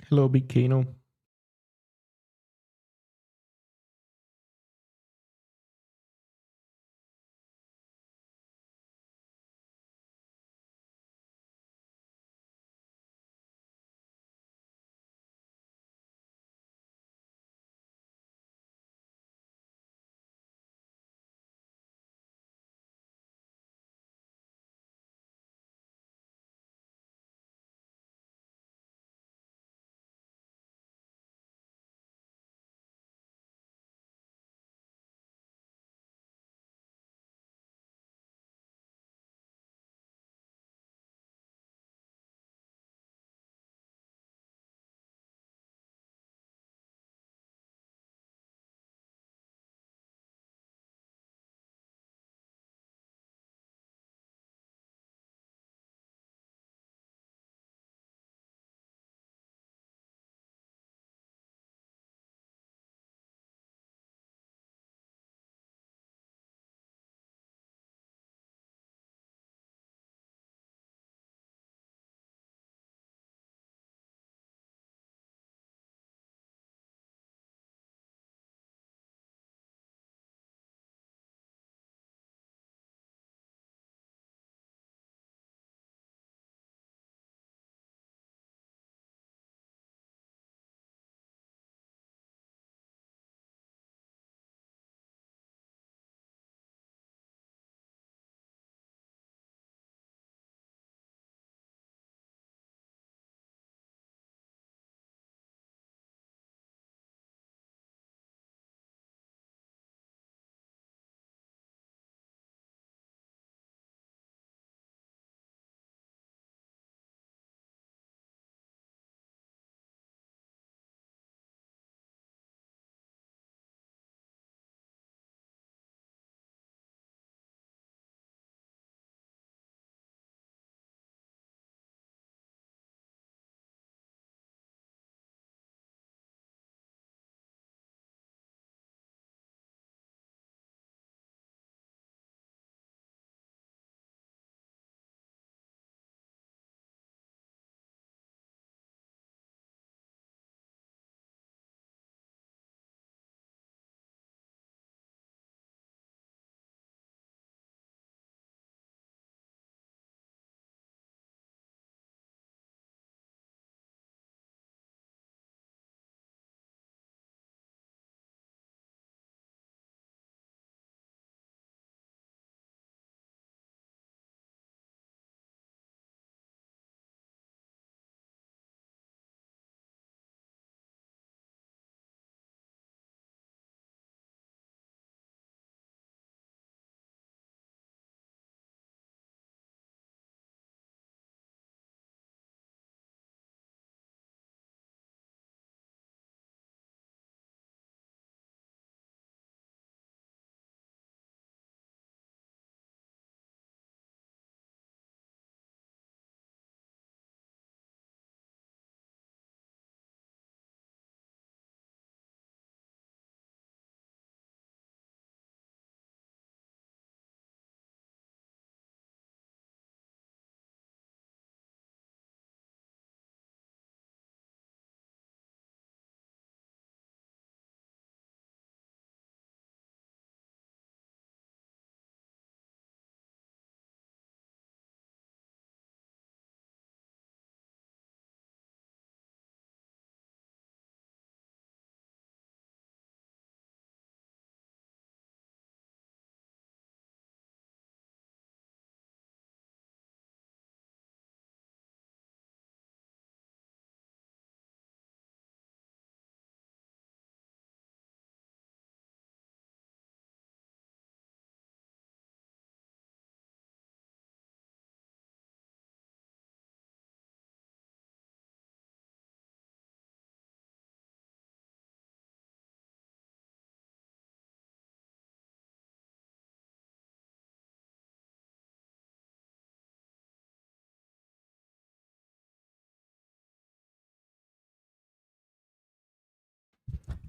Hello, Big Kano.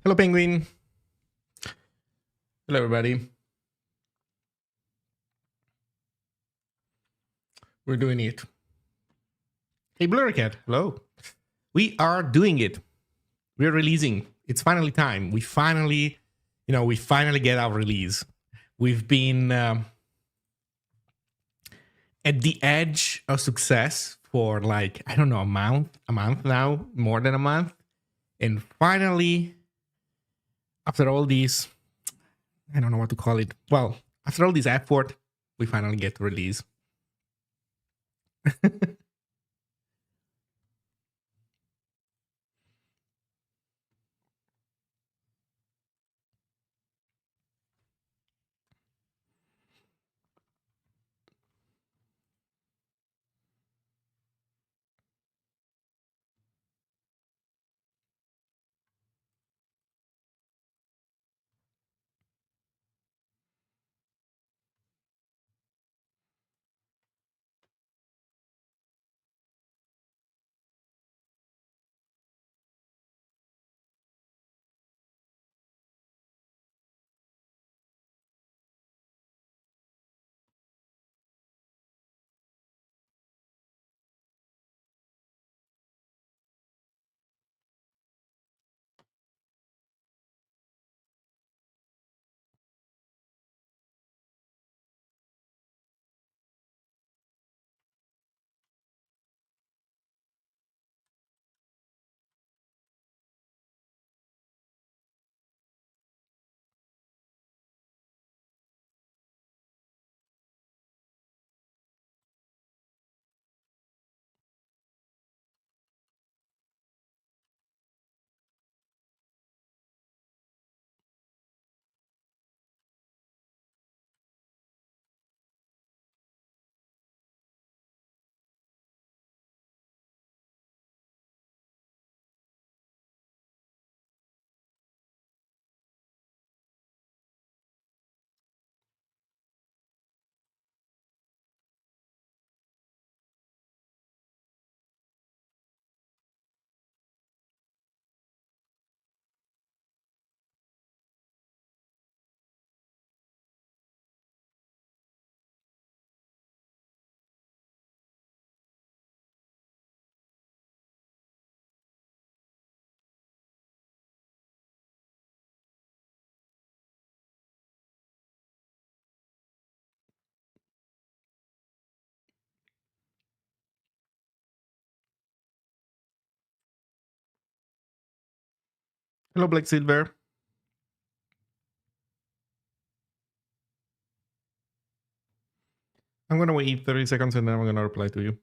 Hello, Penguin. Hello, everybody. We're doing it. Hey, Blurrycat. Hello. we are doing it. We're releasing. It's finally time. We finally get our release. We've been at the edge of success for like, I don't know, a month now, more than a month. And finally, after all these, I don't know what to call it. Well, after all this effort, we finally get to release. Hello, Black Silver. I'm going to wait 30 seconds and then I'm going to reply to you.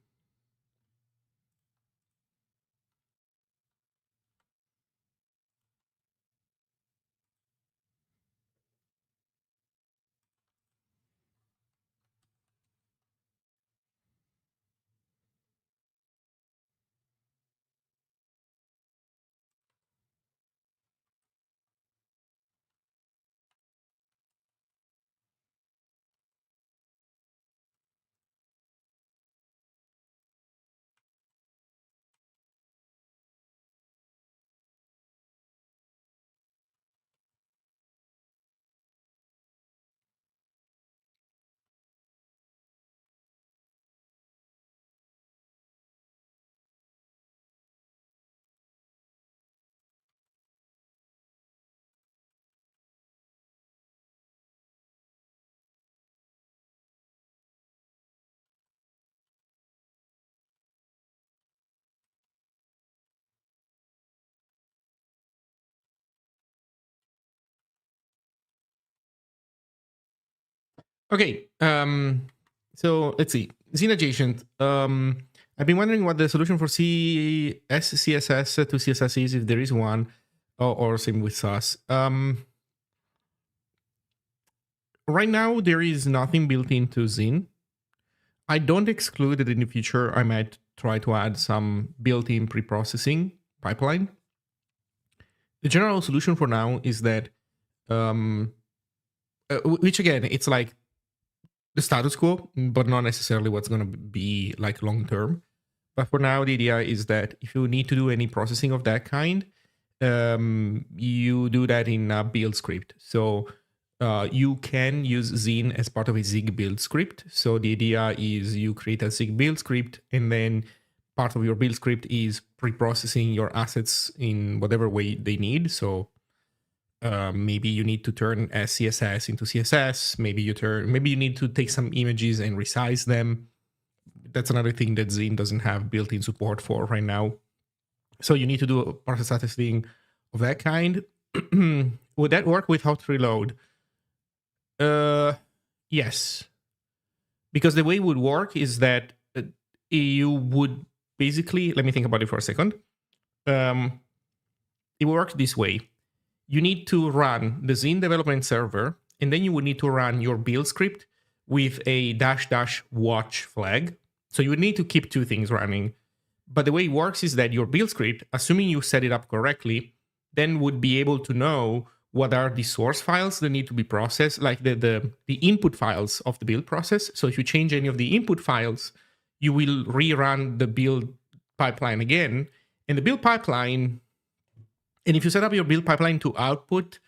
Okay, so let's see. Zine Adjacent. I've been wondering what the solution for CSS to CSS is, if there is one, or same with SASS. Right now, there is nothing built into Zine. I don't exclude that in the future I might try to add some built-in pre-processing pipeline. The general solution for now is that, which again, it's like the status quo, but not necessarily what's going to be like long term. But for now, the idea is that if you need to do any processing of that kind, you do that in a build script. So you can use Zine as part of a Zig build script. So the idea is you create a Zig build script, and then part of your build script is pre-processing your assets in whatever way they need. So maybe you need to turn CSS into CSS. Maybe you need to take some images and resize them. That's another thing that Zine doesn't have built-in support for right now. So you need to do a process testing of that kind. Would that work with hot reload? Yes. Because the way it would work is that you would basically, let me think about it for a second. It works this way. You need to run the Zine development server, and then you would need to run your build script with a -- watch flag. So you would need to keep two things running. But the way it works is that your build script, assuming you set it up correctly, then would be able to know what are the source files that need to be processed, like the input files of the build process. So if you change any of the input files, you will rerun the build pipeline again. And the build pipeline, and if you set up your build pipeline to output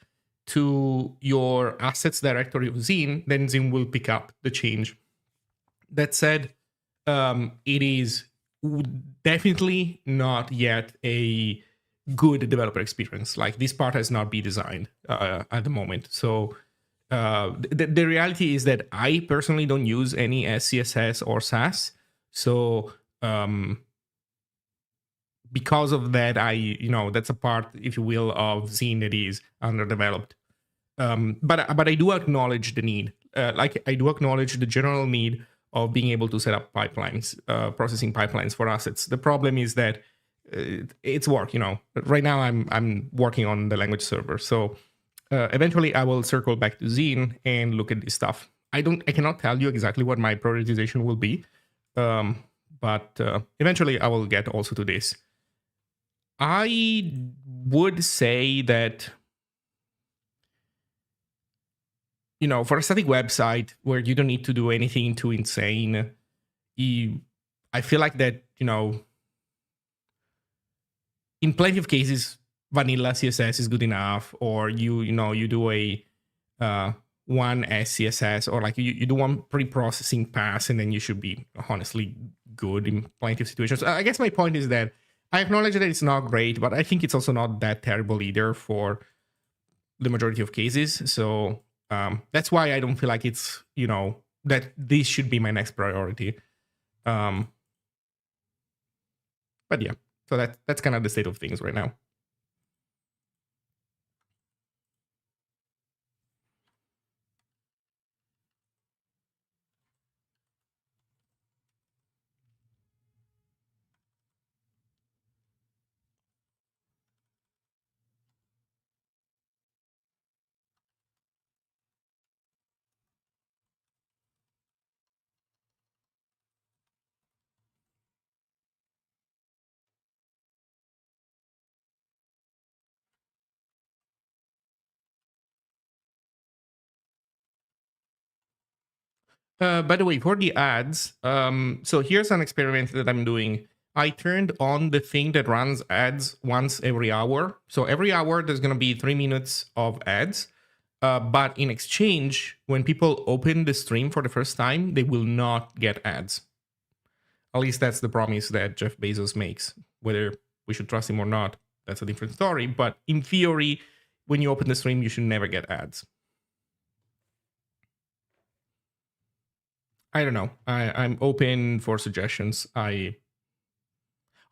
to your assets directory of Zine, then Zine will pick up the change. That said, it is definitely not yet a good developer experience. Like, this part has not been designed at the moment. So the reality is that I personally don't use any SCSS or SASS. So because of that, that's a part, if you will, of Zine that is underdeveloped. But I do acknowledge the need. I do acknowledge the general need of being able to set up pipelines, processing pipelines for assets. The problem is that it's work. Right now I'm working on the language server, so eventually I will circle back to Zine and look at this stuff. I cannot tell you exactly what my prioritization will be, but eventually I will get also to this. I would say that, for a static website where you don't need to do anything too insane, I feel like that, in plenty of cases, vanilla CSS is good enough, or you do a one SCSS, or like you do one pre-processing pass, and then you should be honestly good in plenty of situations. I guess my point is that I acknowledge that it's not great, but I think it's also not that terrible either for the majority of cases. So that's why I don't feel like it's, that this should be my next priority. But yeah, so that's kind of the state of things right now. By the way, for the ads, so here's an experiment that I'm doing. I turned on the thing that runs ads once every hour. So every hour, there's going to be 3 minutes of ads. But in exchange, when people open the stream for the first time, they will not get ads. At least that's the promise that Jeff Bezos makes. Whether we should trust him or not, that's a different story. But in theory, when you open the stream, you should never get ads. I don't know. I'm open for suggestions.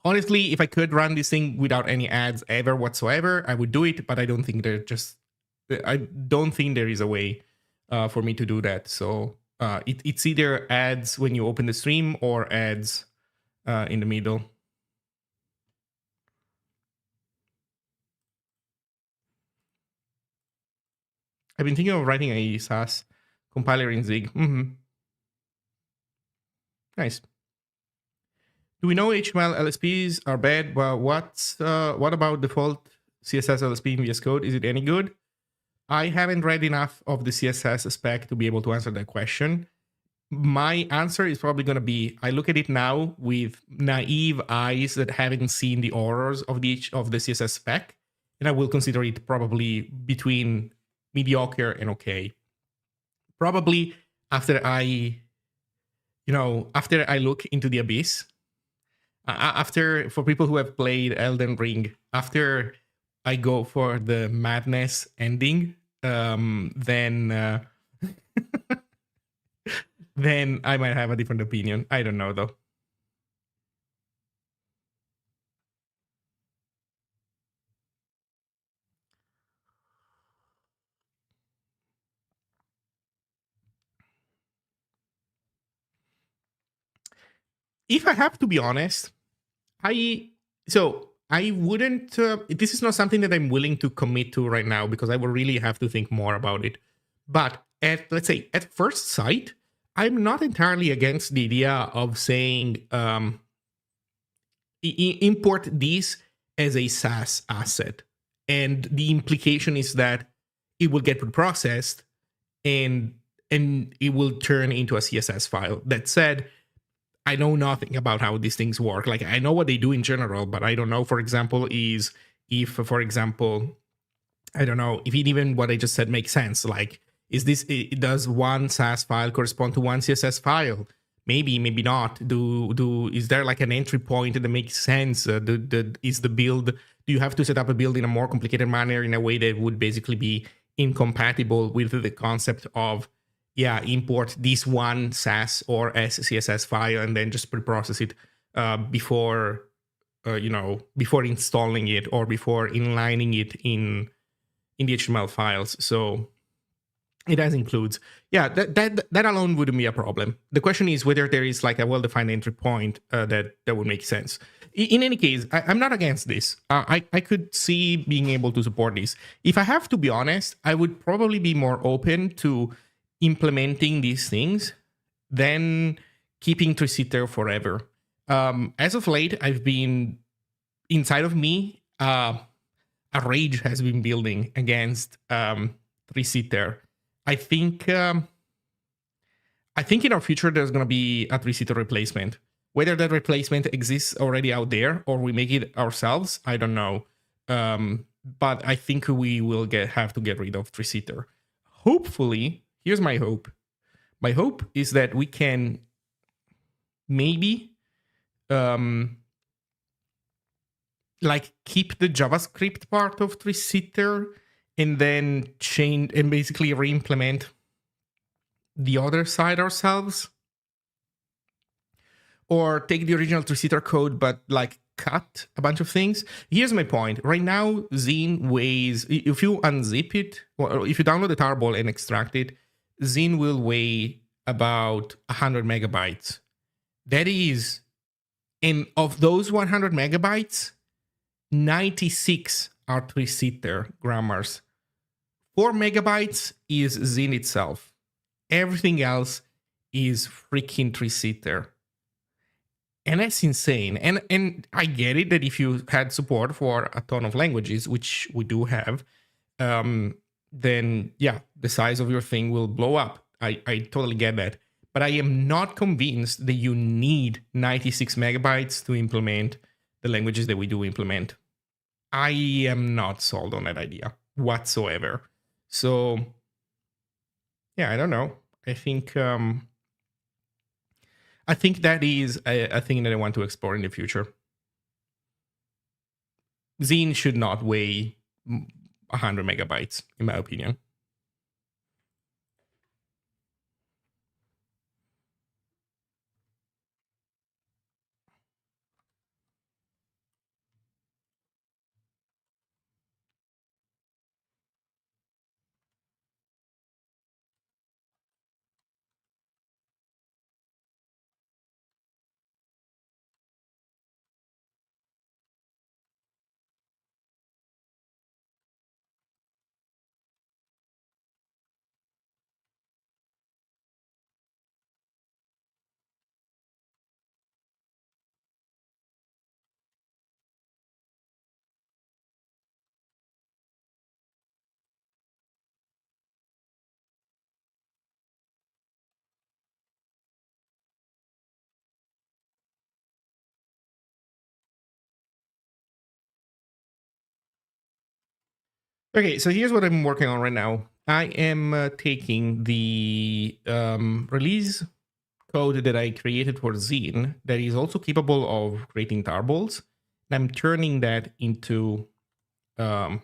Honestly, if I could run this thing without any ads ever whatsoever, I would do it. But I don't think there is a way for me to do that. So it's either ads when you open the stream or ads in the middle. I've been thinking of writing a SASS compiler in Zig. Nice. Do we know HTML LSPs are bad? Well, what about default CSS LSP in VS Code? Is it any good? I haven't read enough of the CSS spec to be able to answer that question. My answer is probably going to be, I look at it now with naive eyes that haven't seen the horrors of the CSS spec, and I will consider it probably between mediocre and okay. Probably after I look into the abyss, After, for people who have played Elden Ring, after I go for the madness ending, then then I might have a different opinion. I don't know though. If I have to be honest, I I wouldn't. This is not something that I'm willing to commit to right now because I will really have to think more about it. But at, let's say, at first sight, I'm not entirely against the idea of saying import this as a SASS asset, and the implication is that it will get preprocessed and it will turn into a CSS file. That said, I know nothing about how these things work. Like, I know what they do in general, but I don't know, for example, is if, for example, I don't know if even what I just said makes sense. Like, is this, does one SAS file correspond to one CSS file? Maybe, maybe not. Is there like an entry point that makes sense? Is the build, do you have to set up a build in a more complicated manner in a way that would basically be incompatible with the concept of, yeah, import this one SAS or SCSS file and then just preprocess it before, before installing it or before inlining it in the HTML files. So it has includes. Yeah, that alone wouldn't be a problem. The question is whether there is like a well-defined entry point that would make sense. In any case, I'm not against this. I could see being able to support this. If I have to be honest, I would probably be more open to implementing these things than keeping Tricitter forever. As of late, I've been, inside of me, a rage has been building against Tricitter. I think in our future there's going to be a Tricitter replacement. Whether that replacement exists already out there or we make it ourselves, I don't know. But I think we will have to get rid of Tricitter. Hopefully, here's my hope. My hope is that we can maybe like keep the JavaScript part of Tricitter and then change and basically re-implement the other side ourselves, or take the original Tricitter code but like cut a bunch of things. Here's my point. Right now, Zine weighs, if you unzip it, or if you download the tarball and extract it, Zine will weigh about 100 megabytes. That is, and of those 100 megabytes, 96 are Tricitter grammars. 4 megabytes is Zine itself. Everything else is freaking Tricitter. And that's insane. And I get it that if you had support for a ton of languages, which we do have, then yeah, the size of your thing will blow up. I totally get that. But I am not convinced that you need 96 megabytes to implement the languages that we do implement. I am not sold on that idea whatsoever. So yeah, I don't know. I think that is a thing that I want to explore in the future. Zine should not weigh 100 megabytes, in my opinion. Okay, so here's what I'm working on right now. I am taking the release code that I created for Zine that is also capable of creating tarballs. And I'm turning that into I'm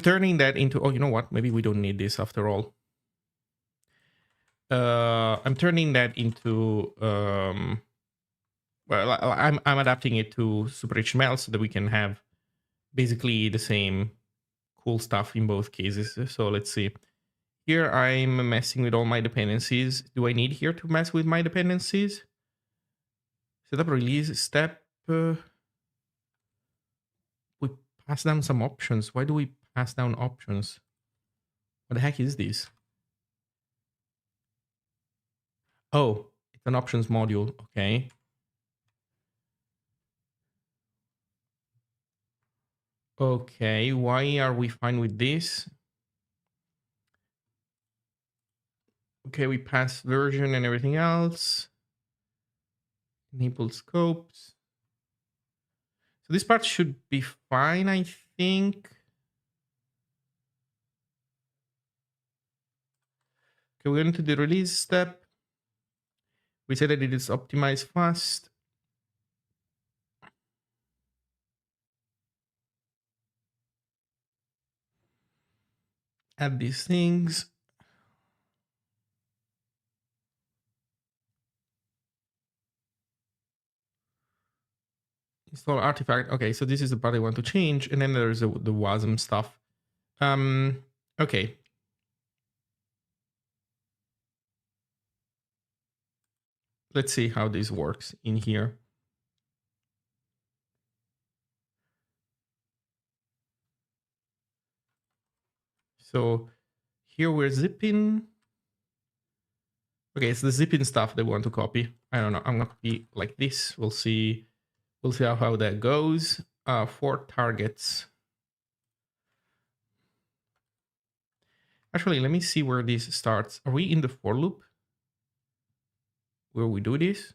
turning that into, oh, you know what? Maybe we don't need this after all. I'm turning that into well, I'm adapting it to Super HTML so that we can have basically the same cool stuff in both cases. So let's see. Here I'm messing with all my dependencies. Do I need here to mess with my dependencies? Set up release step. We pass down some options. Why do we pass down options? What the heck is this? Oh, it's an options module. Okay. Okay, why are we fine with this? Okay, we pass version and everything else. Enable scopes. So this part should be fine, I think. Okay, we're into the release step. We said that it is optimized fast. Add these things. Install artifact. Okay, so this is the part I want to change. And then there's the WASM stuff. Okay. Let's see how this works in here. So here we're zipping. Okay, it's the zipping stuff that we want to copy. I don't know. I'm gonna copy like this. We'll see. We'll see how that goes. For targets. Actually, let me see where this starts. Are we in the for loop? Where we do this?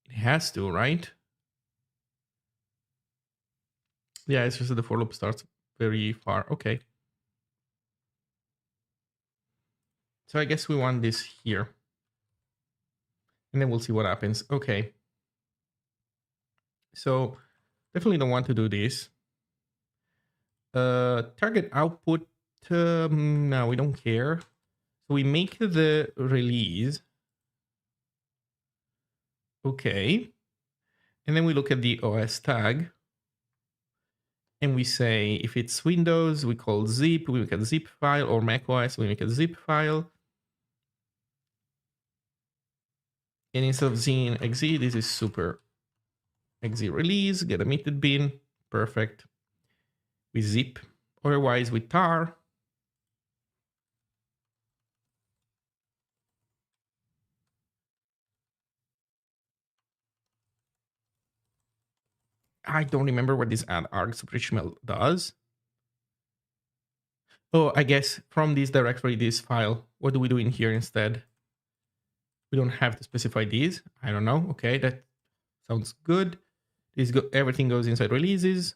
It has to, right? Yeah, it's just that the for loop starts very far. Okay. So I guess we want this here. And then we'll see what happens. Okay. So definitely don't want to do this. Target output. No, we don't care. So we make the release. Okay. And then we look at the OS tag. And we say if it's Windows, we call zip, we make a zip file, or Mac OS, we make a zip file. And instead of zine exe, this is super exe release, get a emitted bin, perfect. We zip, otherwise with tar. I don't remember what this add arg super HTML does. Oh, I guess from this directory, this file, what do we do in here instead? We don't have to specify these. I don't know. Okay, that sounds good. Everything goes inside releases.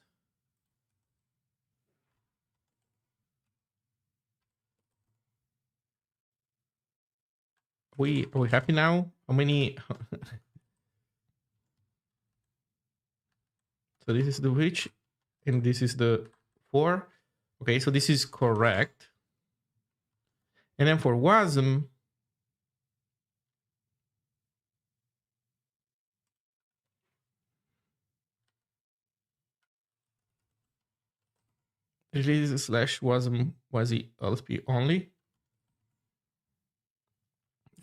Are we happy now? How many? So this is the which, and this is the for. Okay, so this is correct. And then for WASM, release slash WASM WASI LSP only.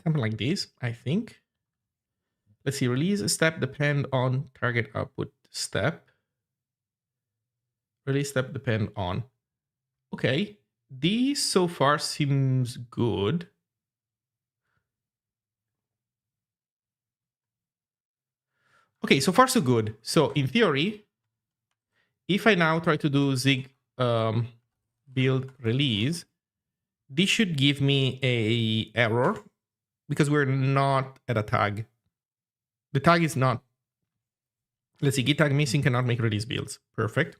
Something like this, I think. Let's see, release step depend on target output step. Release step depend on. Okay, this so far seems good. Okay, so far so good. So in theory, if I now try to do Zig build release, this should give me a error because we're not at a tag. The tag is not. Let's see, git tag missing cannot make release builds. Perfect.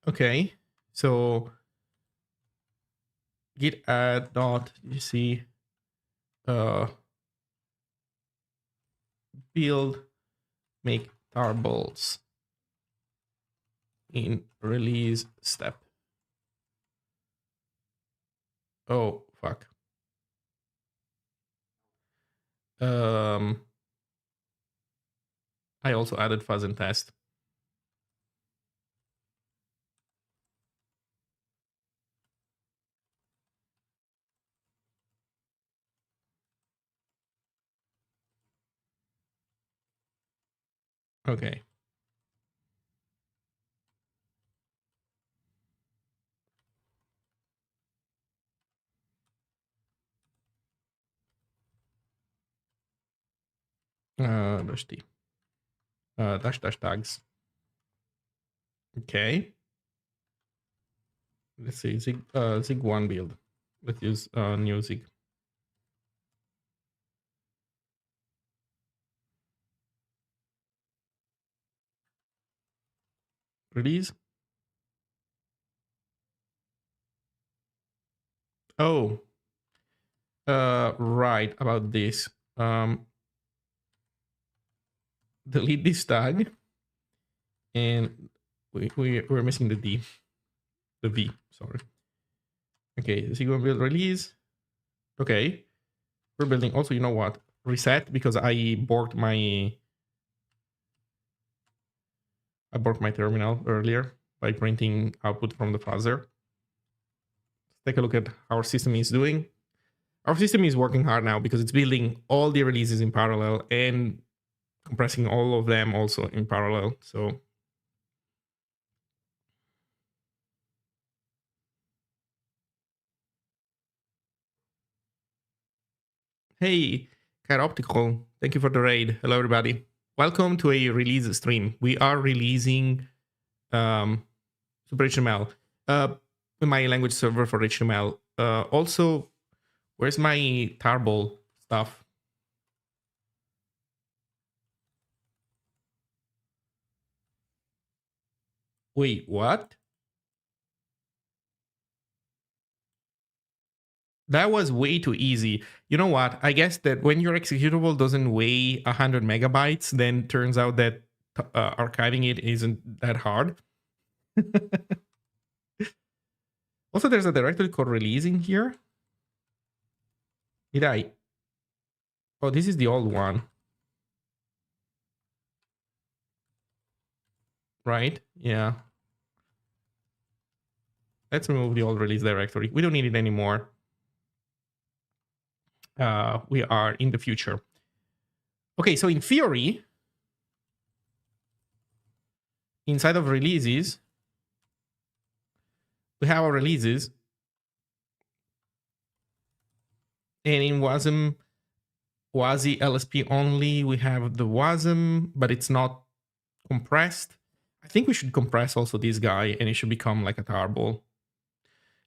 Okay, so git add dot you see build make tarballs in release step. Oh fuck. I also added fuzz and test. Okay. Dash t. Dash tags. Okay. Let's see, Zig 1 build. Let's use new Zig. Release. Oh, right, about this. Delete this tag. And we're missing the D. The V, sorry. Okay, Zig 1 build release. Okay. We're building. Also, you know what? Reset, because I borked my terminal earlier by printing output from the fuzzer. Let's take a look at how our system is doing. Our system is working hard now because it's building all the releases in parallel and compressing all of them also in parallel. So hey, Cat Optical, thank you for the raid. Hello everybody. Welcome to a release stream. We are releasing Super HTML. My language server for HTML. Also, where's my tarball stuff? Wait, what? That was way too easy. You know what? I guess that when your executable doesn't weigh 100 megabytes, then turns out that archiving it isn't that hard. Also, there's a directory called releasing here. Did I? Oh, this is the old one. Right? Yeah. Let's remove the old release directory. We don't need it anymore. We are in the future. Okay, so in theory, inside of releases, we have our releases. And in WASM, WASI LSP only, we have the WASM, but it's not compressed. I think we should compress also this guy, and it should become like a tarball.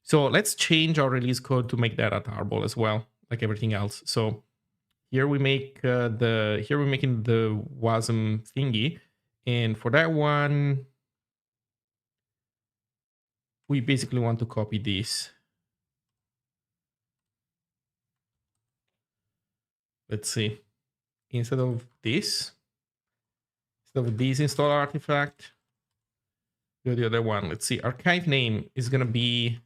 So let's change our release code to make that a tarball as well, like everything else. So here we make we're making the WASM thingy, and for that one, we basically want to copy this. Let's see. Instead of this install artifact, do the other one. Let's see. Archive name is gonna be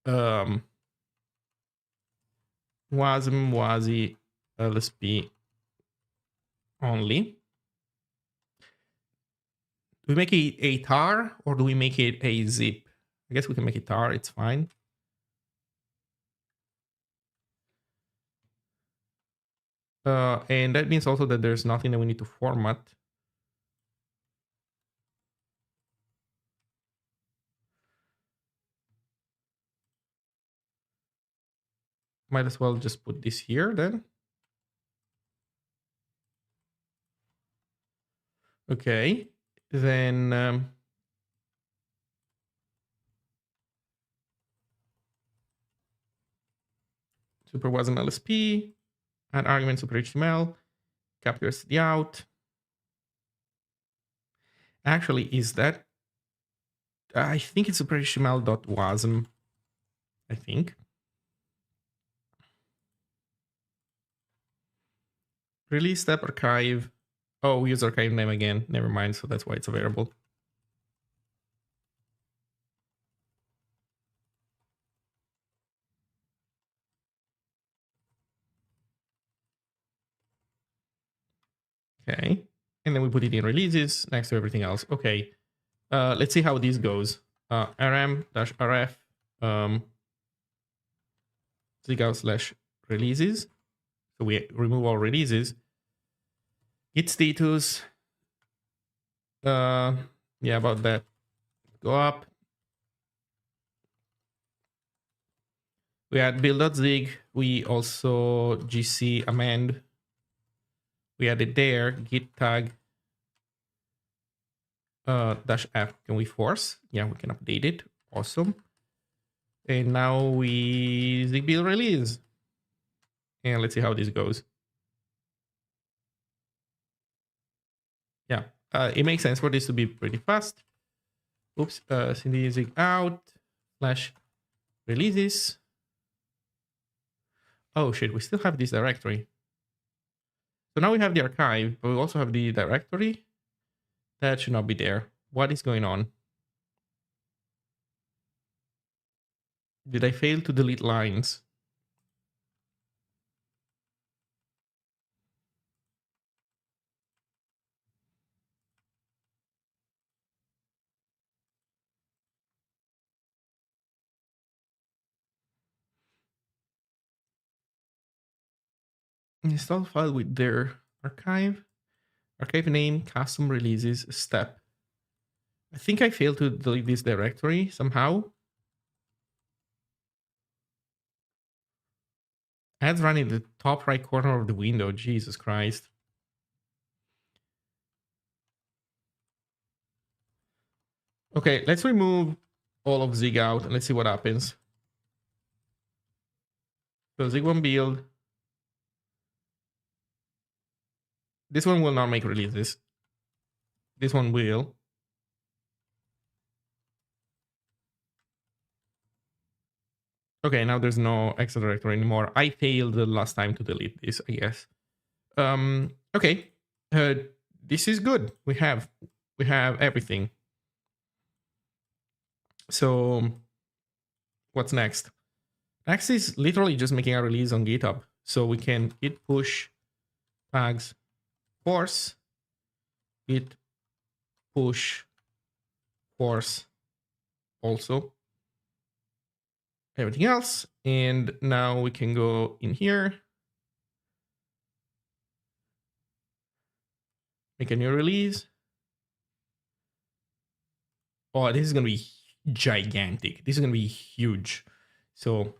WASM WASI LSP only. Do we make it a tar or do we make it a zip? I guess we can make it tar. It's fine. And that means also that there's nothing that we need to format. Might as well just put this here then. Okay, then super WASM LSP, add argument super HTML, captures the out. Actually, is that I think it's operational.wasm. I think. Release step archive. Oh, we use archive name again. Never mind. So that's why it's a variable. Okay. And then we put it in releases next to everything else. Okay. Let's see how this goes. rm-rf zigout/releases. So we remove all releases. Git status. Yeah, about that. Go up. We had build.zig. We also gc amend. We added there git tag -f. Can we force? Yeah, we can update it. Awesome. And now we zig build release. And let's see how this goes. Yeah, it makes sense for this to be pretty fast. Oops, cd zig out /releases. Oh shit, we still have this directory. So now we have the archive, but we also have the directory. That should not be there. What is going on? Did I fail to delete lines? Install file with their archive. Archive name, custom releases, step. I think I failed to delete this directory somehow. Ads running in the top right corner of the window. Jesus Christ. Okay, let's remove all of Zig out and let's see what happens. So Zig one build. This one will not make releases. This one will. Okay, now there's no extra directory anymore. I failed the last time to delete this, I guess. Okay, this is good. We have everything. So what's next? Next is literally just making a release on GitHub. So we can git push tags force, git push force also. Everything else. And now we can go in here. Make a new release. Oh, this is going to be gigantic. This is going to be huge. So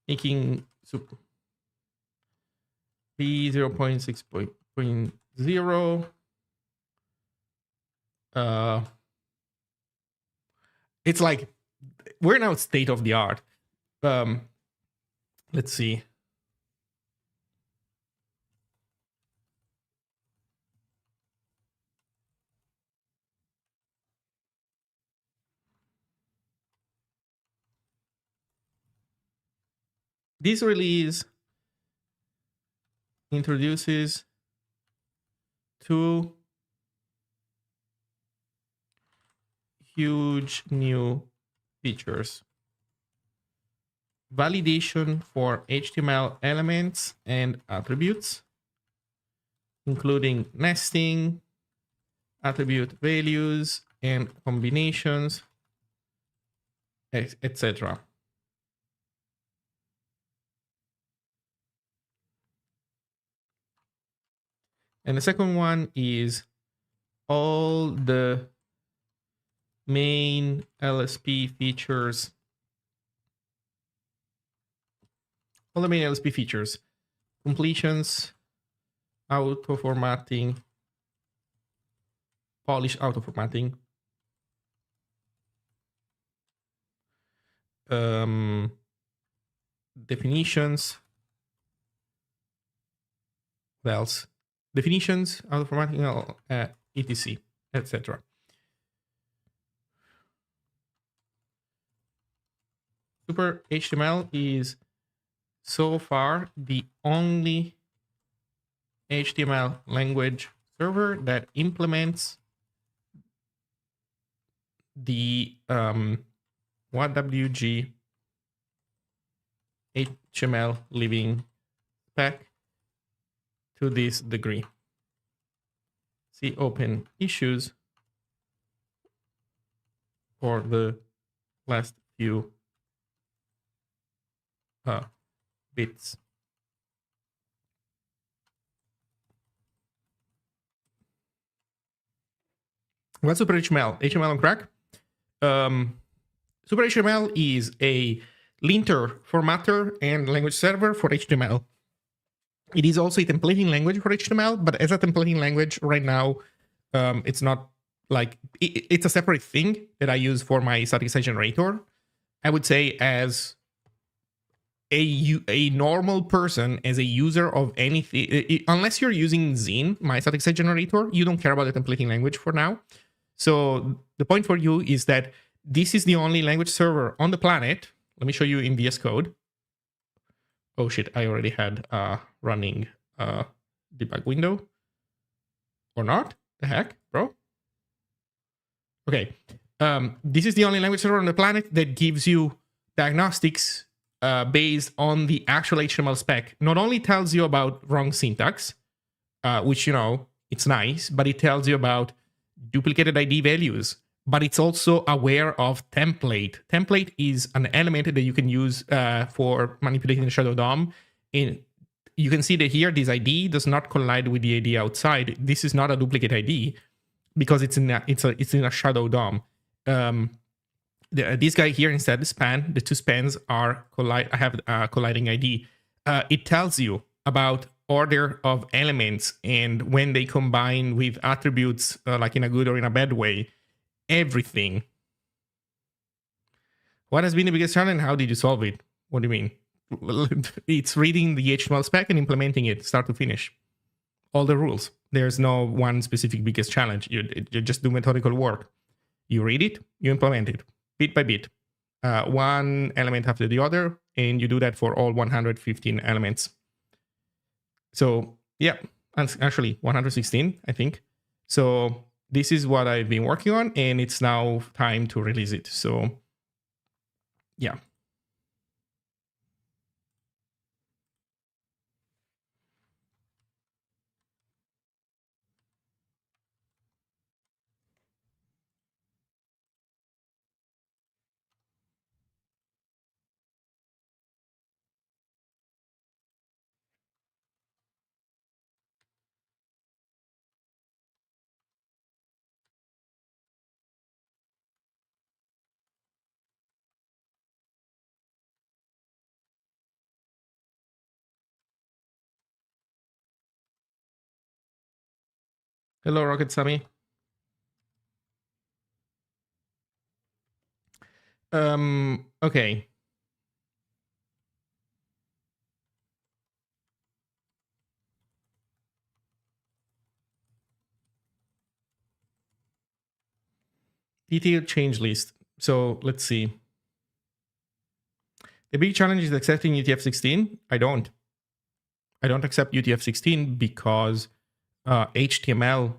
making p 0.6.0. It's like we're now state of the art. Let's see. This release introduces two huge new features. Validation for HTML elements and attributes, including nesting, attribute values, and combinations, etc. And the second one is all the main LSP features. All the main LSP features. Completions, auto formatting, polish auto formatting, definitions. What else? Definitions, auto formatting, etc. etc. Super HTML is so far the only HTML language server that implements the WG HTML living spec to this degree. See open issues for the last few bits. What's Super HTML? HTML on crack? Super HTML is a linter, formatter, and language server for HTML. It is also a templating language for HTML, but as a templating language right now, it's not like, it's a separate thing that I use for my static site generator. I would say as a normal person, as a user of anything, unless you're using Zine, my static site generator, you don't care about the templating language for now. So the point for you is that this is the only language server on the planet. Let me show you in VS Code. Oh shit, I already had running debug window. Or not? The heck, bro? Okay. This is the only language server on the planet that gives you diagnostics based on the actual HTML spec. Not only tells you about wrong syntax, which, you know, it's nice, but it tells you about duplicated ID values, but it's also aware of template. Template is an element that you can use for manipulating the shadow DOM. And you can see that here, this ID does not collide with the ID outside. This is not a duplicate ID because it's in a shadow DOM. This guy here, instead, the span, the two spans are colliding ID. It tells you about order of elements and when they combine with attributes, like in a good or in a bad way, everything. What has been the biggest challenge? How did you solve it? What do you mean? It's reading the HTML spec and implementing it start to finish. All the rules. There's no one specific biggest challenge. You just do methodical work. You read it, you implement it, bit by bit. One element after the other, and you do that for all 115 elements. So yeah, actually 116, I think. So this is what I've been working on, and it's now time to release it. So yeah. Hello, Rocket Sammy. Okay. Detailed change list. So let's see. The big challenge is accepting UTF-16. I don't accept UTF-16 because HTML5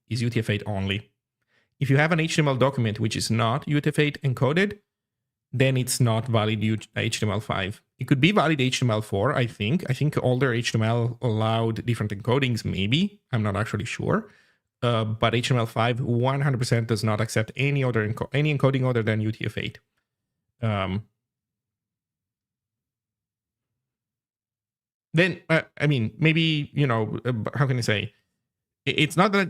is UTF-8 only. If you have an HTML document which is not UTF-8 encoded, then it's not valid HTML5. It could be valid HTML4, I think. I think older HTML allowed different encodings, maybe. I'm not actually sure. But HTML5 100% does not accept any other any encoding other than UTF-8. Then, I mean, maybe, you know, how can I say? It's not that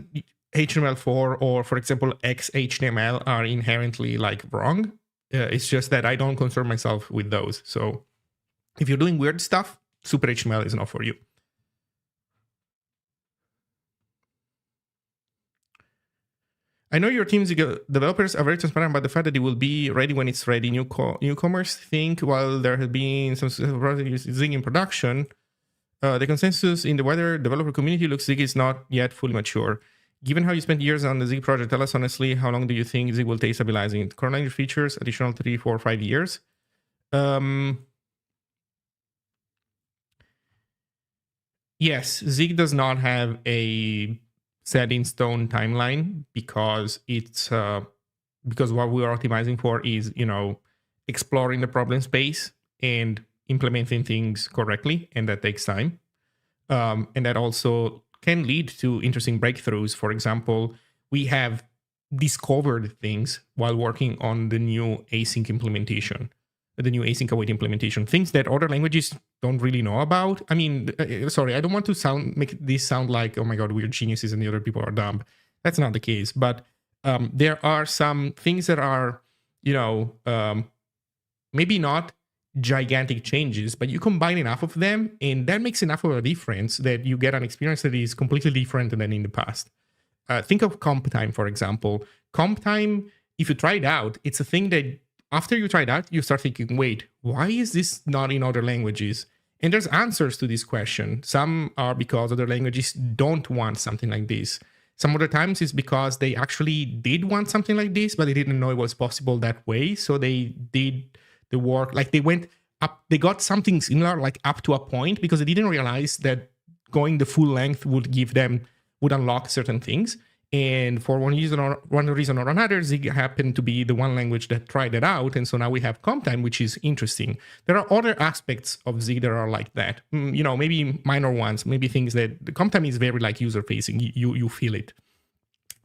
HTML4 or, for example, XHTML are inherently like wrong. It's just that I don't concern myself with those. So if you're doing weird stuff, Super HTML is not for you. I know your team's developers are very transparent about the fact that it will be ready when it's ready. Newcomers think while there has been some projects Zig in production, the consensus in the wider developer community looks Zig is not yet fully mature. Given how you spent years on the Zig project, tell us honestly, how long do you think Zig will take stabilizing it? Current language features, additional 3, 4, 5 years? Yes, Zig does not have a set in stone timeline because it's because what we are optimizing for is, you know, exploring the problem space and implementing things correctly, and that takes time. And that also can lead to interesting breakthroughs. For example, we have discovered things while working on the new async implementation, the new async await implementation, things that other languages don't really know about. I mean, sorry, I don't want to make this sound like, oh my God, we're geniuses and the other people are dumb. That's not the case. But there are some things that are, you know, maybe not gigantic changes, but you combine enough of them and that makes enough of a difference that you get an experience that is completely different than in the past. Think of comp time, for example. Comp time, if you try it out, it's a thing that after you try it out, you start thinking, wait, why is this not in other languages? And there's answers to this question. Some are because other languages don't want something like this. Some other times it's because they actually did want something like this, but they didn't know it was possible that way. So they did the work, like they went up, they got something similar, like up to a point, because they didn't realize that going the full length would unlock certain things. And for one reason or another, Zig happened to be the one language that tried it out. And so now we have comp time, which is interesting. There are other aspects of Zig that are like that. You know, maybe minor ones, maybe things that the comp time is very like user facing. You feel it.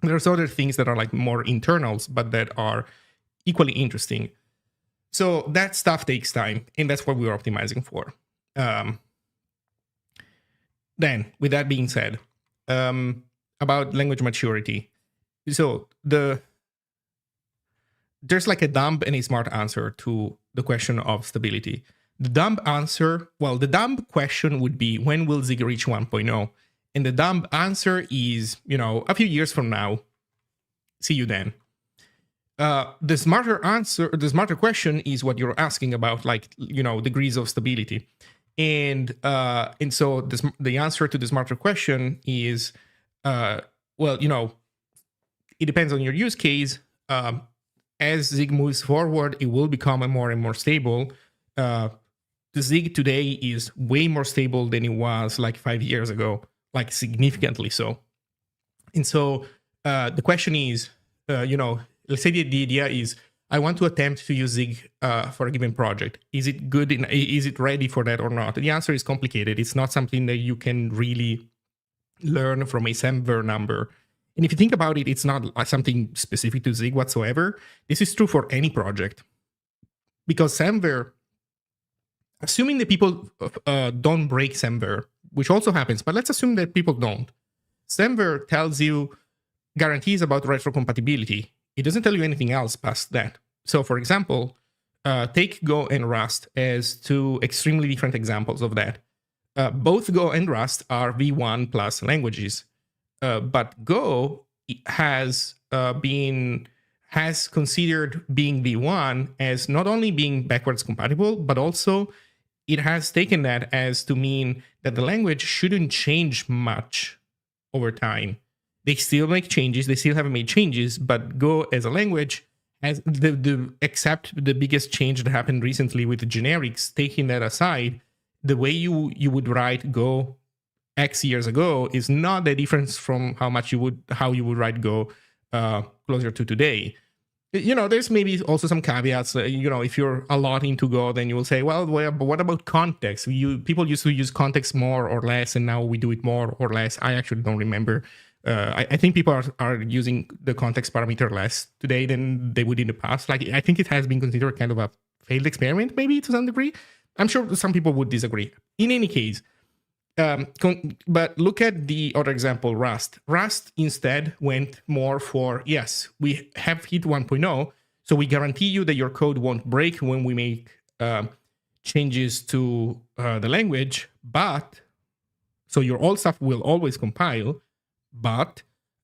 There's other things that are like more internals, but that are equally interesting. So that stuff takes time, and that's what we're optimizing for. Then, with that being said, about language maturity. So there's like a dumb and a smart answer to the question of stability. The dumb answer, well, the dumb question would be, when will Zig reach 1.0? And the dumb answer is, you know, a few years from now. See you then. The smarter answer, the smarter question is what you're asking about, like, you know, degrees of stability. And so the answer to the smarter question is, well, you know, it depends on your use case. As Zig moves forward, it will become more and more stable. The Zig today is way more stable than it was like 5 years ago, like significantly so. And so the question is, you know, let's say the idea is, I want to attempt to use Zig for a given project. Is it good? Is it ready for that or not? The answer is complicated. It's not something that you can really learn from a SAMver number. And if you think about it, it's not something specific to Zig whatsoever. This is true for any project. Because SAMver, assuming that people don't break SAMver, which also happens, but let's assume that people don't. SAMver tells you guarantees about retrocompatibility. It doesn't tell you anything else past that. So for example, take Go and Rust as two extremely different examples of that. Both Go and Rust are V1 plus languages, but Go has considered being V1 as not only being backwards compatible, but also it has taken that as to mean that the language shouldn't change much over time. They still make changes, they still haven't made changes, but Go as a language has except the biggest change that happened recently with the generics, taking that aside, the way you would write Go X years ago is not that different from how you would write Go closer to today. You know, there's maybe also some caveats. You know, if you're a lot into Go, then you will say, well, but what about context? People used to use context more or less, and now we do it more or less. I actually don't remember. I think people are using the context parameter less today than they would in the past. Like, I think it has been considered kind of a failed experiment, maybe to some degree. I'm sure some people would disagree. In any case, but look at the other example, Rust. Rust instead went more for, yes, we have hit 1.0, so we guarantee you that your code won't break when we make changes to the language, but, so your old stuff will always compile, but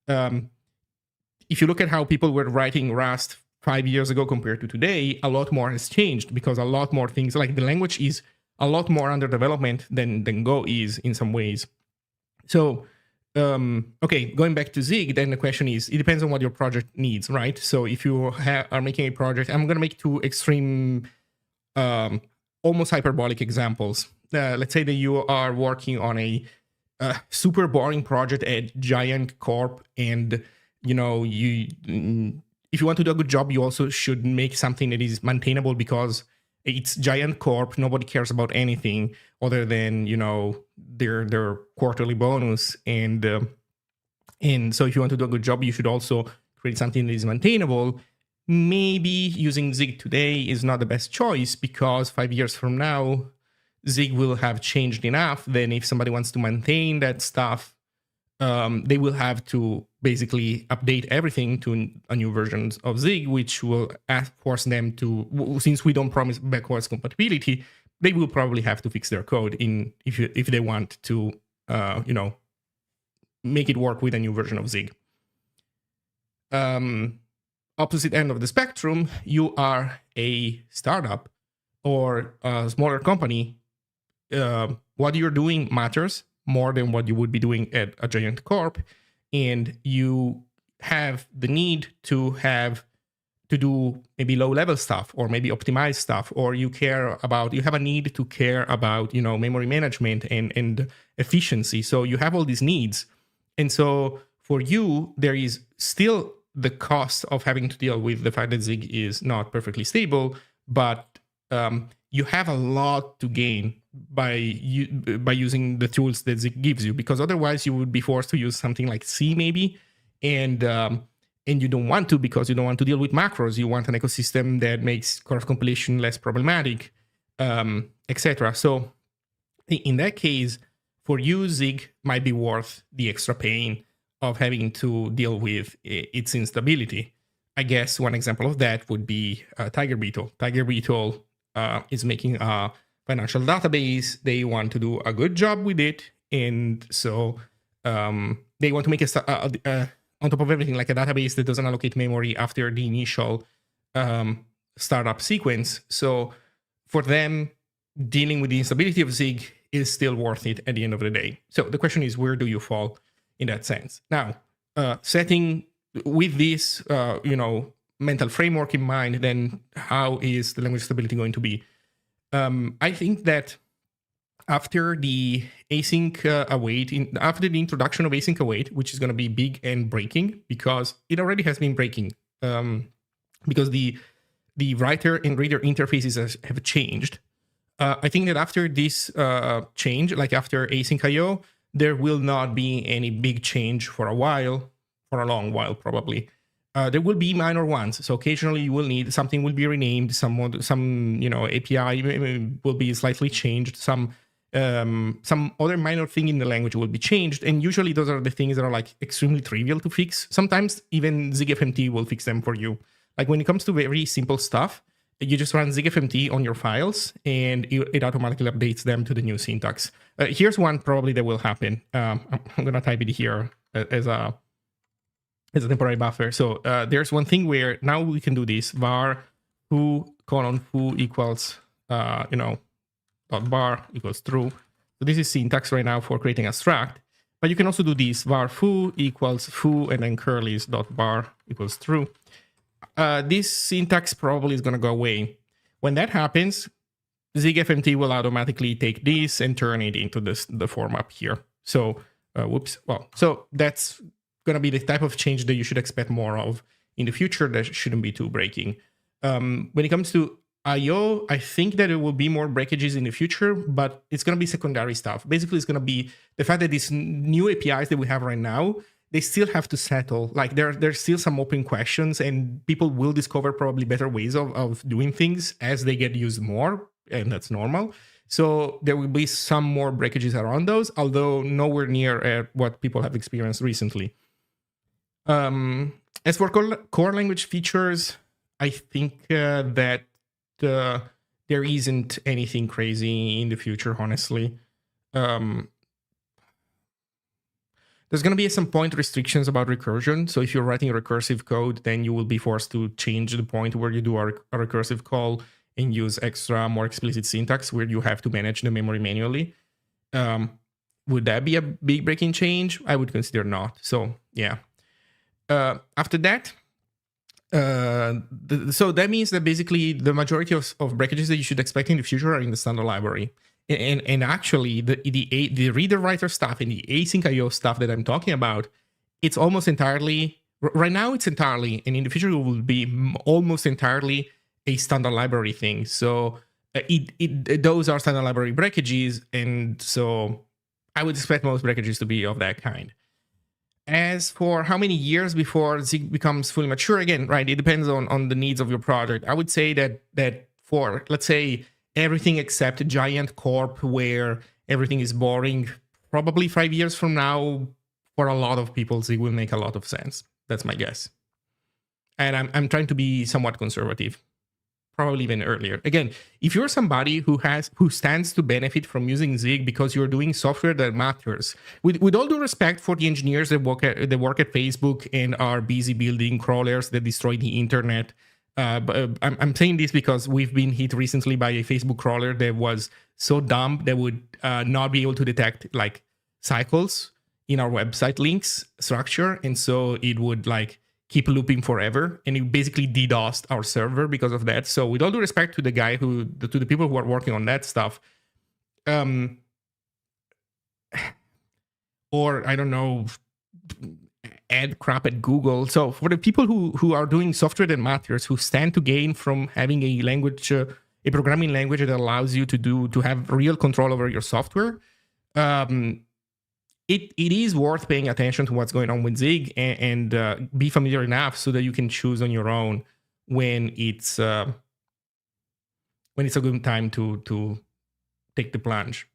if you look at how people were writing Rust 5 years ago compared to today, a lot more has changed because a lot more things, like the language is a lot more under development than Go is in some ways. So Okay, going back to Zig, then the question is, it depends on what your project needs, right? So if you are making a project, I'm going to make two extreme, almost hyperbolic examples. Let's say that you are working on a super boring project at giant corp, and if you want to do a good job, you also should make something that is maintainable, because it's giant corp. Nobody cares about anything other than their quarterly bonus, and so if you want to do a good job, you should also create something that is maintainable. Maybe using Zig today is not the best choice, because 5 years from now, Zig will have changed enough. Then if somebody wants to maintain that stuff, they will have to basically update everything to a new version of Zig, which will force them to, since we don't promise backwards compatibility, they will probably have to fix their code if they want to, make it work with a new version of Zig. Opposite end of the spectrum, you are a startup or a smaller company. What you're doing matters more than what you would be doing at a giant corp, and you have the need to do maybe low-level stuff, or maybe optimize stuff, or you have a need to care about memory management and efficiency. So you have all these needs, and so for you there is still the cost of having to deal with the fact that Zig is not perfectly stable, but you have a lot to gain by using the tools that Zig gives you, because otherwise you would be forced to use something like C maybe, and you don't want to, because you don't want to deal with macros. You want an ecosystem that makes cross compilation less problematic, etc. So in that case, for you, Zig might be worth the extra pain of having to deal with its instability. I guess one example of that would be Tiger Beetle. Tiger Beetle is making a financial database. They want to do a good job with it, and so they want to make on top of everything, like a database that doesn't allocate memory after the initial startup sequence. So for them, dealing with the instability of Zig is still worth it at the end of the day. So the question is, where do you fall in that sense? Now, setting with this mental framework in mind, then how is the language stability going to be? I think that after the async await, after the introduction of async await, which is going to be big and breaking, because it already has been breaking, because the writer and reader interfaces have changed. I think that after this change, like after async IO, there will not be any big change for a while, for a long while probably. There will be minor ones. So occasionally you will need, something will be renamed, some API will be slightly changed, some other minor thing in the language will be changed, and usually those are the things that are like extremely trivial to fix. Sometimes even ZigFMT will fix them for you. Like when it comes to very simple stuff, you just run ZigFMT on your files, and it automatically updates them to the new syntax. Here's one probably that will happen. I'm gonna type it here as a temporary buffer. So there's one thing where now we can do this: var foo : foo equals dot bar equals true. So this is syntax right now for creating a struct, but you can also do this: var foo equals foo and then curly's dot bar equals true. This syntax probably is going to go away. When that happens, ZigFMT will automatically take this and turn it into the form up here. So so that's going to be the type of change that you should expect more of in the future. That shouldn't be too breaking. When it comes to IO, I think that it will be more breakages in the future, but it's going to be secondary stuff. Basically, it's going to be the fact that these new APIs that we have right now, they still have to settle. Like there's still some open questions, and people will discover probably better ways of doing things as they get used more, and that's normal. So there will be some more breakages around those, although nowhere near what people have experienced recently. As for core language features, I think that there isn't anything crazy in the future, honestly. There's going to be at some point restrictions about recursion. So if you're writing recursive code, then you will be forced to change the point where you do a recursive call and use extra, more explicit syntax where you have to manage the memory manually. would that be a big breaking change? I would consider not. So yeah. After that, so that means that basically the majority of breakages that you should expect in the future are in the standard library. And actually, the reader writer stuff and the async IO stuff that I'm talking about, it's almost entirely, right now it's entirely, and in the future it will be almost entirely a standard library thing. So those are standard library breakages, and so I would expect most breakages to be of that kind. As for how many years before Zig becomes fully mature, again, right, it depends on the needs of your project. I would say that for, let's say, everything except Giant Corp, where everything is boring, probably 5 years from now, for a lot of people, Zig will make a lot of sense. That's my guess. And I'm trying to be somewhat conservative, probably even earlier. Again, if you're somebody who stands to benefit from using Zig because you're doing software that matters, with all due respect for the engineers that work at Facebook and are busy building crawlers that destroy the internet, but I'm saying this because we've been hit recently by a Facebook crawler that was so dumb that would not be able to detect like cycles in our website links structure, and so it would like keep looping forever, and it basically DDoSed our server because of that. So with all due respect to the guy to the people who are working on that stuff, or I don't know, add crap at Google. So for the people who are doing software that matters, who stand to gain from having a language, a programming language that allows you to have real control over your software, it is worth paying attention to what's going on with Zig and be familiar enough so that you can choose on your own when it's a good time to take the plunge,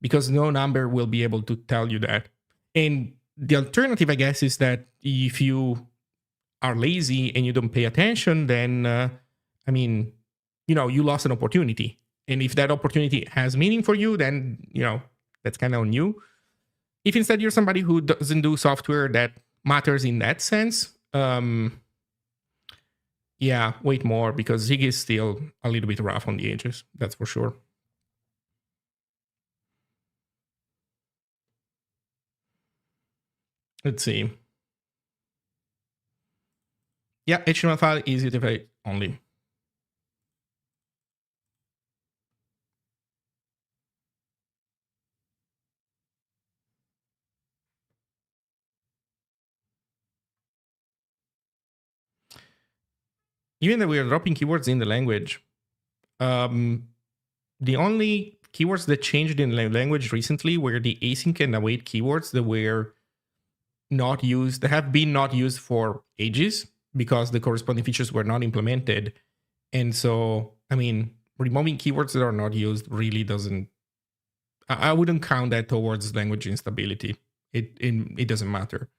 because no number will be able to tell you that. And the alternative, I guess, is that if you are lazy and you don't pay attention, then I mean, you lost an opportunity. And if that opportunity has meaning for you, then that's kind of on you. If instead you're somebody who doesn't do software that matters in that sense, yeah, wait more, because Zig is still a little bit rough on the edges. That's for sure. Let's see. Yeah, HTML file is UTF-8 only. Even though we are dropping keywords in the language, the only keywords that changed in the language recently were the async and await keywords that were not used, that have been not used for ages because the corresponding features were not implemented. And so, I mean, removing keywords that are not used really doesn't, I wouldn't count that towards language instability. It doesn't matter.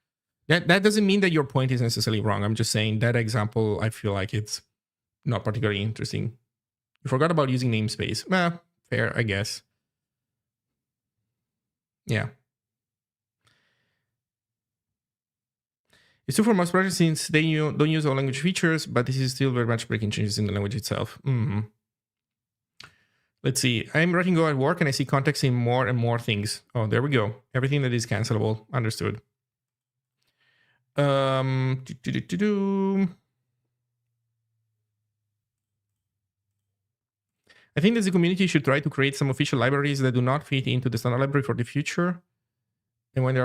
That doesn't mean that your point is necessarily wrong. I'm just saying that example, I feel like it's not particularly interesting. You forgot about using namespace. Well, fair, I guess. Yeah. It's true for most projects since they don't use all language features, but this is still very much breaking changes in the language itself. Let's see. I'm writing Go at work and I see context in more and more things. Oh, there we go. Everything that is cancelable. Understood. I think that the community should try to create some official libraries that do not fit into the standard library for the future. And when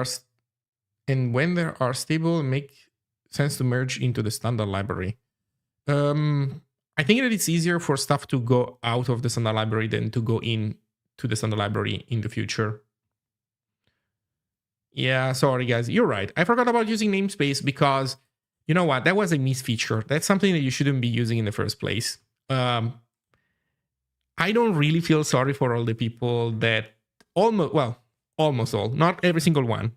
there are stable, make sense to merge into the standard library. I think that it's easier for stuff to go out of the standard library than to go into the standard library in the future. Yeah, sorry guys, you're right. I forgot about using namespace because, you know what, that was a missed feature. That's something that you shouldn't be using in the first place. I don't really feel sorry for all the people that almost all, not every single one,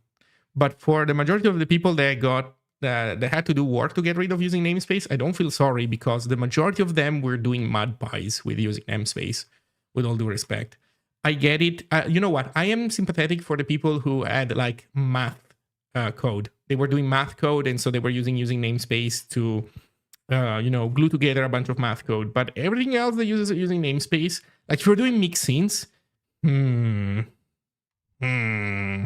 but for the majority of the people that had to do work to get rid of using namespace, I don't feel sorry because the majority of them were doing mud pies with using namespace, with all due respect. I get it. You know what? I am sympathetic for the people who had like math code. They were doing math code, and so they were using namespace to, glue together a bunch of math code. But everything else that uses using namespace, like if you're doing mix scenes, Hmm.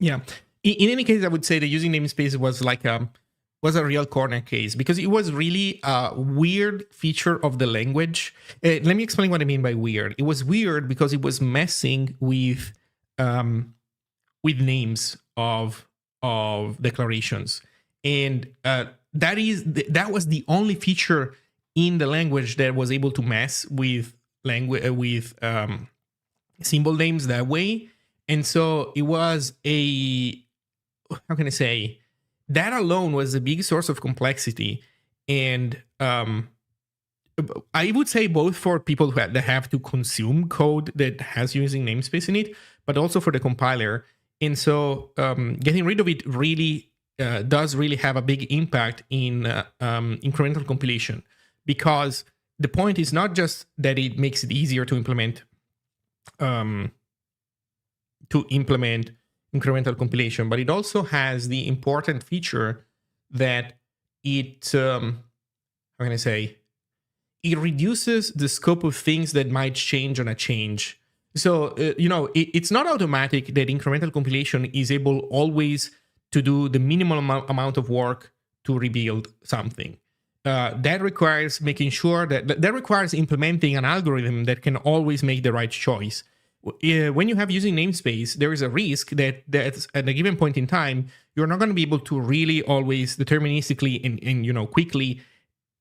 Yeah. In any case, I would say the using namespace was like was a real corner case because it was really a weird feature of the language. Let me explain what I mean by weird. It was weird because it was messing um, with names of declarations, and that was the only feature in the language that was able to mess with language with symbol names that way. And so it was a, how can I say, that alone was a big source of complexity. And I would say both for people that have to consume code that has using namespace in it, but also for the compiler. And so getting rid of it really does really have a big impact in incremental compilation, because the point is not just that it makes it easier um, to implement incremental compilation, but it also has the important feature that it, how can I say, it reduces the scope of things that might change on a change. So, it's not automatic that incremental compilation is able always to do the minimal amount of work to rebuild something. That requires making sure that requires implementing an algorithm that can always make the right choice. When you have using namespace, there is a risk that at a given point in time, you're not going to be able to really always deterministically and quickly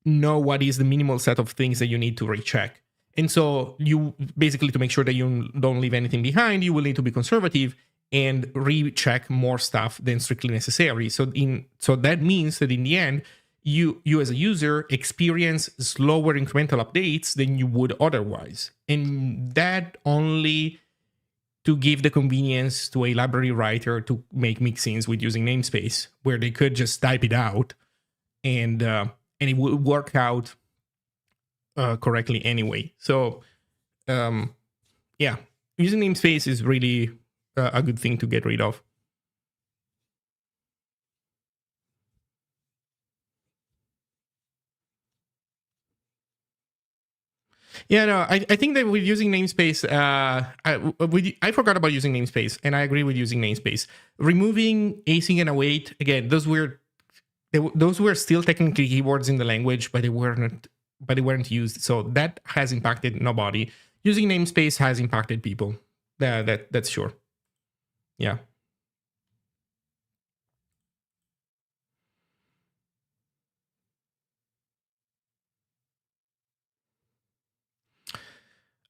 know what is the minimal set of things that you need to recheck. And so you basically, to make sure that you don't leave anything behind, you will need to be conservative and recheck more stuff than strictly necessary. So that means that in the end, you as a user experience slower incremental updates than you would otherwise. And that only to give the convenience to a library writer to make mixins with using namespace, where they could just type it out and it would work out correctly anyway. So yeah, using namespace is really a good thing to get rid of. Yeah, no, I think that with using namespace, I forgot about using namespace, and I agree with using namespace. Removing async and await, again, those were still technically keywords in the language, but they weren't used. So that has impacted nobody. Using namespace has impacted people. That's sure. Yeah.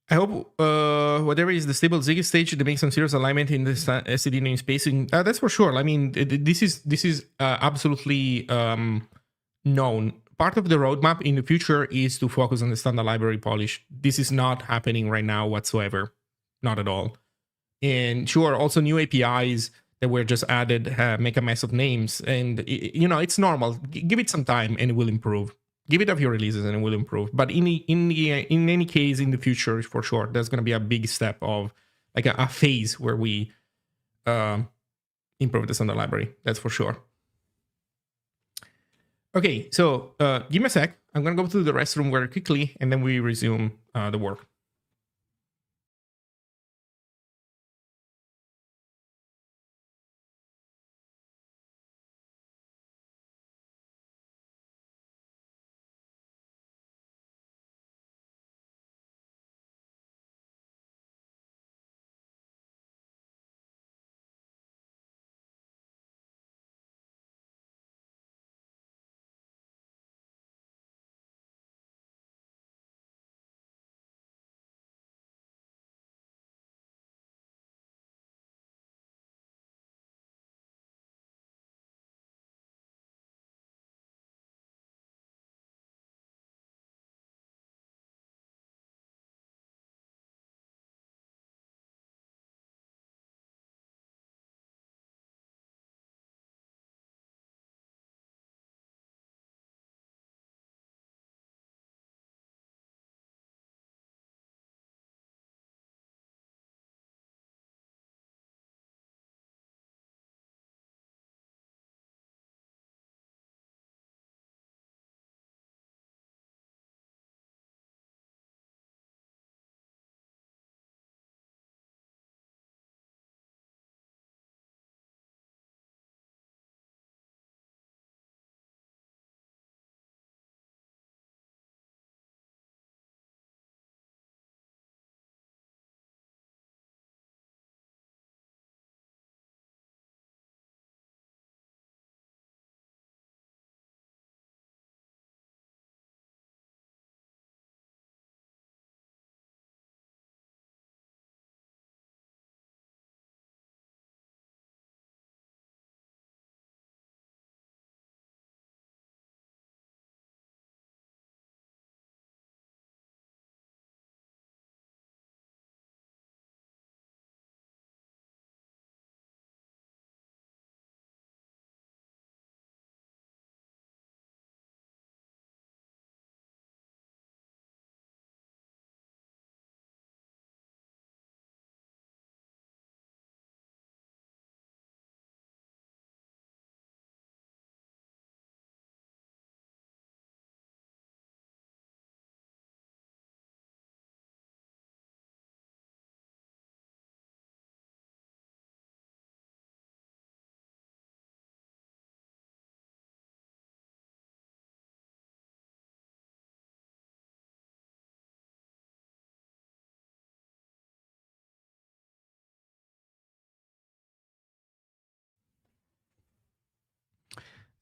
I hope whatever is the stable Zig stage to make some serious alignment in this STD namespace. That's for sure. I mean, this is absolutely known. Part of the roadmap in the future is to focus on the standard library polish. This is not happening right now whatsoever, not at all. And sure, also new APIs that were just added make a mess of names, and it's normal. Give it some time, and it will improve. Give it a few releases, and it will improve. But in any case, in the future, for sure, there's going to be a big step of like a phase where we improve the standard library. That's for sure. Okay, so give me a sec. I'm going to go to the restroom very quickly, and then we resume the work.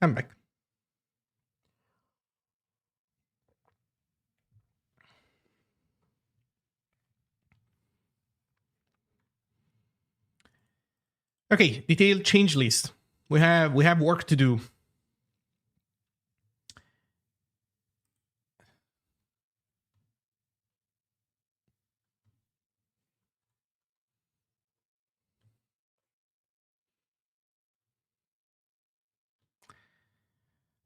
I'm back. Okay, detailed change list. We have work to do.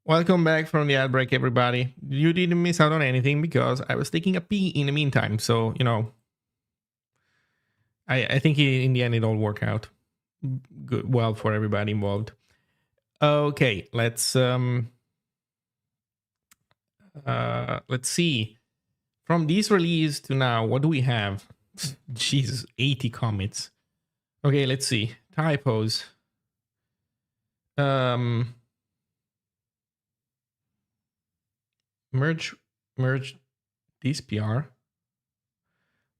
Welcome back from the ad break, everybody. You didn't miss out on anything because I was taking a pee in the meantime. So, you know, I think in the end it all worked out good, well for everybody involved. Okay, let's see. From this release to now, what do we have? Jesus, 80 commits. Okay, let's see. Typos. Merge this PR.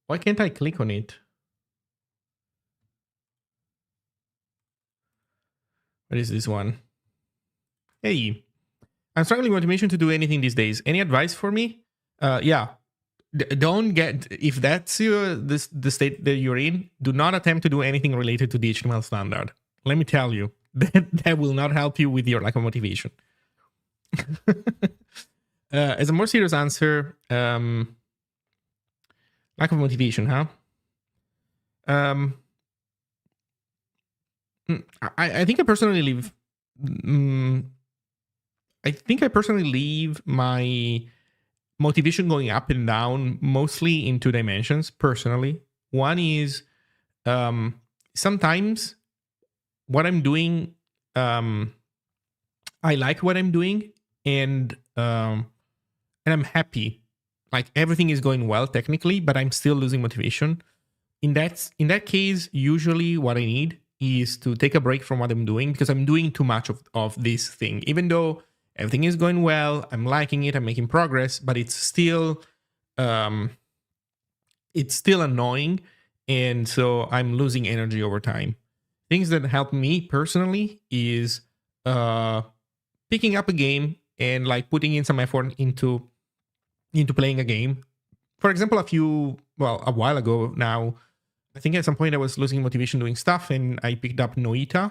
Why can't I click on it? What is this one? Hey, I'm struggling with motivation to do anything these days. Any advice for me? Yeah. Don't get, if that's the state that you're in, do not attempt to do anything related to the HTML standard. Let me tell you, that will not help you with your lack of motivation. As a more serious answer, lack of motivation, huh? I think I personally leave. I think I personally leave my motivation going up and down mostly in two dimensions. Personally, one is sometimes what I'm doing. I like what I'm doing, and I'm happy. Like everything is going well technically, but I'm still losing motivation. In that case, usually what I need is to take a break from what I'm doing because I'm doing too much of this thing. Even though everything is going well, I'm liking it, I'm making progress, but it's still annoying, and so I'm losing energy over time. Things that help me personally is picking up a game and like putting in some effort into playing a game. For example, a while ago now, I think at some point I was losing motivation doing stuff, and I picked up Noita,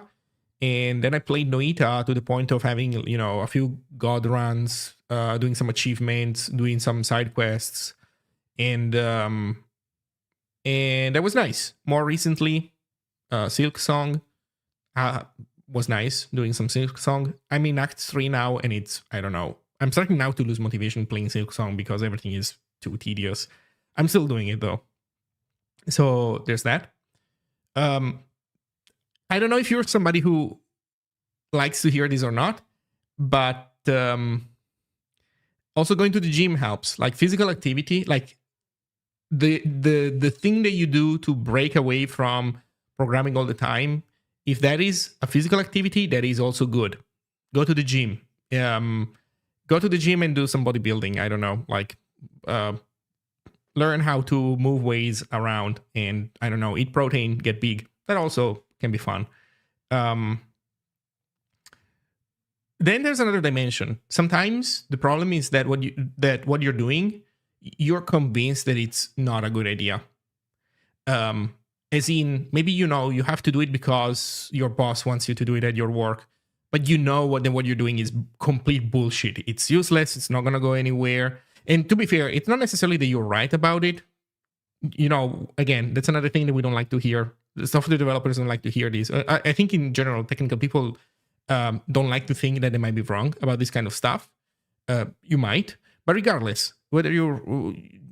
and then I played Noita to the point of having, you know, a few god runs, doing some achievements, doing some side quests, and that was nice. More recently, Silk Song was nice, doing some Silk Song. I'm in Act 3 now, and it's, I don't know, I'm starting now to lose motivation playing Silk Song because everything is too tedious. I'm still doing it though. So there's that. I don't know if you're somebody who likes to hear this or not, but also going to the gym helps. Like physical activity, like the thing that you do to break away from programming all the time, if that is a physical activity, that is also good. Go to the gym. Go to the gym and do some bodybuilding. I don't know, like learn how to move weights around, and I don't know, eat protein, get big. That also can be fun. Then there's another dimension. Sometimes the problem is that what you're doing, you're convinced that it's not a good idea. As in, maybe you know you have to do it because your boss wants you to do it at your work, but you know what you're doing is complete bullshit. It's useless. It's not gonna go anywhere. And to be fair, it's not necessarily that you're right about it. You know, again, that's another thing that we don't like to hear. The software developers don't like to hear this. I think in general, technical people don't like to think that they might be wrong about this kind of stuff. You might, but regardless, whether you're,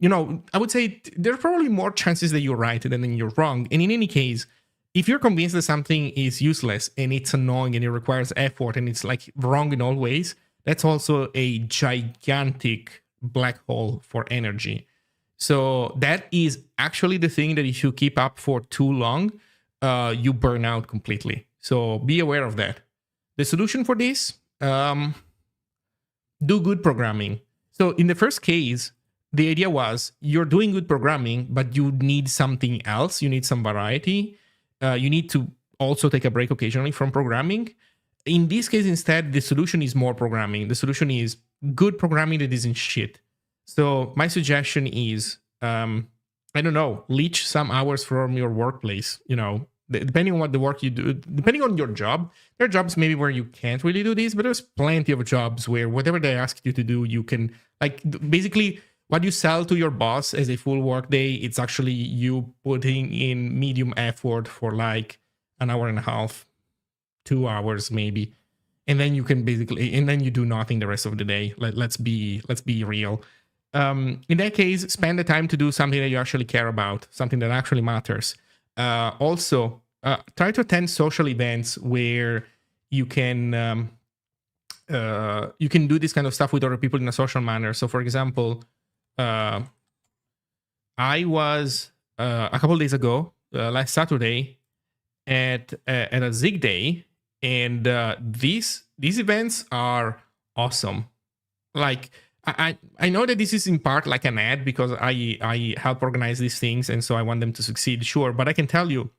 you know, I would say there are probably more chances that you're right than you're wrong. And in any case, if you're convinced that something is useless and it's annoying and it requires effort and it's like wrong in all ways, that's also a gigantic black hole for energy. So that is actually the thing that if you keep up for too long, you burn out completely. So be aware of that. The solution for this, do good programming. So in the first case, the idea was you're doing good programming, but you need something else. You need some variety. You need to also take a break occasionally from programming. in this case, instead, the solution is more programming. The solution is good programming that isn't shit. So my suggestion is, I don't know, leech some hours from your workplace. You know, depending on what the work you do, depending on your job. There are jobs maybe where you can't really do this, but there's plenty of jobs where whatever they ask you to do, you can, like, basically what you sell to your boss as a full work day, it's actually you putting in medium effort for like an hour and a half, 2 hours maybe, and then you can basically, and then you do nothing the rest of the day. Let's be real. In that case, spend the time to do something that you actually care about, something that actually matters. Also, try to attend social events where you can do this kind of stuff with other people in a social manner. So, for example, I was a couple days ago, last Saturday, at a Zig Day, and these events are awesome. Like, I know that this is in part like an ad because I help organize these things, and so I want them to succeed, sure. But I can tell you,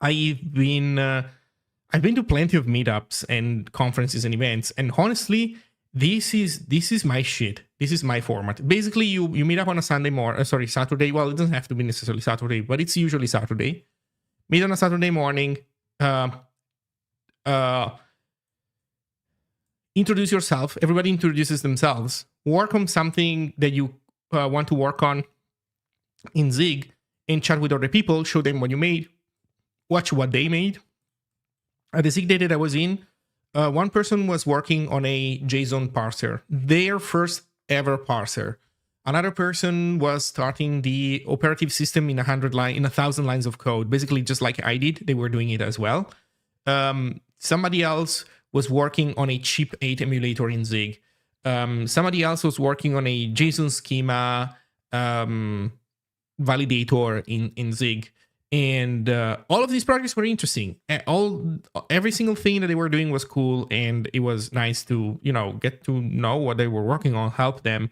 I've been to plenty of meetups and conferences and events, and honestly, this is my shit. This is my format. Basically, you meet up on a Saturday. Well, it doesn't have to be necessarily Saturday, but it's usually Saturday. Meet on a Saturday morning. Introduce yourself. Everybody introduces themselves. Work on something that you want to work on in Zig, and chat with other people. Show them what you made. Watch what they made. At the Zig Day that I was in, one person was working on a JSON parser, their first ever parser. Another person was starting the operative system in 1,000 lines of code, basically just like I did. They were doing it as well. Somebody else was working on a chip 8 emulator in Zig. Somebody else was working on a JSON schema validator in Zig. And all of these projects were interesting. Every single thing that they were doing was cool, and it was nice to, get to know what they were working on, help them.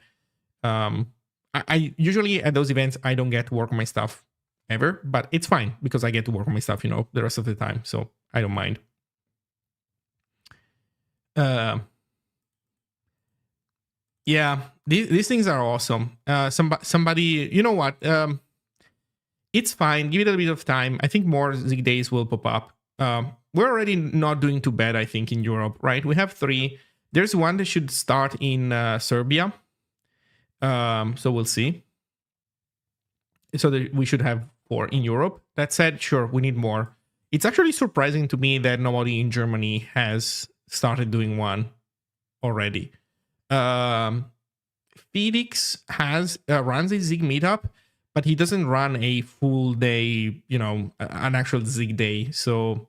I usually at those events, I don't get to work on my stuff ever, but it's fine because I get to work on my stuff, the rest of the time. So I don't mind. Yeah, these things are awesome. Somebody, you know what? It's fine. Give it a bit of time. I think more Zig days will pop up. We're already not doing too bad, I think, in Europe, right? We have 3. There's one that should start in Serbia. So we'll see. So we should have 4 in Europe. That said, sure, we need more. It's actually surprising to me that nobody in Germany has started doing one already. Felix runs a Zig meetup, but he doesn't run a full day, an actual Zig day. So,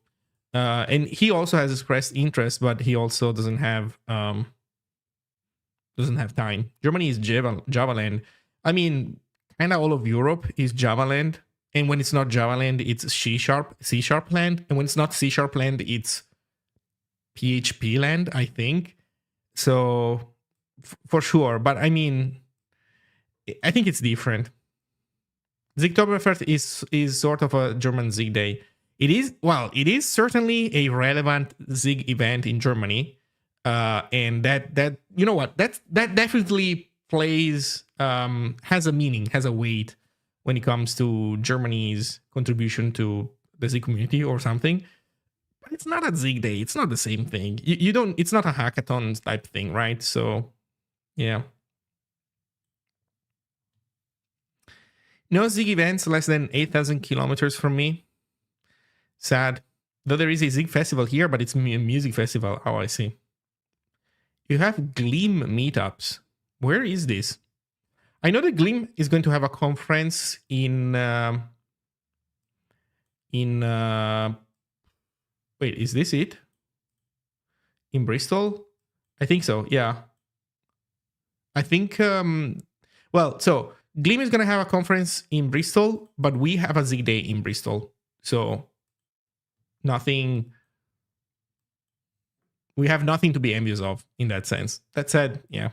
and he also has expressed interest, but he also doesn't have time. Germany is Java land. I mean, kind of all of Europe is Java land. And when it's not Java land, it's C# land. And when it's not C# land, it's PHP land, I think. So, for sure. But I mean, I think it's different. Zigtoberfest is sort of a German Zig day. It is certainly a relevant Zig event in Germany, and that you know what, that definitely plays has a meaning, has a weight when it comes to Germany's contribution to the Zig community or something. But it's not a Zig day. It's not the same thing. You don't. It's not a hackathon type thing, right? So, yeah. No Zig events less than 8,000 kilometers from me. Sad. Though there is a Zig festival here, but it's a music festival. Oh, I see. You have Gleam meetups. Where is this? I know that Gleam is going to have a conference in wait, is this it? In Bristol? I think so, yeah. I think, well, so Gleam is going to have a conference in Bristol, but we have a Zig Day in Bristol. So we have nothing to be envious of in that sense. That said, yeah,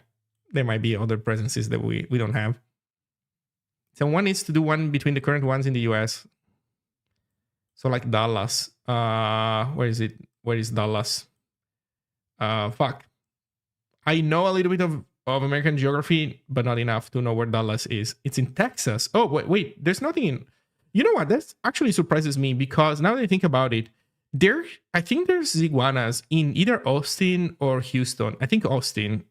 there might be other presences that we don't have. So one is to do one between the current ones in the US. So like Dallas. Where is it? Where is Dallas? Fuck. I know a little bit of American geography, but not enough to know where Dallas is. It's in Texas. Oh, wait. There's nothing in... You know what? That actually surprises me because now that I think about it, I think there's iguanas in either Austin or Houston. I think Austin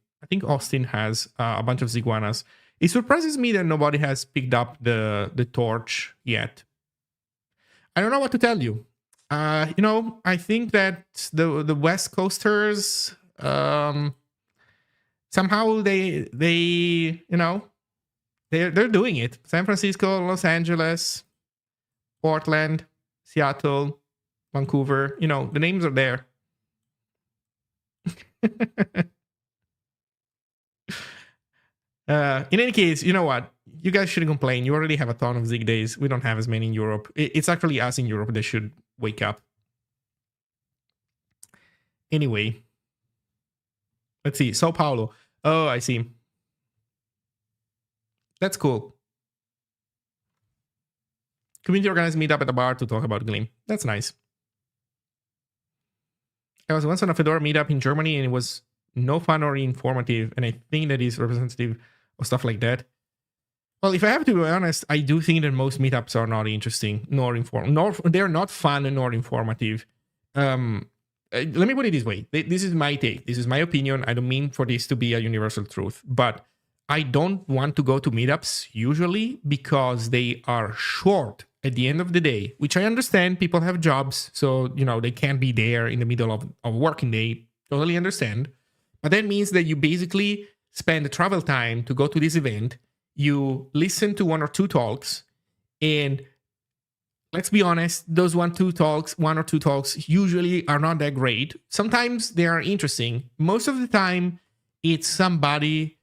has a bunch of iguanas. It surprises me that nobody has picked up the torch yet. I don't know what to tell you. I think that the West Coasters, somehow they're doing it. San Francisco, Los Angeles, Portland, Seattle, Vancouver, the names are there. In any case, you know what? You guys shouldn't complain. You already have a ton of Zig days. We don't have as many in Europe. It's actually us in Europe that should wake up. Anyway, let's see. Sao Paulo. Oh, I see. That's cool. Community organized meetup at a bar to talk about Gleam. That's nice. I was once on a Fedora meetup in Germany and it was no fun or informative, and I think that is representative of stuff like that. Well, if I have to be honest, I do think that most meetups are not interesting, nor they're not fun nor informative. Let me put it this way. This is my take. This is my opinion. I don't mean for this to be a universal truth, but I don't want to go to meetups usually because they are short at the end of the day, which I understand. People have jobs, so they can't be there in the middle of a working day. Totally understand. But that means that you basically spend the travel time to go to this event. You listen to one or two talks, and let's be honest, those one or two talks usually are not that great. Sometimes they are interesting. Most of the time, it's somebody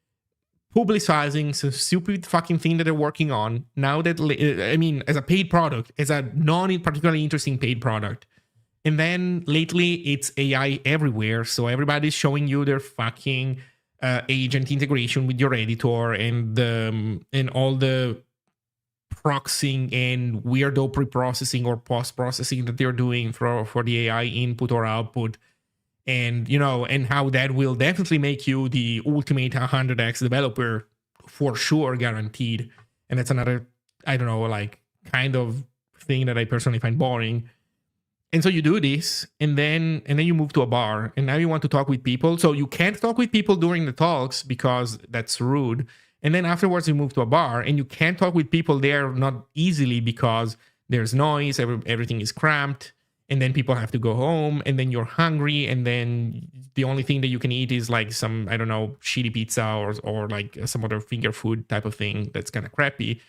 publicizing some stupid fucking thing that they're working on. Now that, as a paid product, as a non-particularly interesting paid product. And then lately, it's AI everywhere. So everybody's showing you their fucking agent integration with your editor and all the proxying and weirdo pre-processing or post-processing that they're doing for the AI input or output. And, and how that will definitely make you the ultimate 100x developer for sure, guaranteed. And that's another, kind of thing that I personally find boring. And so you do this, and then you move to a bar, and now you want to talk with people. So you can't talk with people during the talks because that's rude. And then afterwards you move to a bar, and you can't talk with people there not easily because there's noise, everything is cramped, and then people have to go home, and then you're hungry, and then the only thing that you can eat is like some, shitty pizza or like some other finger food type of thing that's kind of crappy.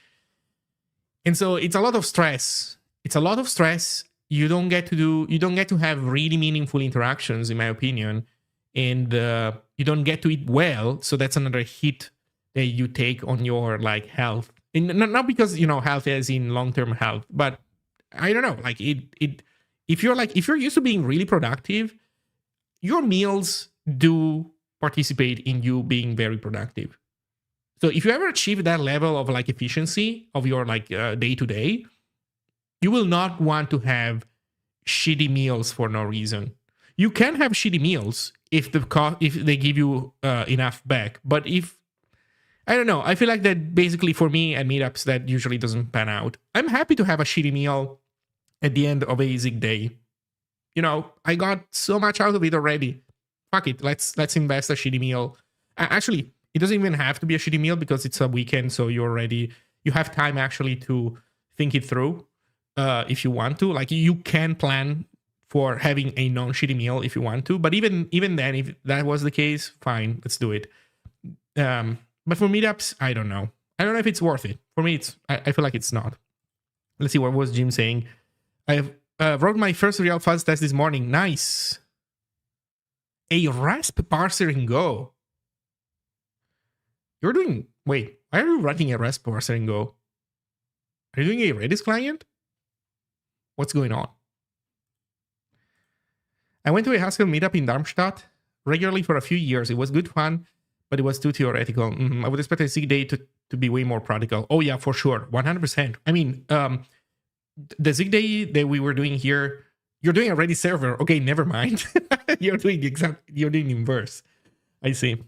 And so it's a lot of stress. You don't get to have really meaningful interactions, in my opinion, and you don't get to eat well. So that's another hit that you take on your health, and not because health as in long-term health, but I don't know, if you're used to being really productive, your meals do participate in you being very productive. So if you ever achieve that level of efficiency of your day to day, you will not want to have shitty meals for no reason. You can have shitty meals if they give you enough back. But I don't know, I feel like that basically for me at meetups, that usually doesn't pan out. I'm happy to have a shitty meal at the end of a Zig day. I got so much out of it already. Fuck it, let's invest a shitty meal. Actually, it doesn't even have to be a shitty meal because it's a weekend, so you have time actually to think it through. If you want to, you can plan for having a non-shitty meal if you want to, but even then, if that was the case, fine, let's do it. But for meetups, I don't know if it's worth it. For me, I feel like it's not. Let's see, what was Jim saying? I wrote my first real fuzz test this morning. Nice. A Rasp parser in Go. Wait, why are you writing a Rasp parser in Go? Are you doing a Redis client? What's going on? I went to a Haskell meetup in Darmstadt regularly for a few years. It was good fun, but it was too theoretical. I would expect a Zig day to be way more practical. Oh yeah, for sure. 100%. The Zig day that we were doing here, you're doing a ready server. Okay, never mind. You're doing inverse. I see.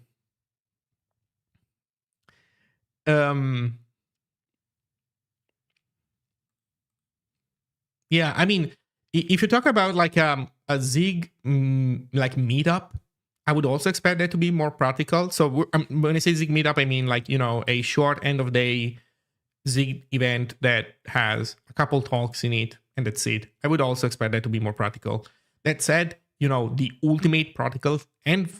Yeah, I mean, if you talk about like a Zig like meetup, I would also expect that to be more practical. So when I say Zig meetup, I mean like, you know, a short end of day Zig event that has a couple talks in it, and that's it. I would also expect that to be more practical. That said, you know, the ultimate practical and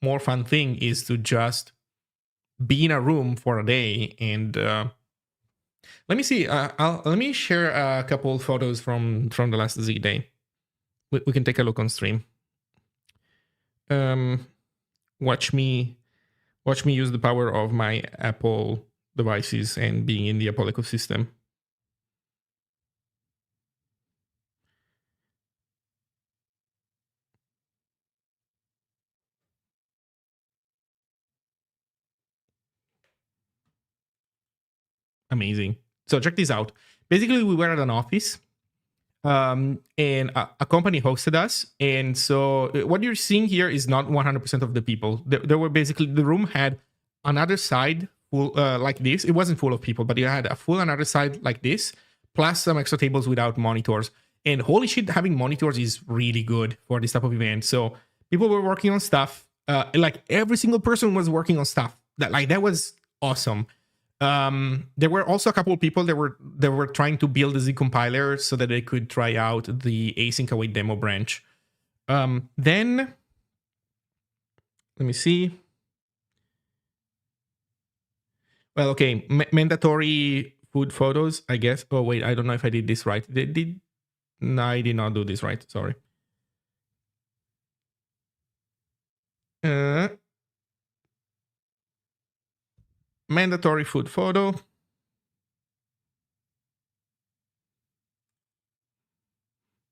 more fun thing is to just be in a room for a day. And let me see. Let me share a couple photos from the last Zig day. We can take a look on stream. Watch me use the power of my Apple devices and being in the Apple ecosystem. Amazing. So check this out. Basically, we were at an office, and a company hosted us. And so what you're seeing here is not 100% of the people. There were basically, the room had another side full like this. It wasn't full of people, but it had a full another side like this, plus some extra tables without monitors. And holy shit, having monitors is really good for this type of event. So people were working on stuff. Like every single person was working on stuff. That was awesome. There were also a couple of people that were trying to build a Zig compiler so that they could try out the async await demo branch. Then let me see. Well, okay, mandatory food photos, I guess. Oh wait, I don't know if I did this right. No, I did not do this right. Sorry. Mandatory food photo.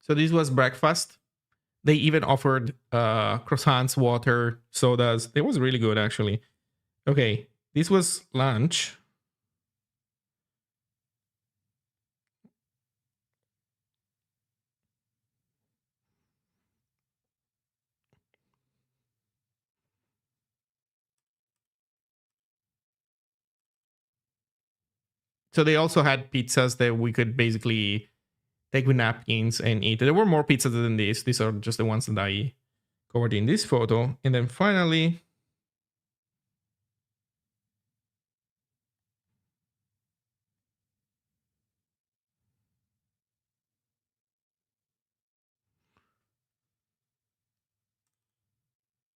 So this was breakfast. They even offered croissants, water, sodas. It was really good, actually. Okay, this was lunch. So they also had pizzas that we could basically take with napkins and eat. There were more pizzas than this. These are just the ones that I covered in this photo. And then finally,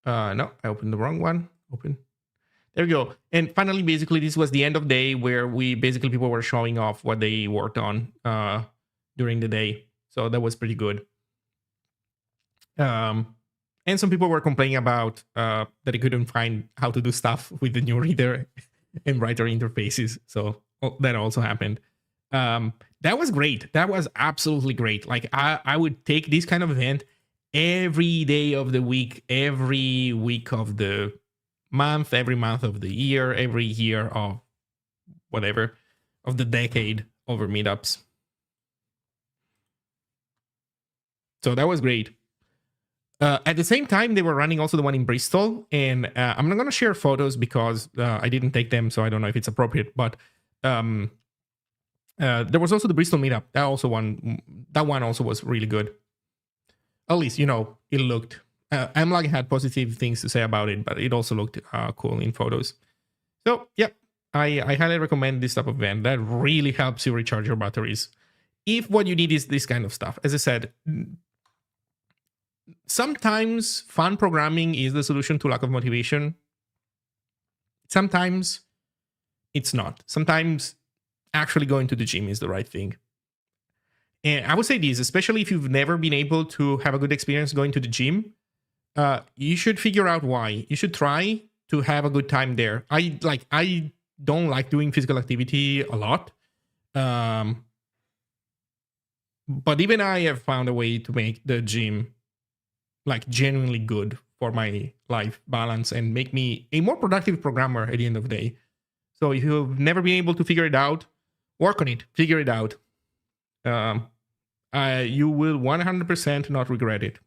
no, I opened the wrong one. Open. There we go. And finally, basically, this was the end of day where people were showing off what they worked on during the day. So that was pretty good. And some people were complaining about that they couldn't find how to do stuff with the new reader and writer interfaces. So that also happened. That was great. That was absolutely great. Like I would take this kind of event every day of the week, every week of the month, every month of the year, every year of whatever of the decade over meetups. So that was great. At the same time, they were running also the one in Bristol, and I'm not going to share photos because I didn't take them, so I don't know if it's appropriate. But there was also the Bristol meetup. That one also was really good. At least, you know, it looked. Amlag had positive things to say about it, but it also looked cool in photos. So yeah, I highly recommend this type of event. That really helps you recharge your batteries. If what you need is this kind of stuff, as I said, sometimes fun programming is the solution to lack of motivation. Sometimes it's not. Sometimes actually going to the gym is the right thing. And I would say this, especially if you've never been able to have a good experience going to the gym, you should figure out why. You should try to have a good time there. I don't like doing physical activity a lot. But even I have found a way to make the gym like genuinely good for my life balance and make me a more productive programmer at the end of the day. So if you've never been able to figure it out, work on it, figure it out. You will 100% not regret it.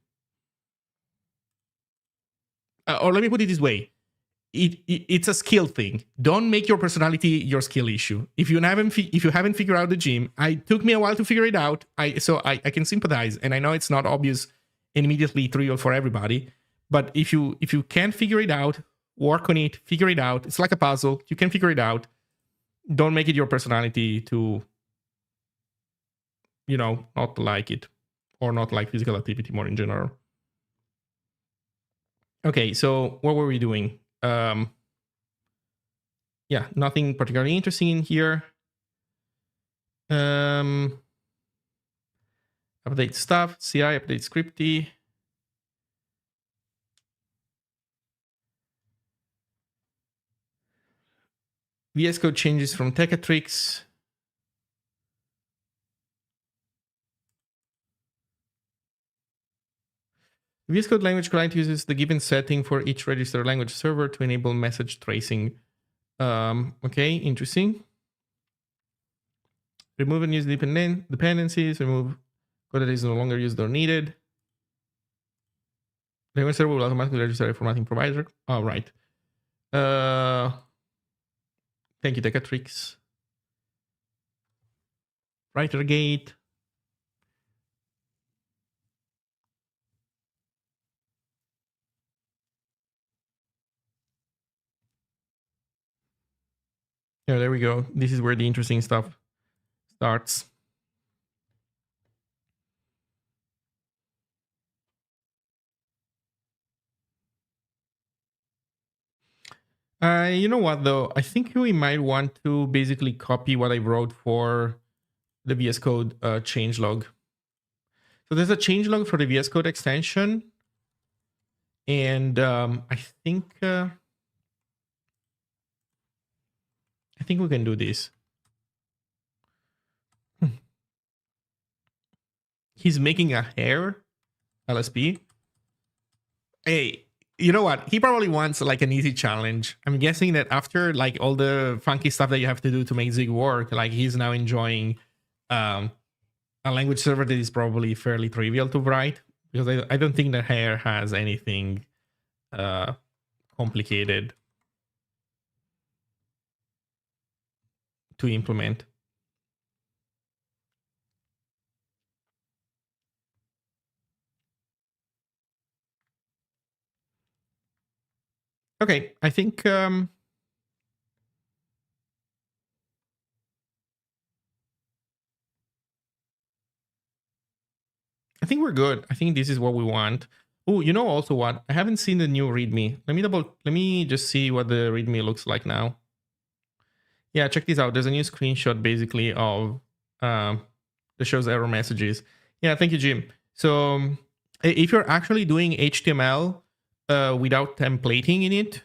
Or let me put it this way. It's a skill thing. Don't make your personality your skill issue. If you haven't figured out the gym, it took me a while to figure it out. So I can sympathize, and I know it's not obvious and immediately trivial for everybody. But if you can't figure it out, work on it, figure it out. It's like a puzzle. You can figure it out. Don't make it your personality to, not like it or not like physical activity more in general. Okay, so what were we doing? Yeah, nothing particularly interesting in here. Update stuff, CI, update scripty. VS Code changes from Techatrix. VS Code language client uses the given setting for each register language server to enable message tracing. Okay, interesting. Remove and use dependencies. Remove code that is no longer used or needed. The language server will automatically register a formatting provider. All right. Thank you, Techatrix. WriterGate. Yeah, there we go. This is where the interesting stuff starts. You know what, though? I think we might want to basically copy what I wrote for the VS Code changelog. So there's a changelog for the VS Code extension. And I think we can do this. He's making a hair LSP. Hey, you know what? He probably wants like an easy challenge. I'm guessing that after like all the funky stuff that you have to do to make Zig work, like he's now enjoying a language server that is probably fairly trivial to write, because I don't think that hair has anything complicated to implement. Okay, I think we're good. I think this is what we want. Oh, you know also what? I haven't seen the new README. Let me just see what the README looks like now. Yeah, check this out. There's a new screenshot basically of that shows error messages. Yeah, thank you, Jim. So if you're actually doing HTML without templating in it,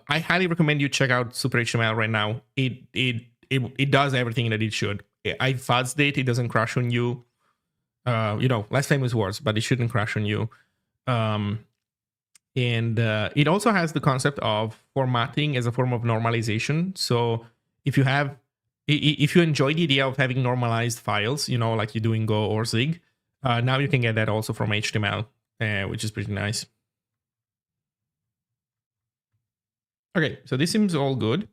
I highly recommend you check out Super HTML right now. It does everything that it should. I fuzzed it. It doesn't crash on you. Less famous words, but it shouldn't crash on you. And it also has the concept of formatting as a form of normalization. So if you enjoy the idea of having normalized files, like you do in Go or Zig, now you can get that also from HTML, which is pretty nice. Okay, so this seems all good.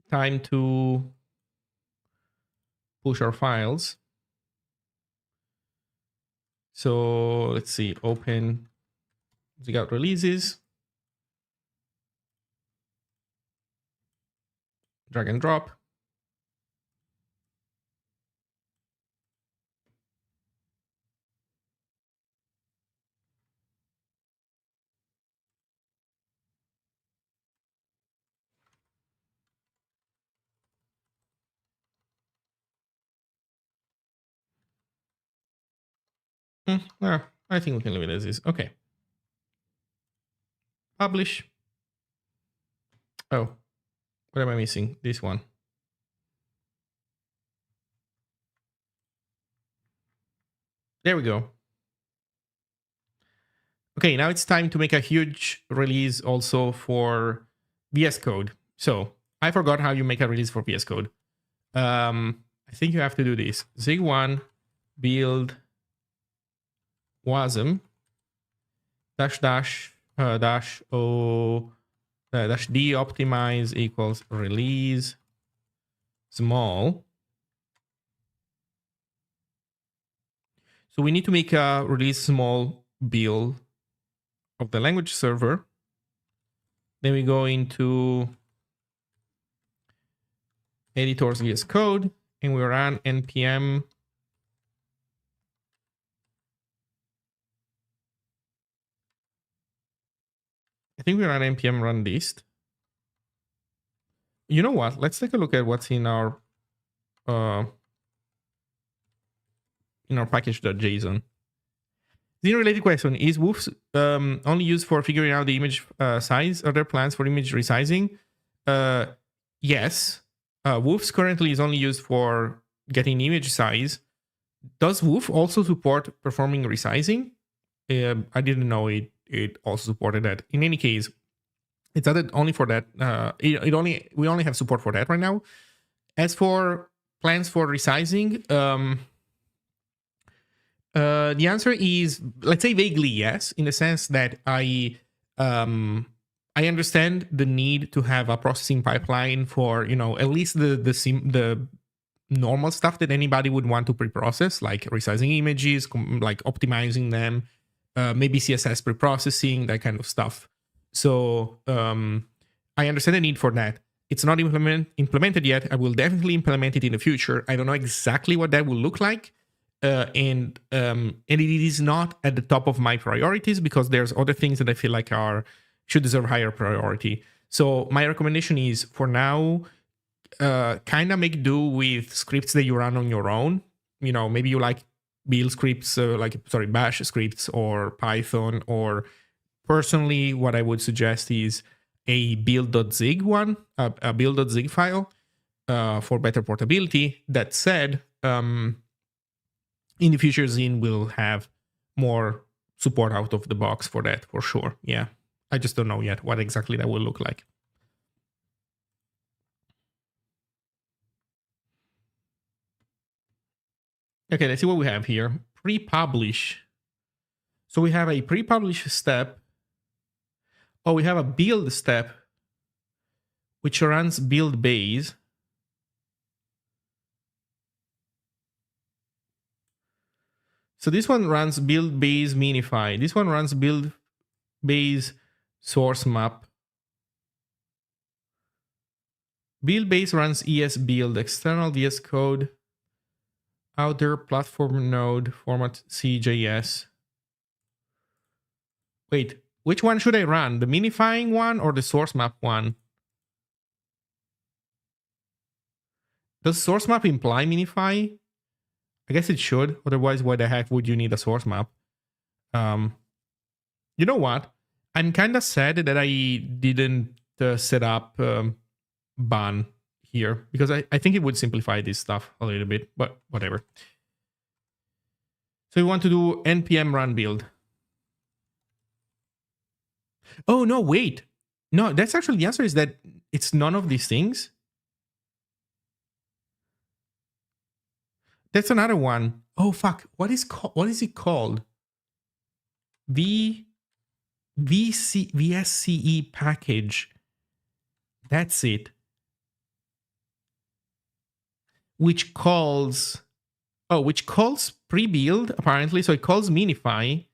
Time to push our files. So let's see, open Zig out releases. Drag and drop. I think we can leave it as is. Okay. Publish. Oh, what am I missing? This one. There we go. Okay, now it's time to make a huge release also for VS Code. So I forgot how you make a release for VS Code. I think you have to do this. Zig1 build wasm dash o dash d optimize equals release small. So we need to make a release small build of the language server. Then we go into editors VS Code and we run npm I think we run npm run list. You know what? Let's take a look at what's in our package.json. The related question is woofs only used for figuring out the image size? Are there plans for image resizing? Yes. Woofs currently is only used for getting image size. Does woof also support performing resizing? I didn't know it also supported that. In any case, it's added only for that. We only have support for that right now. As for plans for resizing, the answer is, let's say vaguely yes, in the sense that I understand the need to have a processing pipeline for at least the normal stuff that anybody would want to pre-process, like resizing images, like optimizing them, maybe CSS pre-processing, that kind of stuff. So I understand the need for that. It's not implemented yet. I will definitely implement it in the future. I don't know exactly what that will look like. And it is not at the top of my priorities because there's other things that I feel like should deserve higher priority. So my recommendation is, for now, kind of make do with scripts that you run on your own. Maybe you like build scripts, bash scripts or Python. Or personally, what I would suggest is a build.zig one, a build.zig file for better portability. That said, in the future, Zine will have more support out of the box for that, for sure. Yeah, I just don't know yet what exactly that will look like. Okay, let's see what we have here. Pre-publish. So we have a pre-publish step. Oh, we have a build step, which runs build base. So this one runs build base minify. This one runs build base source map. Build base runs ES build, external VS Code, outer platform node, format CJS. Wait, which one should I run? The minifying one or the source map one? Does source map imply minify? I guess it should. Otherwise, why the heck would you need a source map? You know what? I'm kind of sad that I didn't set up ban here, because I think it would simplify this stuff a little bit, but whatever. So we want to do npm run build. Oh, no, wait. No, that's actually the answer, is that it's none of these things. That's another one. Oh, fuck. What is it called? VSCE package. That's it. Which calls pre-build, apparently. So it calls minify.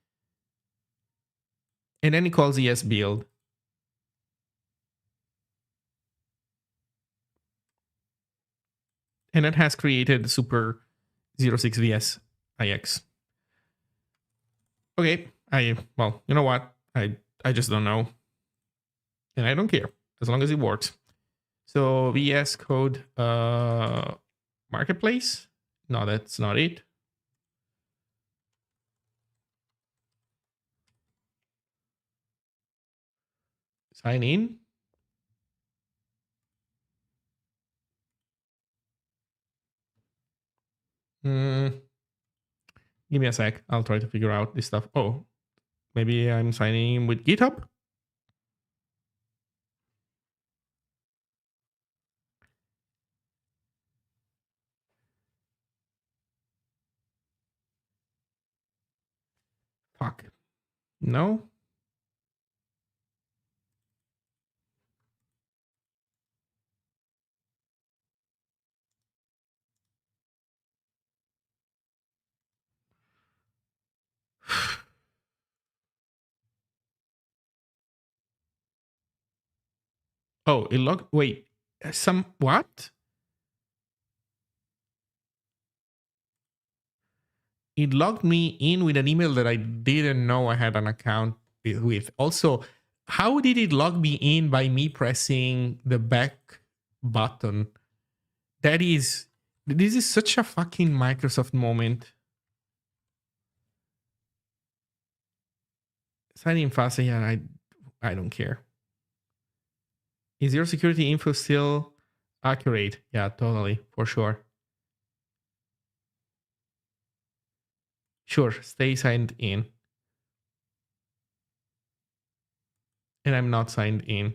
And then it calls ES build. And it has created super 06 VS IX. Okay, well, you know what? I just don't know. And I don't care, as long as it works. So VS Code marketplace. No, that's not it. Sign in. Give me a sec. I'll try to figure out this stuff. Oh, maybe I'm signing in with GitHub. Fuck. No. Oh, it logged. Wait. Some what? It logged me in with an email that I didn't know I had an account with. Also, how did it log me in by me pressing the back button? This is such a fucking Microsoft moment. Sign in faster, yeah, I don't care. Is your security info still accurate? Yeah, totally, for sure. Sure, stay signed in. And I'm not signed in.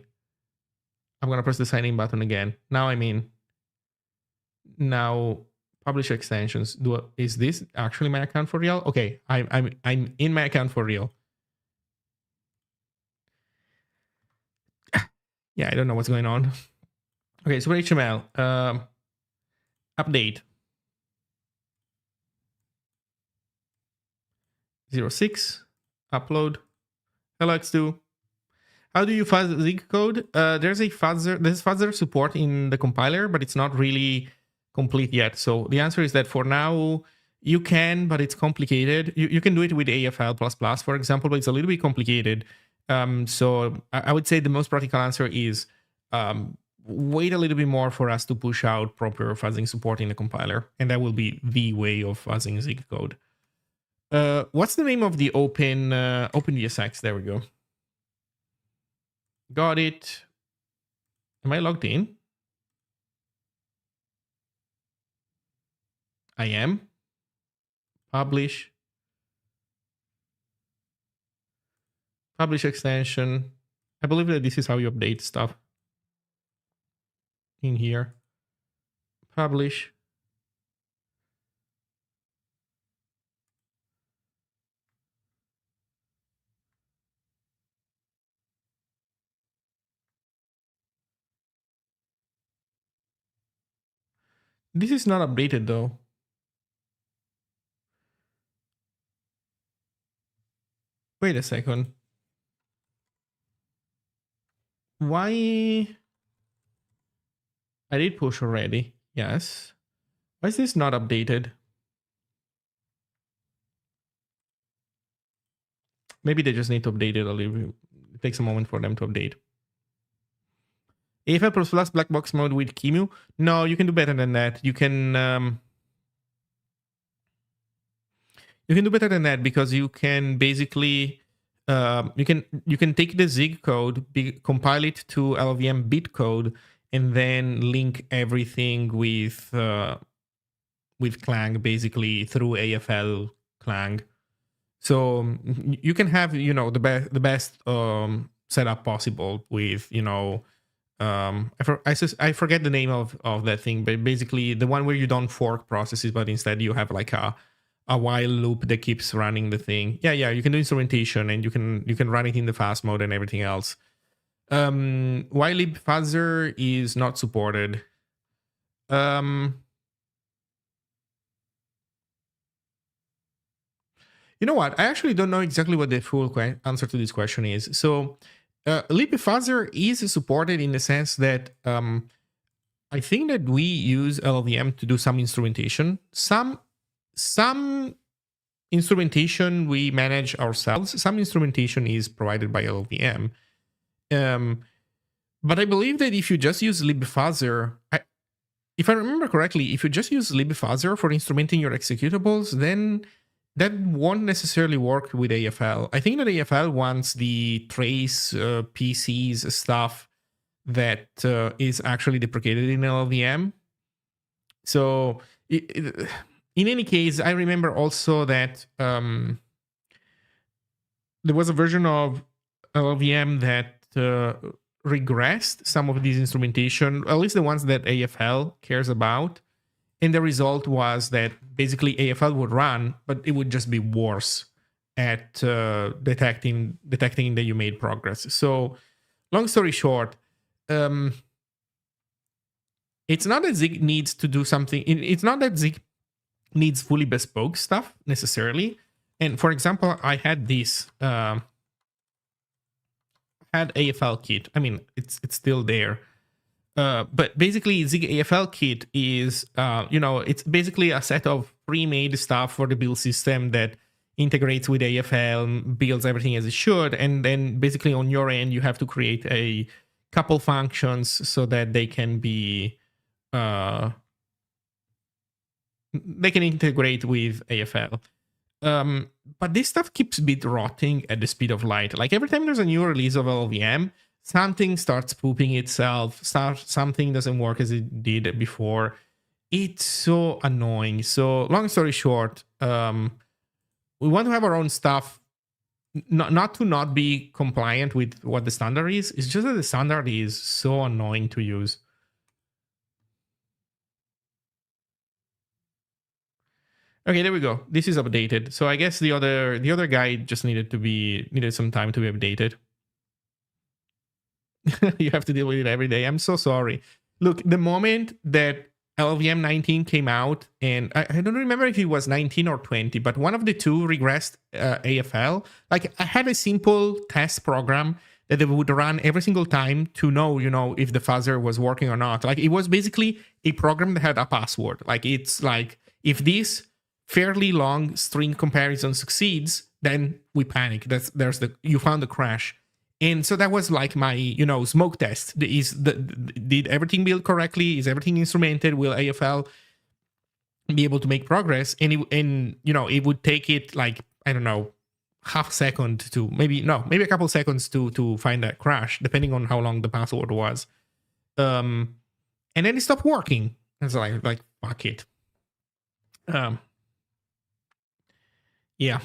I'm gonna press the sign in button again. Now I'm in. Now publish extensions. Is this actually my account for real? Okay, I'm in my account for real. Yeah, I don't know what's going on. Okay, so HTML update 06 upload. Hello X2. How do you fuzz Zig code? There's fuzzer support in the compiler, but it's not really complete yet. So the answer is that for now you can, but it's complicated. You can do it with AFL++, for example, but it's a little bit complicated. So I would say the most practical answer is wait a little bit more for us to push out proper fuzzing support in the compiler, and that will be the way of fuzzing Zig code. What's the name of the OpenVSX? There we go. Got it. Am I logged in? I am. Publish. Publish extension. I believe that this is how you update stuff. In here. Publish. This is not updated though. Wait a second. Why? I did push already. Yes. Why is this not updated? Maybe they just need to update it a little bit. It takes a moment for them to update. AFL++ black box mode with QEMU? No, you can do better than that. You can do better than that because you can basically you can take the Zig code, compile it to LLVM bit code, and then link everything with Clang basically through AFL Clang. So you can have the best setup possible with I forget the name of that thing, but basically the one where you don't fork processes, but instead you have like a while loop that keeps running the thing. Yeah, you can do instrumentation and you can run it in the fast mode and everything else. While libfuzzer is not supported. You know what? I actually don't know exactly what the full answer to this question is. So libfuzzer is supported in the sense that I think that we use LLVM to do some instrumentation. Some instrumentation we manage ourselves. Some instrumentation is provided by LLVM. But I believe that if you just use libfuzzer, if I remember correctly, if you just use libfuzzer for instrumenting your executables, then that won't necessarily work with AFL. I think that AFL wants the trace PCs stuff that is actually deprecated in LLVM. So in any case, I remember also that there was a version of LLVM that regressed some of these instrumentation, at least the ones that AFL cares about. And the result was that basically AFL would run, but it would just be worse. at detecting that you made progress. So, long story short, it's not that Zig needs to do something. It's not that Zig needs fully bespoke stuff necessarily. And for example, I had this had AFL kit. I mean, it's still there. But basically, Zig AFL kit is, it's basically a set of pre-made stuff for the build system that integrates with AFL, builds everything as it should, and then basically on your end, you have to create a couple functions so that they can be, they can integrate with AFL. But this stuff keeps bit rotting at the speed of light. Like every time there's a new release of LLVM, something starts pooping itself, something doesn't work as it did before. It's so annoying. So long story short, we want to have our own stuff, not to not be compliant with what the standard is. It's just that the standard is so annoying to use. Okay, there we go. This is updated. So I guess the other guy just needed some time to be updated. You have to deal with it every day. I'm so sorry. Look, the moment that LLVM 19 came out, and I don't remember if it was 19 or 20, but one of the two regressed AFL. Like I had a simple test program that they would run every single time to know, if the fuzzer was working or not. Like it was basically a program that had a password. Like it's like, if this fairly long string comparison succeeds, then we panic. You found the crash. And so that was like my, smoke test. Did everything build correctly? Is everything instrumented? Will AFL be able to make progress? And it would take it like, I don't know, half a second to maybe a couple seconds to find that crash, depending on how long the password was. And then it stopped working. It's like fuck it. Yeah.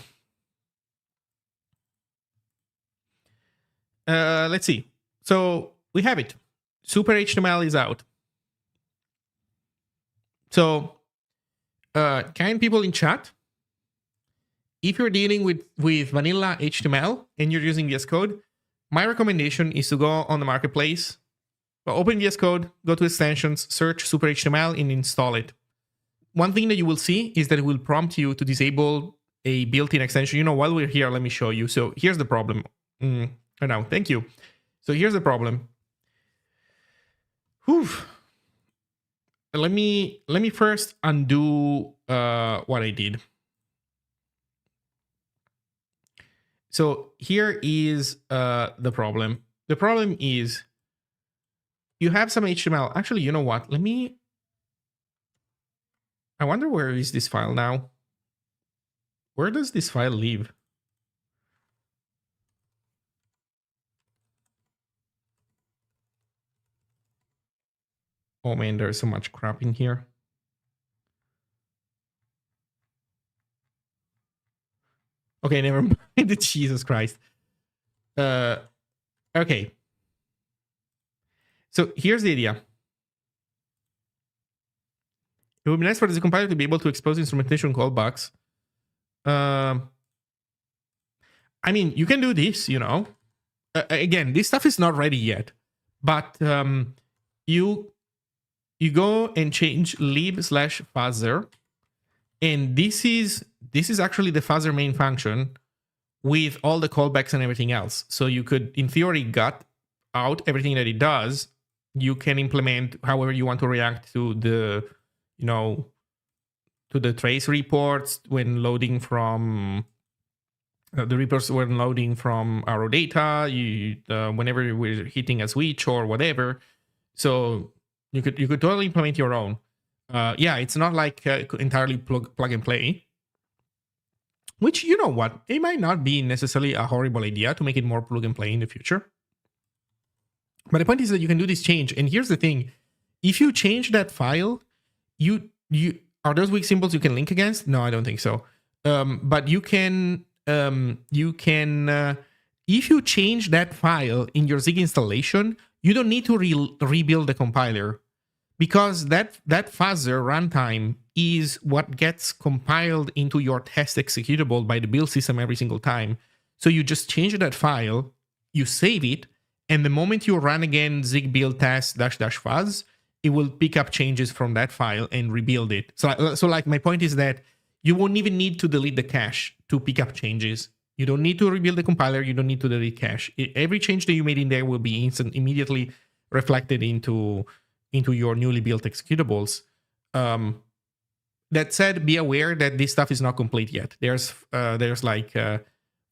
Let's see. So we have it. Super HTML is out. So, kind people in chat, if you're dealing with vanilla HTML and you're using VS Code, my recommendation is to go on the marketplace, open VS Code, go to extensions, search Super HTML, and install it. One thing that you will see is that it will prompt you to disable a built-in extension. While we're here, let me show you. So here's the problem. No, thank you. So here's the problem. Whew. Let me first undo what I did. So here is the problem. The problem is you have some HTML. Actually, you know what? I wonder where is this file now? Where does this file live? Oh man, there's so much crap in here. Okay, never mind. Jesus Christ. Okay. So here's the idea. It would be nice for the compiler to be able to expose instrumentation callbacks. I mean, you can do this, again, this stuff is not ready yet, but you go and change lib/fuzzer, and this is actually the fuzzer main function with all the callbacks and everything else. So you could, in theory, gut out everything that it does. You can implement however you want to react to the, to the trace reports when loading from the reports when loading from our data. Whenever we're hitting a switch or whatever. So you could totally implement your own. Yeah, it's not like entirely plug and play. Which, you know what, it might not be necessarily a horrible idea to make it more plug and play in the future. But the point is that you can do this change. And here's the thing: if you change that file, you are those weak symbols you can link against? No, I don't think so. But you can if you change that file in your Zig installation, you don't need to rebuild the compiler, because that fuzzer runtime is what gets compiled into your test executable by the build system every single time. So you just change that file, you save it, and the moment you run again zig build test -- fuzz, it will pick up changes from that file and rebuild it. So like my point is that you won't even need to delete the cache to pick up changes. You don't need to rebuild the compiler. You don't need to delete cache. Every change that you made in there will be immediately reflected into your newly built executables. That said, be aware that this stuff is not complete yet. There's like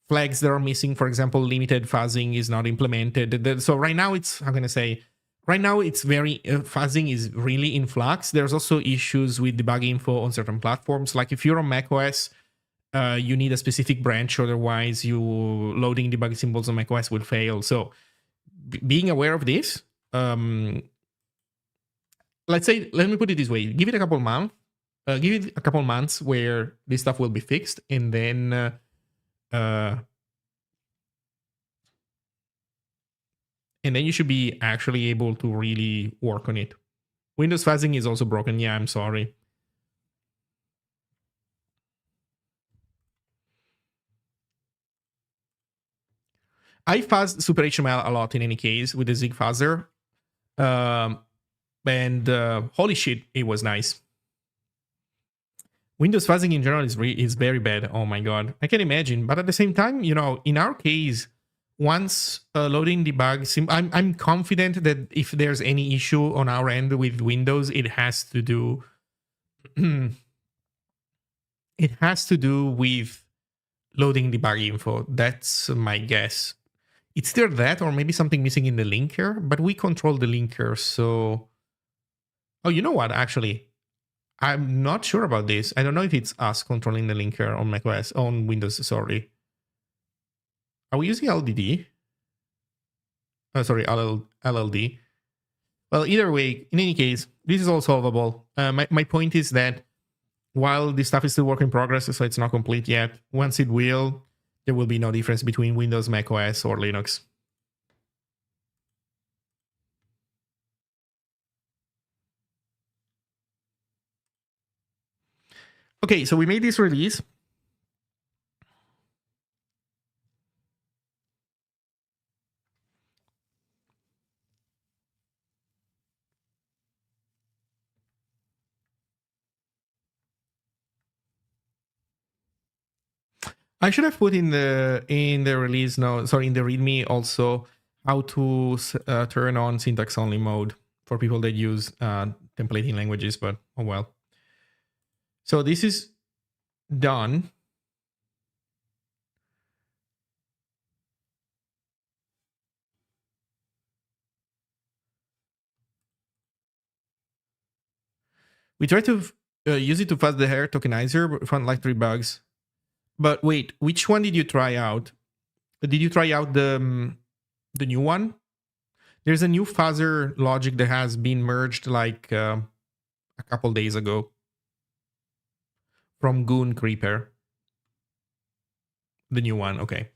flags that are missing. For example, limited fuzzing is not implemented. So right now it's, I'm going to say, right now it's very, fuzzing is really in flux. There's also issues with debug info on certain platforms. Like if you're on macOS, you need a specific branch, otherwise you loading debug symbols on macOS will fail. So being aware of this, let's say, let me put it this way, give it a couple months where this stuff will be fixed, and then you should be actually able to really work on it. Windows fuzzing is also broken. Yeah, I'm sorry. I fuzzed Super HTML a lot in any case with the Zig fuzzer. And holy shit, it was nice. Windows fuzzing in general is very bad. Oh my god, I can imagine. But at the same time, you know, in our case, once loading debug, I'm confident that if there's any issue on our end with Windows, it has to do with loading debug info. That's my guess. It's either that or maybe something missing in the linker, but we control the linker, so... Oh, you know what, actually? I'm not sure about this. I don't know if it's us controlling the linker on macOS, on Windows, sorry. Are we using LDD? Oh, sorry, LLD. Well, either way, in any case, this is all solvable. My point is that while this stuff is still work in progress, so it's not complete yet, once it will, there will be no difference between Windows, macOS, or Linux. Okay, so we made this release. I should have put in the release note, sorry, in the README also how to turn on syntax only mode for people that use templating languages, but oh well. So this is done. We tried to use it to fuzz the hair tokenizer, but found like 3 bugs. But wait, which one did you try out? Did you try out the new one? There's a new fuzzer logic that has been merged like a couple days ago from Goon Creeper. The new one, okay.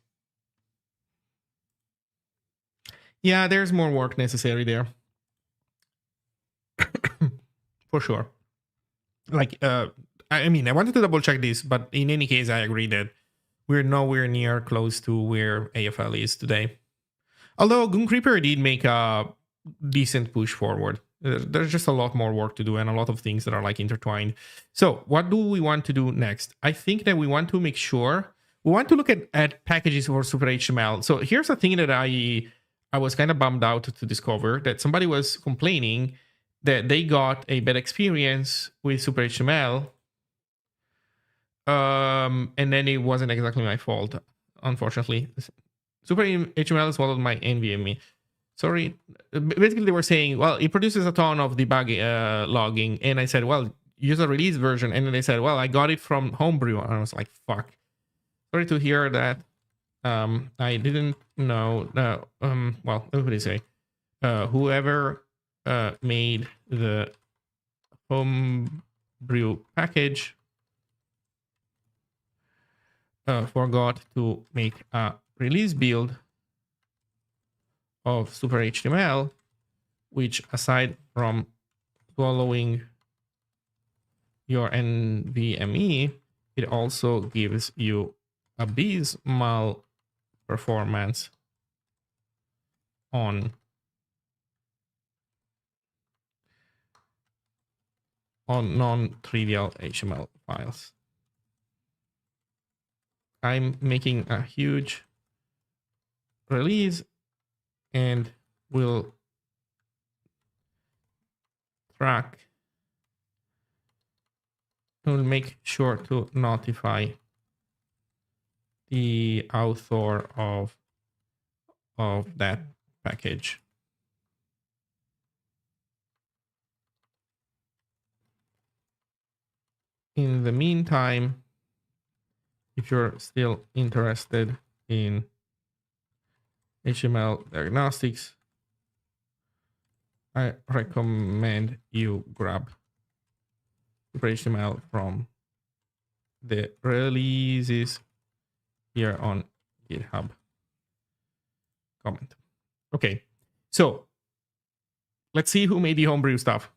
Yeah, there's more work necessary there. For sure. Like, I mean, I wanted to double check this, but in any case, I agree that we're nowhere near close to where AFL is today. Although Goon Creeper did make a decent push forward. There's just a lot more work to do and a lot of things that are like intertwined. So what do we want to do next? I think that we want to make sure, we want to look at packages for Super HTML. So here's the thing that I was kind of bummed out to discover, that somebody was complaining that they got a bad experience with Super HTML. And then it wasn't exactly my fault, unfortunately. Super HTML is swallowed my NVMe. Sorry. Basically, they were saying, well, it produces a ton of debug logging. And I said, well, use a release version. And then they said, well, I got it from Homebrew. And I was like, fuck. Sorry to hear that. I didn't know. Well, what did he say? Whoever made the Homebrew package forgot to make a release build of Super HTML, which aside from swallowing your NVMe, it also gives you abysmal performance on non-trivial HTML files. I'm making a huge release and will track. We'll make sure to notify the author of that package. In the meantime, if you're still interested in HTML diagnostics, I recommend you grab HTML from the releases here on GitHub. Comment. Okay, so let's see who made the Homebrew stuff.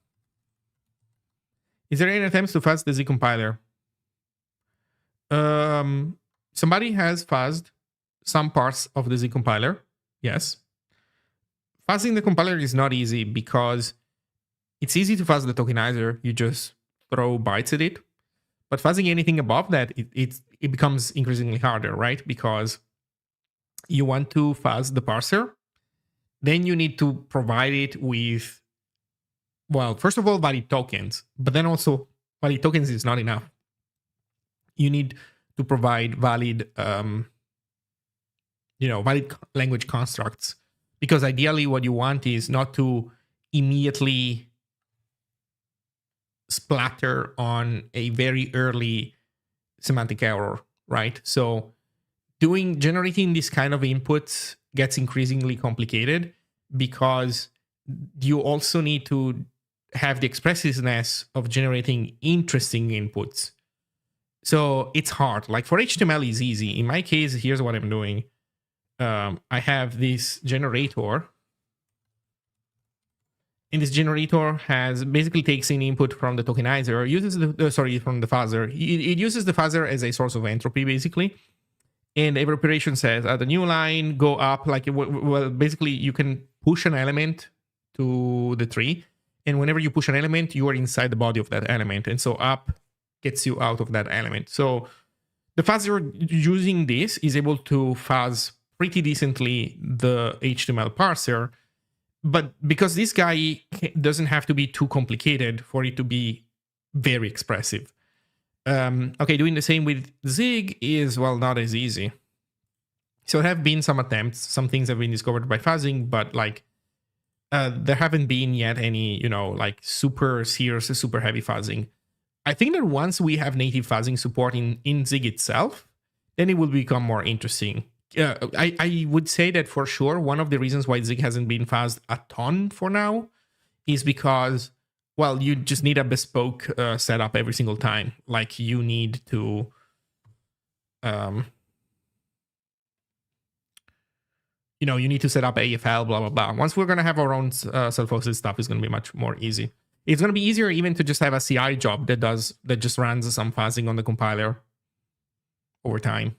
Is there any attempts to fuzz the Zig compiler? Somebody has fuzzed some parts of the Zig compiler. Yes. Fuzzing the compiler is not easy because it's easy to fuzz the tokenizer. You just throw bytes at it. But fuzzing anything above that, it becomes increasingly harder, right? Because you want to fuzz the parser. Then you need to provide it with, well, first of all, valid tokens. But then also, valid tokens is not enough. You need to provide valid, valid language constructs. Because ideally, what you want is not to immediately splatter on a very early semantic error, right? So generating this kind of inputs gets increasingly complicated because you also need to have the expressiveness of generating interesting inputs. So it's hard. Like for HTML is easy. In my case, here's what I'm doing. I have this generator. And this generator has basically takes in input from the tokenizer, uses from the fuzzer. It uses the fuzzer as a source of entropy, basically. And every operation says at the new line, go up. Like, well, basically you can push an element to the tree. And whenever you push an element, you are inside the body of that element. And so up gets you out of that element. So the fuzzer using this is able to fuzz pretty decently the HTML parser. But because this guy doesn't have to be too complicated for it to be very expressive. Okay, doing the same with Zig is, well, not as easy. So there have been some attempts. Some things have been discovered by fuzzing, but like there haven't been yet any, like super serious, super heavy fuzzing. I think that once we have native fuzzing support in Zig itself, then it will become more interesting. I would say that for sure, one of the reasons why Zig hasn't been fuzzed a ton for now is because, well, you just need a bespoke setup every single time. Like you need to, you need to set up AFL, blah, blah, blah. Once we're going to have our own self-hosted stuff, it's going to be much more easy. It's going to be easier even to just have a CI job that just runs some fuzzing on the compiler over time.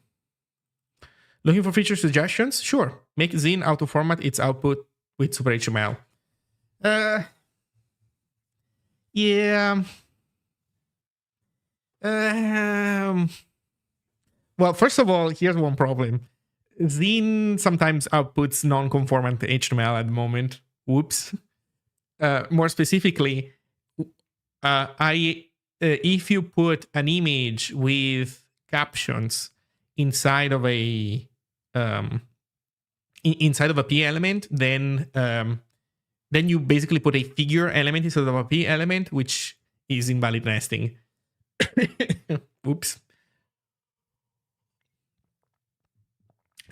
Looking for feature suggestions? Sure. Make Zine auto-format its output with Super HTML. Yeah. Well, first of all, here's one problem. Zine sometimes outputs non-conformant HTML at the moment. Whoops. More specifically, if you put an image with captions inside of a p element, then you basically put a figure element instead of a p element, which is invalid nesting. Oops.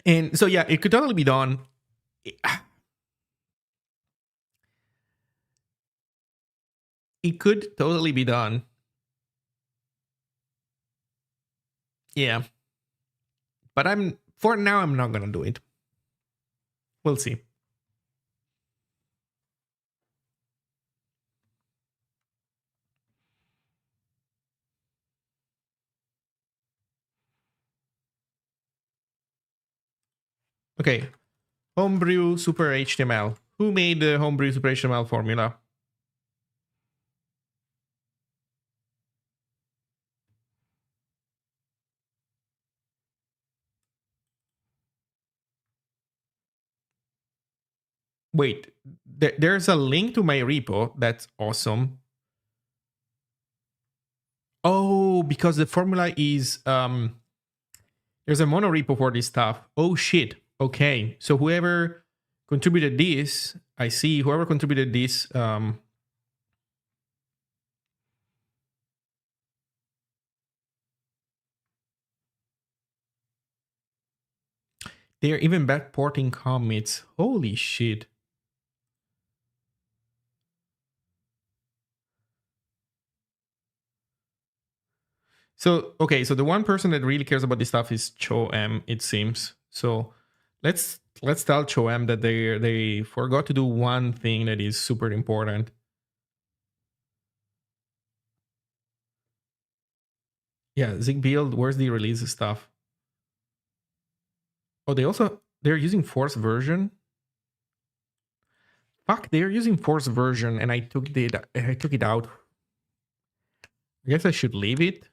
And so yeah, it could totally be done. It could totally be done. Yeah. But for now, I'm not going to do it. We'll see. Okay, Homebrew Super HTML. Who made the Homebrew Super HTML formula? Wait, there's a link to my repo. That's awesome. Oh, because the formula is there's a mono repo for this stuff. Oh shit. Okay, so whoever contributed this, I see whoever contributed this. They're even backporting commits. Holy shit. So okay, so the one person that really cares about this stuff is Cho-M, it seems. So let's tell Cho-M that they forgot to do one thing that is super important. Yeah, Zig build, where's the release stuff? Oh, they're using force version. Fuck, they're using force version, and I took it out. I guess I should leave it.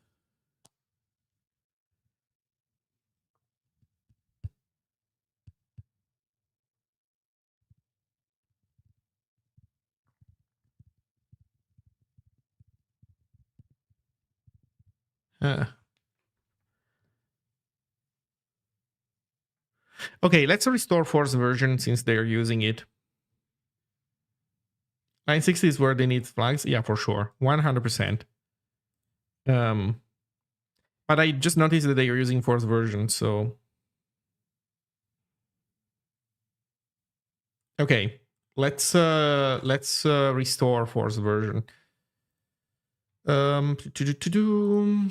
Okay, let's restore force version since they're using it. 960 is where they need flags. Yeah, for sure, 100%. But I just noticed that they are using force version, so okay. Let's restore force version. To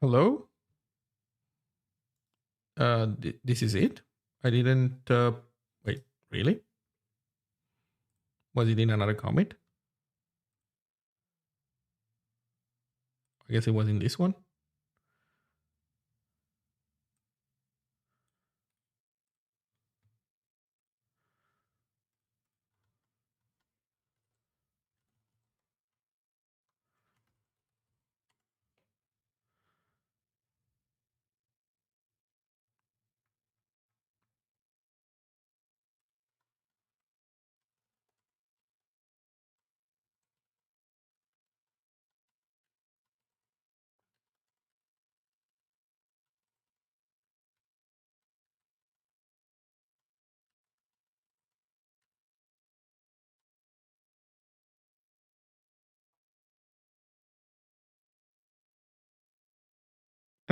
hello. This is it. I didn't. Wait, really? Was it in another commit? I guess it was in this one.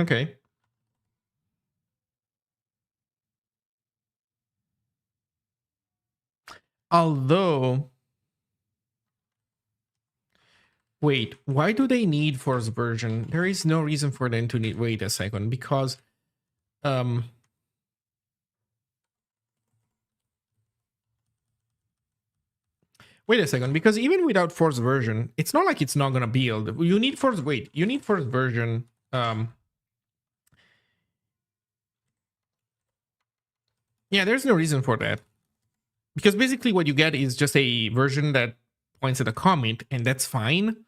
Okay. Although, wait, why do they need force version? There is no reason for them to need. Wait a second, because wait a second, because even without force version, it's not like it's not gonna build. You need force. Wait, you need force version. Yeah, there's no reason for that. Because basically what you get is just a version that points at a commit, and that's fine.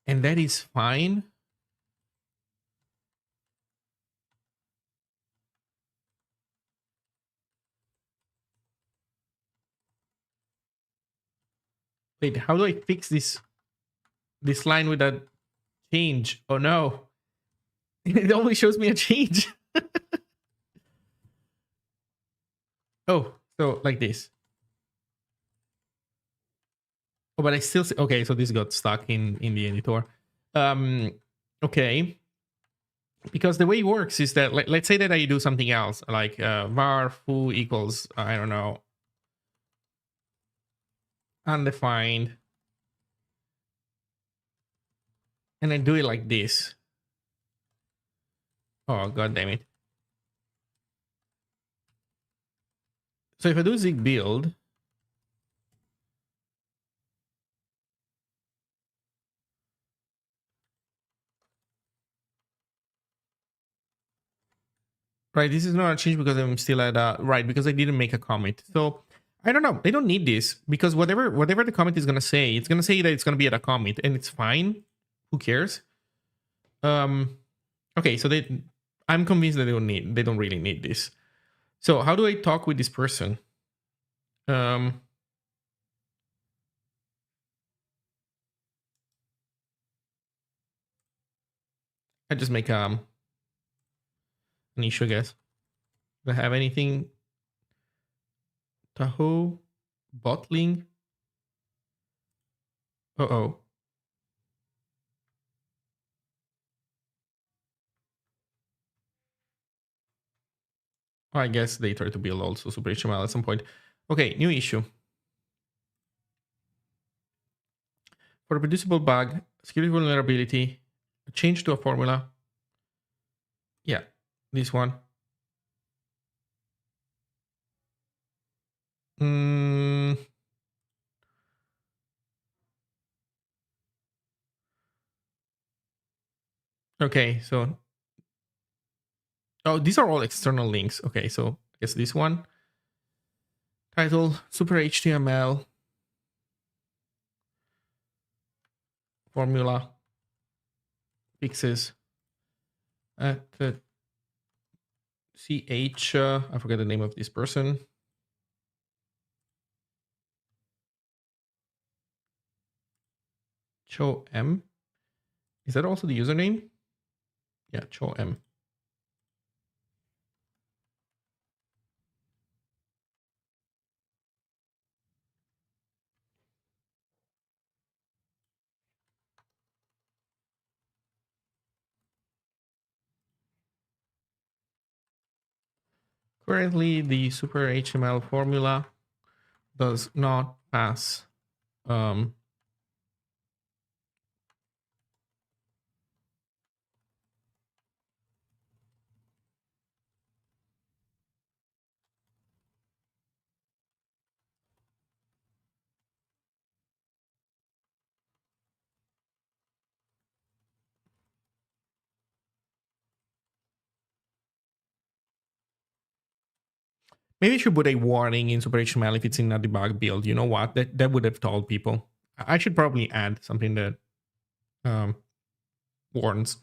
And that is fine. Wait, how do I fix this line with that change? Oh no. It only shows me a change. Oh, so like this. Oh, but I still see, okay, so this got stuck in the editor. Okay. Because the way it works is that let's say that I do something else, like var foo equals, I don't know, undefined and I do it like this. Oh, god damn it. So if I do Zig build, right, this is not a change because I'm still at right, because I didn't make a comment. So I don't know. They don't need this because whatever the comment is gonna say, it's gonna say that it's gonna be at a comment, and it's fine. Who cares? Okay, so I'm convinced that they don't really need this. So how do I talk with this person? I just make an issue, I guess. Do I have anything? Tahoe, bottling. Oh. I guess they try to build also Super HTML at some point. Okay, new issue. For a reproducible bug, security vulnerability, change to a formula. Yeah, this one. Okay, so these are all external links. Okay, so I guess this one. Title, Super HTML, formula, fixes at CH. I forget the name of this person. Cho M. Is that also the username? Yeah, Cho M. Currently, the Super HTML formula does not pass. Maybe I should put a warning in Super HTML if it's in a debug build. You know what? That would have told people. I should probably add something that warns.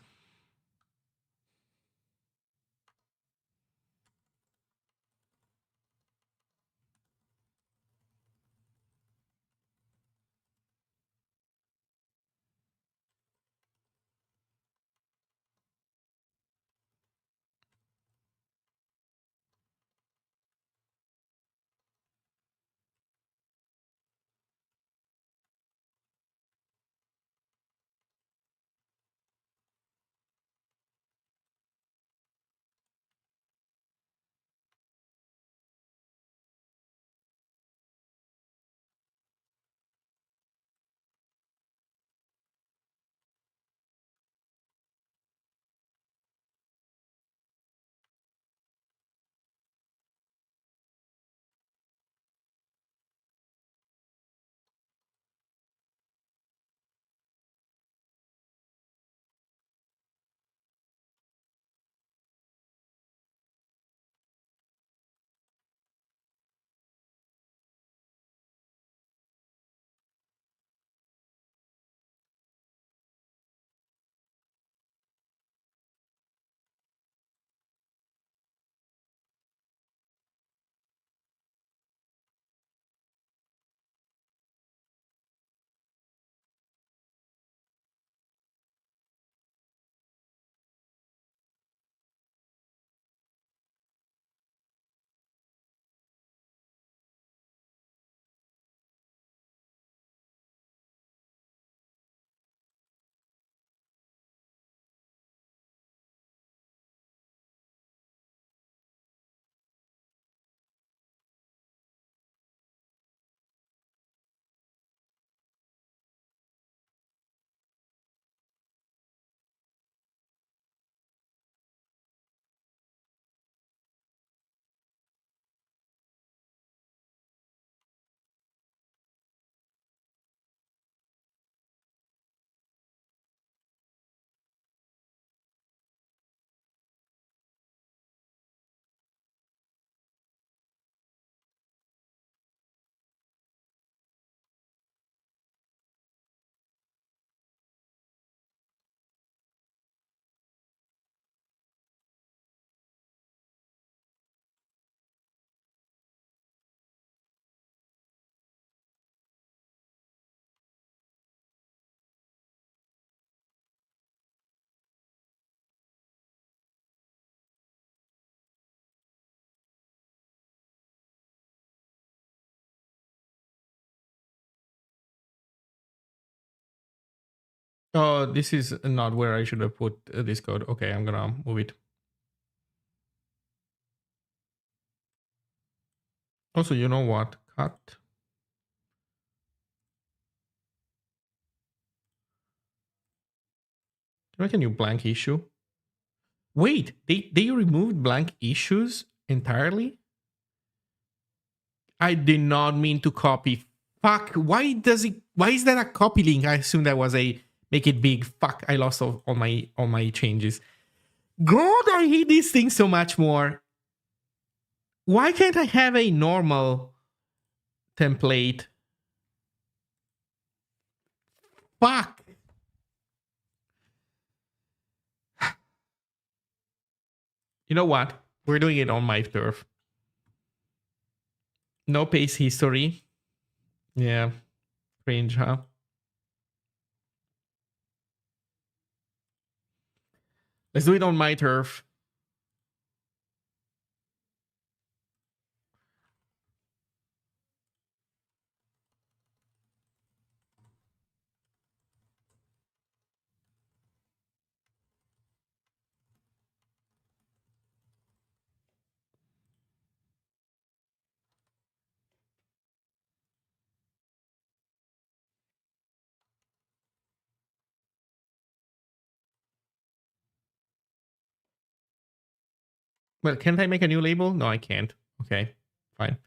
Oh, this is not where I should have put this code. Okay, I'm gonna move it. Also, you know what? Cut. Can I make a new blank issue? Wait, they removed blank issues entirely? I did not mean to copy. Fuck, why is that a copy link? I assume that was a make it big. Fuck, I lost all my changes. God, I hate these things so much more. Why can't I have a normal template? Fuck. You know what? We're doing it on my turf. No pace history. Yeah. Cringe, huh? Let's do it on my turf. Well, can't I make a new label? No, I can't. Okay, fine.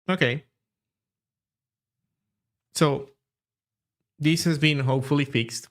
Okay. So this has been hopefully fixed.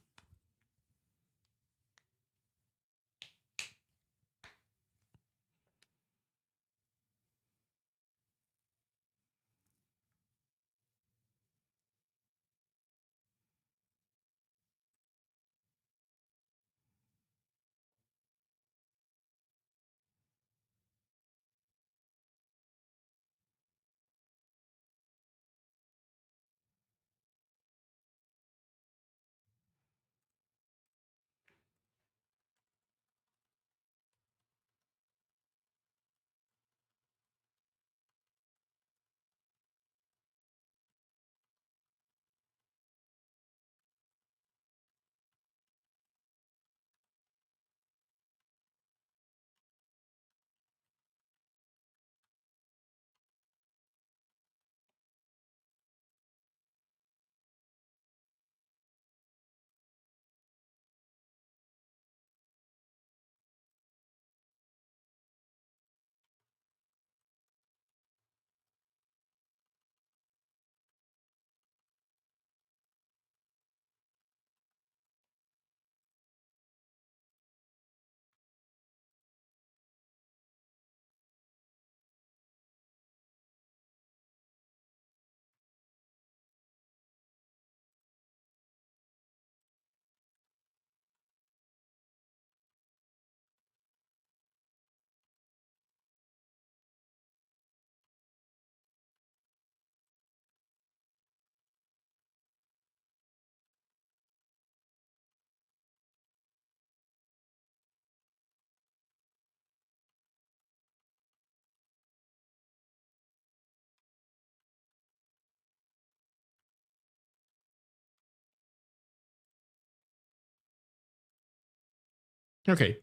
Okay.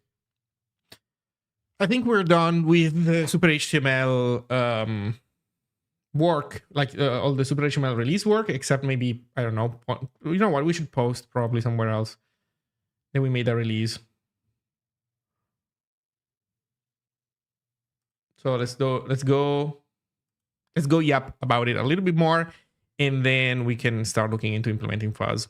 I think we're done with the Super HTML work, like all the Super HTML release work, except maybe, I don't know, you know what, we should post probably somewhere else. Then we made a release. So let's go yap about it a little bit more, and then we can start looking into implementing fuzz.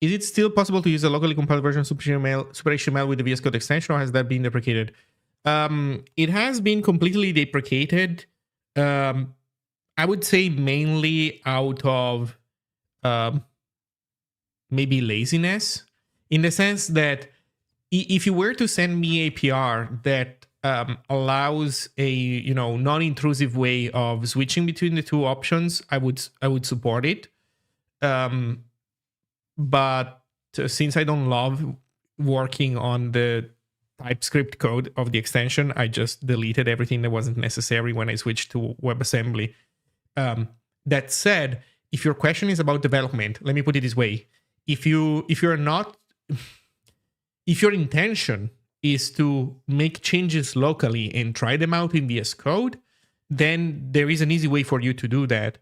Is it still possible to use a locally compiled version of Super HTML with the VS Code extension, or has that been deprecated? It has been completely deprecated. I would say mainly out of maybe laziness, in the sense that if you were to send me a PR that allows a non-intrusive way of switching between the two options, I would support it. But since I don't love working on the TypeScript code of the extension, I just deleted everything that wasn't necessary when I switched to WebAssembly. That said, if your question is about development, let me put it this way: if your intention is to make changes locally and try them out in VS Code, then there is an easy way for you to do that.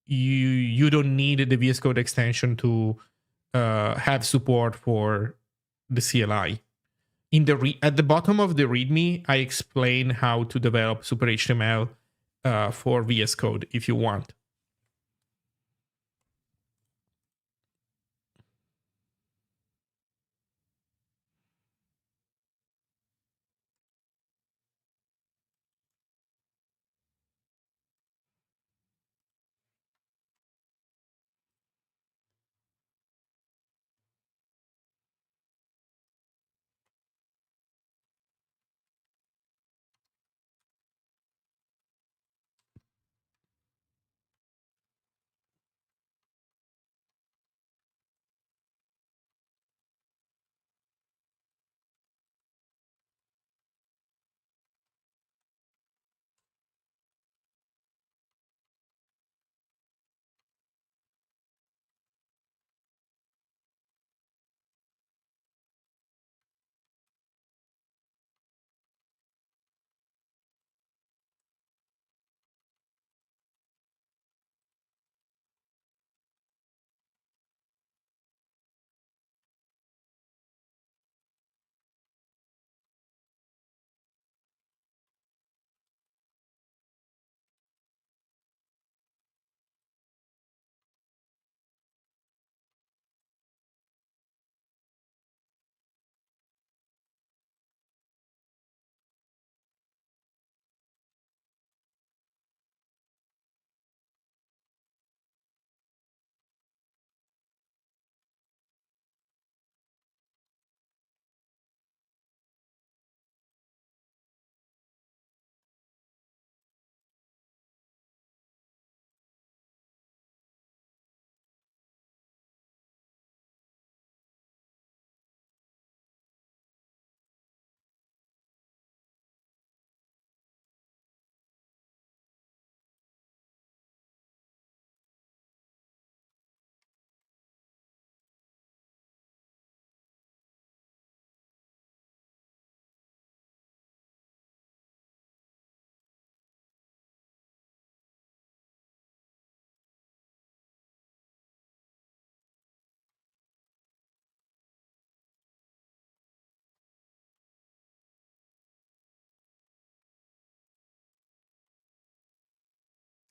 You don't need the VS Code extension to have support for the CLI. At the bottom of the README, I explain how to develop Super HTML for VS Code if you want.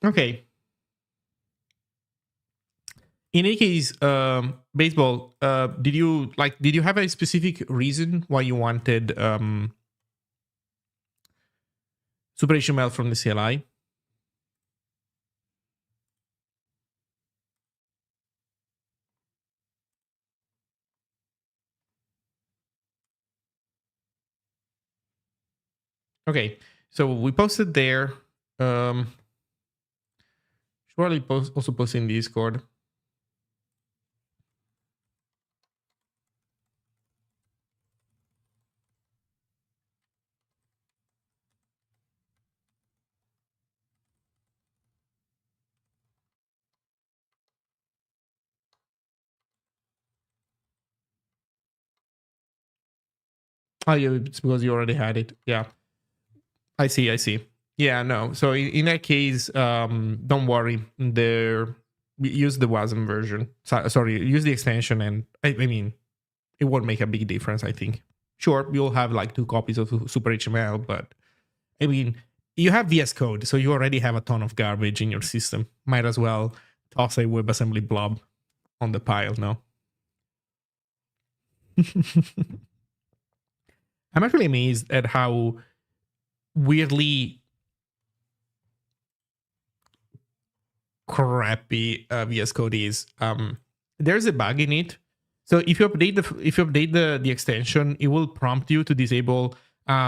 Okay. In any case, baseball. Did you have a specific reason why you wanted Super HTML from the CLI? Okay, so we posted there. Surely also post in Discord. Oh, yeah, it's because you already had it. Yeah, I see. Yeah, no. So in that case, don't worry. Use the WASM version. Sorry, use the extension, and I mean, it won't make a big difference. I think. Sure, you'll have like 2 copies of Super HTML, but I mean, you have VS Code, so you already have a ton of garbage in your system. Might as well toss a WebAssembly blob on the pile now. I'm actually amazed at how weirdly crappy VS Code is. There's a bug in it. So if you update the extension, it will prompt you to disable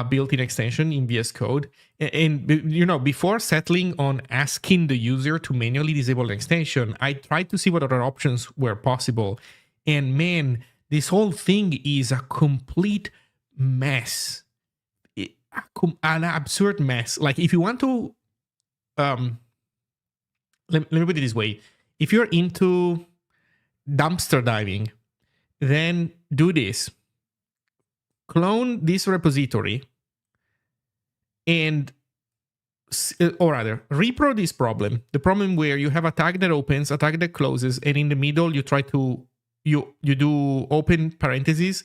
built-in extension in VS Code. And you know, before settling on asking the user to manually disable an extension, I tried to see what other options were possible. And man, this whole thing is a complete mess. An absurd mess. Like if you want to let me put it this way. If you're into dumpster diving, then do this. Clone this repository and, or rather, repro this problem. The problem where you have a tag that opens, a tag that closes, and in the middle you try to, you do open parentheses,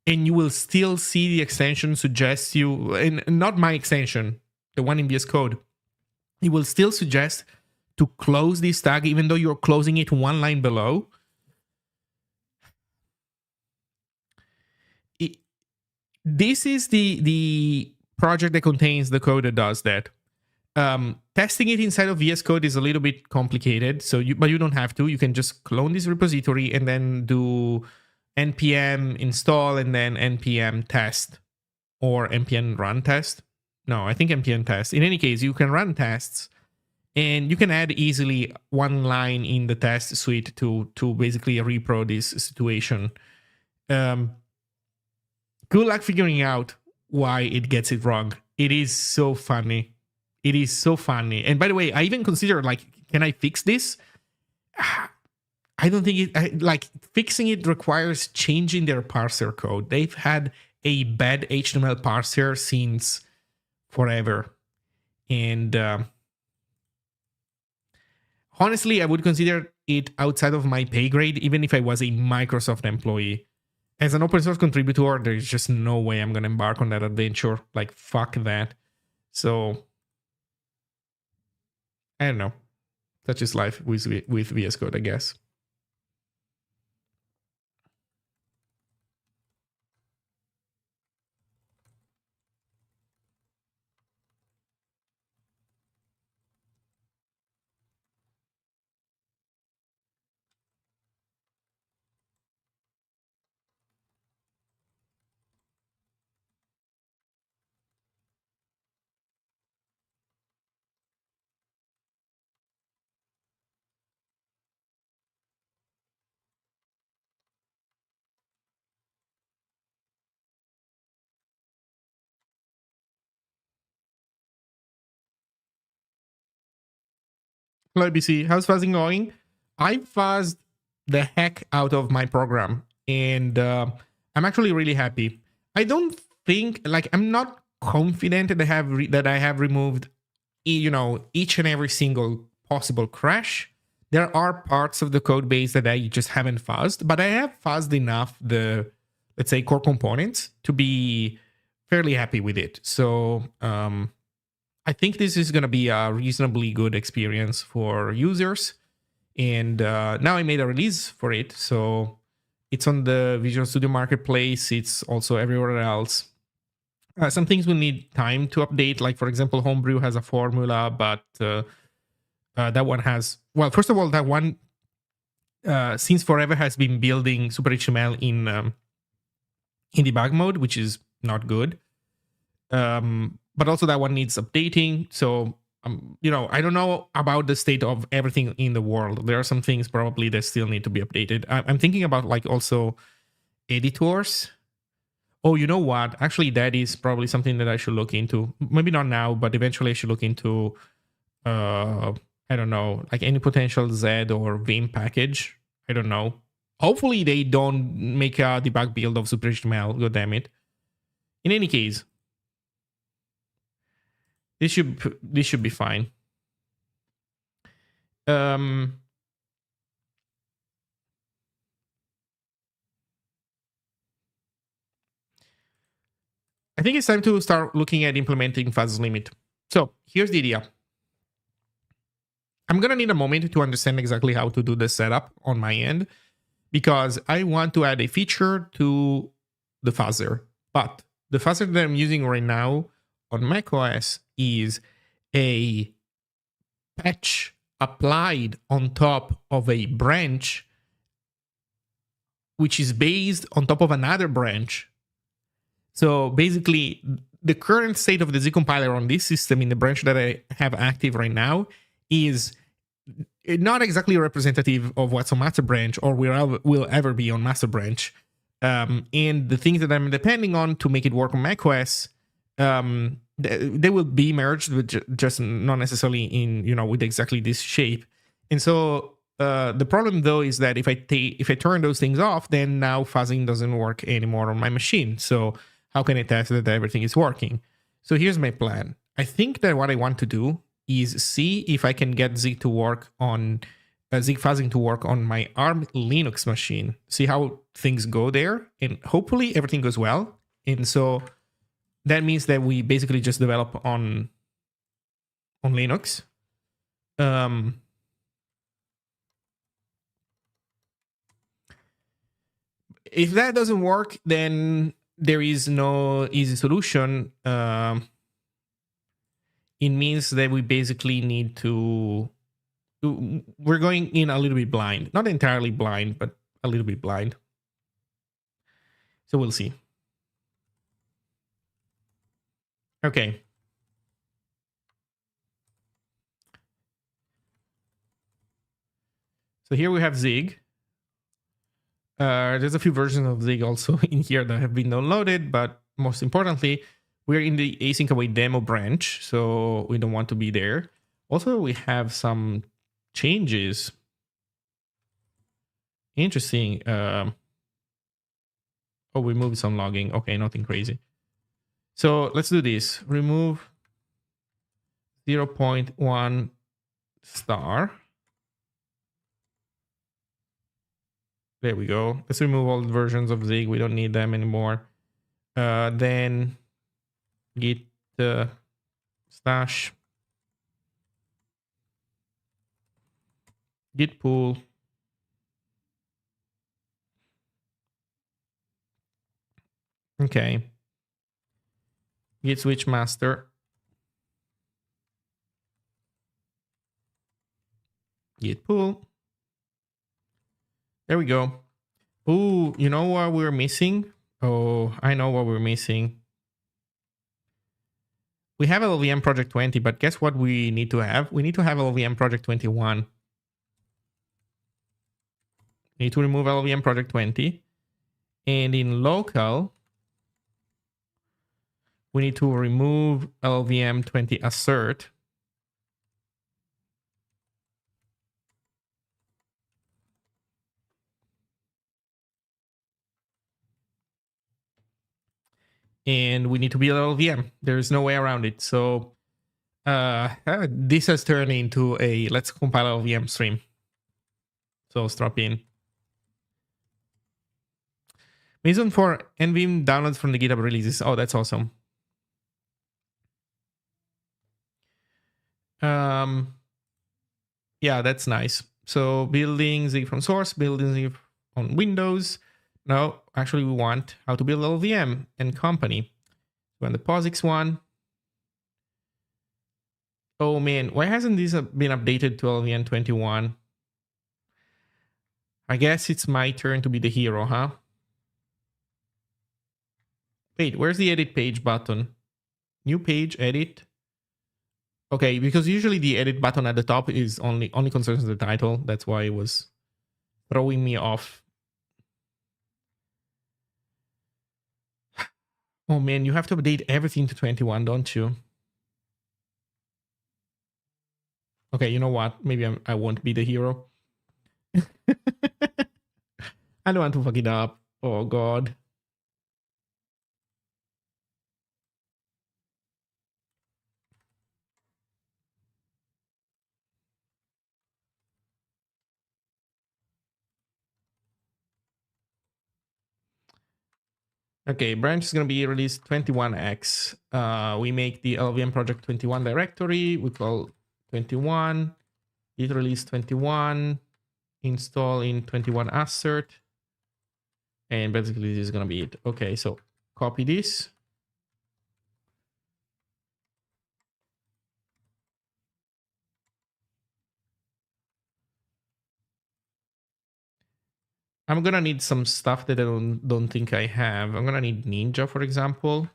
and you will still see the extension suggest you, and not my extension, the one in VS Code, it will still suggest to close this tag even though you're closing it one line below. This is the project that contains the code that does that. Testing it inside of VS Code is a little bit complicated, but you don't have to. You can just clone this repository and then do npm install and then npm test or npm run test. No, I think npm test. In any case, you can run tests and you can add easily one line in the test suite to basically repro this situation. Good luck figuring out why it gets it wrong. It is so funny. It is so funny. And by the way, I even considered, like, can I fix this? I don't think it, like, fixing it requires changing their parser code. They've had a bad HTML parser since forever. And honestly, I would consider it outside of my pay grade, even if I was a Microsoft employee. As an open source contributor, there's just no way I'm going to embark on that adventure. Like, fuck that. So, I don't know. Such is life with VS Code, I guess. Hello, ABC. How's fuzzing going? I fuzzed the heck out of my program, and I'm actually really happy. I don't think, like, I'm not confident that I have removed, each and every single possible crash. There are parts of the code base that I just haven't fuzzed, but I have fuzzed enough the, let's say, core components to be fairly happy with it. So I think this is going to be a reasonably good experience for users. And now I made a release for it. So it's on the Visual Studio Marketplace. It's also everywhere else. Some things will need time to update. Like, for example, Homebrew has a formula, but that one has... Well, first of all, that one, since forever, has been building Super HTML in debug mode, which is not good. But also that one needs updating. So, I don't know about the state of everything in the world. There are some things probably that still need to be updated. I'm thinking about, like, also editors. Oh, you know what? Actually, that is probably something that I should look into. Maybe not now, but eventually I should look into, I don't know, like any potential Z or Vim package. I don't know. Hopefully they don't make a debug build of Super HTML. God damn it. In any case, this should be fine. I think it's time to start looking at implementing fuzz limit. So here's the idea. I'm gonna need a moment to understand exactly how to do the setup on my end, because I want to add a feature to the fuzzer. But the fuzzer that I'm using right now on macOS is a patch applied on top of a branch, which is based on top of another branch. So basically, the current state of the Zig compiler on this system in the branch that I have active right now is not exactly representative of what's on master branch or will ever be on master branch. And the things that I'm depending on to make it work on macOS, they will be merged, with just not necessarily in, with exactly this shape. And so the problem though is that if I turn those things off, then now fuzzing doesn't work anymore on my machine. So how can I test that everything is working? So here's my plan. I think that what I want to do is see if I can get Zig to work on Zig fuzzing to work on my ARM Linux machine. See how things go there, and hopefully everything goes well. And so that means that we basically just develop on Linux. If that doesn't work, then there is no easy solution. It means that we basically need to, we're going in a little bit blind. Not entirely blind, but a little bit blind. So we'll see. Okay. So here we have Zig. There's a few versions of Zig also in here that have been downloaded, but most importantly, we're in the async await demo branch, so we don't want to be there. Also, we have some changes. Interesting. Oh, we moved some logging. Okay, nothing crazy. So let's do this. Remove 0.1 star. There we go. Let's remove all the versions of Zig. We don't need them anymore. Then git stash git pull okay, git switch master, git pull. There we go. Oh, you know what we're missing? Oh, I know what we're missing. We have LLVM project 20, but guess what we need to have? We need to have LLVM project 21. We need to remove LLVM project 20. And in local, we need to remove LLVM 20 assert. And we need to build LLVM. There's no way around it. So this has turned into a let's compile LLVM stream. So let's drop in. Reason for NVIM downloads from the GitHub releases. Oh, that's awesome. Yeah, that's nice. So building Zig from source, building Zig on Windows. No, actually we want how to build LLVM and company. So on the POSIX one. Oh man, why hasn't this been updated to LLVM 21? I guess it's my turn to be the hero, huh? Wait, where's the edit page button? New page, edit. Okay, because usually the edit button at the top is only concerns the title. That's why it was throwing me off. Oh man, you have to update everything to 21, don't you? Okay, you know what? Maybe I won't be the hero. I don't want to fuck it up. Oh god. Okay, branch is going to be released 21x. We make the LVM project 21 directory. We call 21, git release 21, install in 21 assert. And basically this is going to be it. Okay, so copy this. I'm going to need some stuff that I don't think I have. I'm going to need Ninja, for example.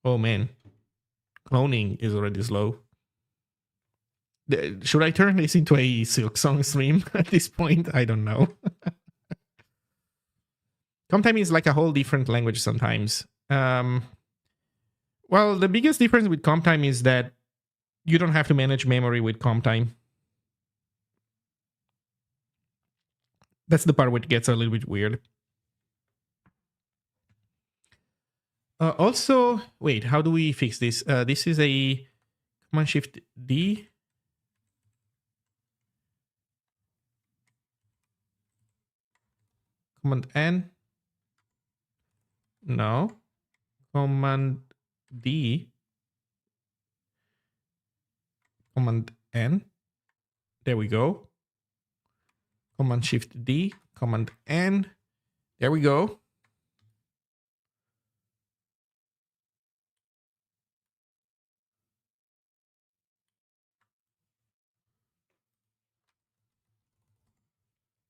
Oh man, cloning is already slow. Should I turn this into a Silksong stream at this point? I don't know. Comtime is like a whole different language sometimes. Well, the biggest difference with Comtime is that you don't have to manage memory with Comtime. That's the part which gets a little bit weird. Also, wait, how do we fix this? This is a Command Shift D. Command N. No. Command D. Command N. There we go. Command Shift D. Command N. There we go.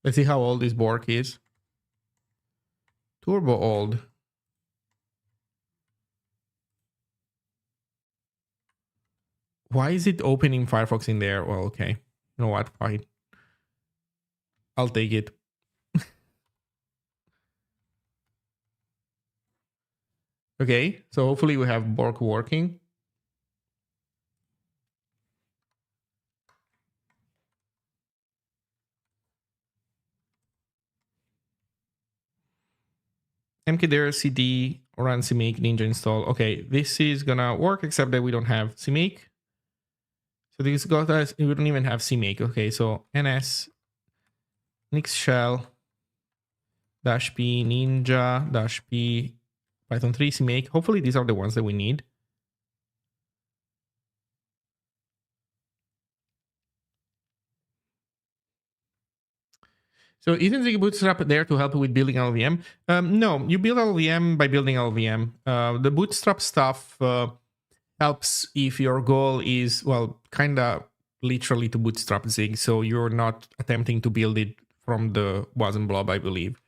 Let's see how old this Bork is. Turbo old. Why is it opening Firefox in there? Well, okay. You know what? Fine. I'll take it. Okay, so hopefully we have Bork working. mkdir cd run cmake ninja install. Okay, this is gonna work except that we don't have cmake. So this got us, we don't even have cmake. Okay, so ns nix shell -p ninja -p python 3 cmake. Hopefully these are the ones that we need. So isn't Zig Bootstrap there to help with building LVM? No, you build LVM by building LVM. The Bootstrap stuff helps if your goal is, well, kind of literally to bootstrap Zig. So you're not attempting to build it from the wasm blob, I believe.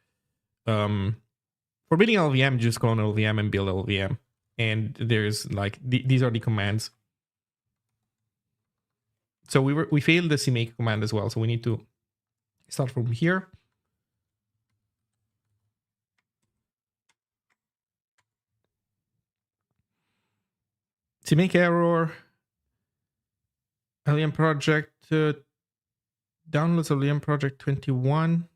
For building LVM, just clone LVM and build LVM. And there's like, these are the commands. So we failed the cmake command as well. So we need to start from here. Cmake error. LVM project. Downloads LVM project 21.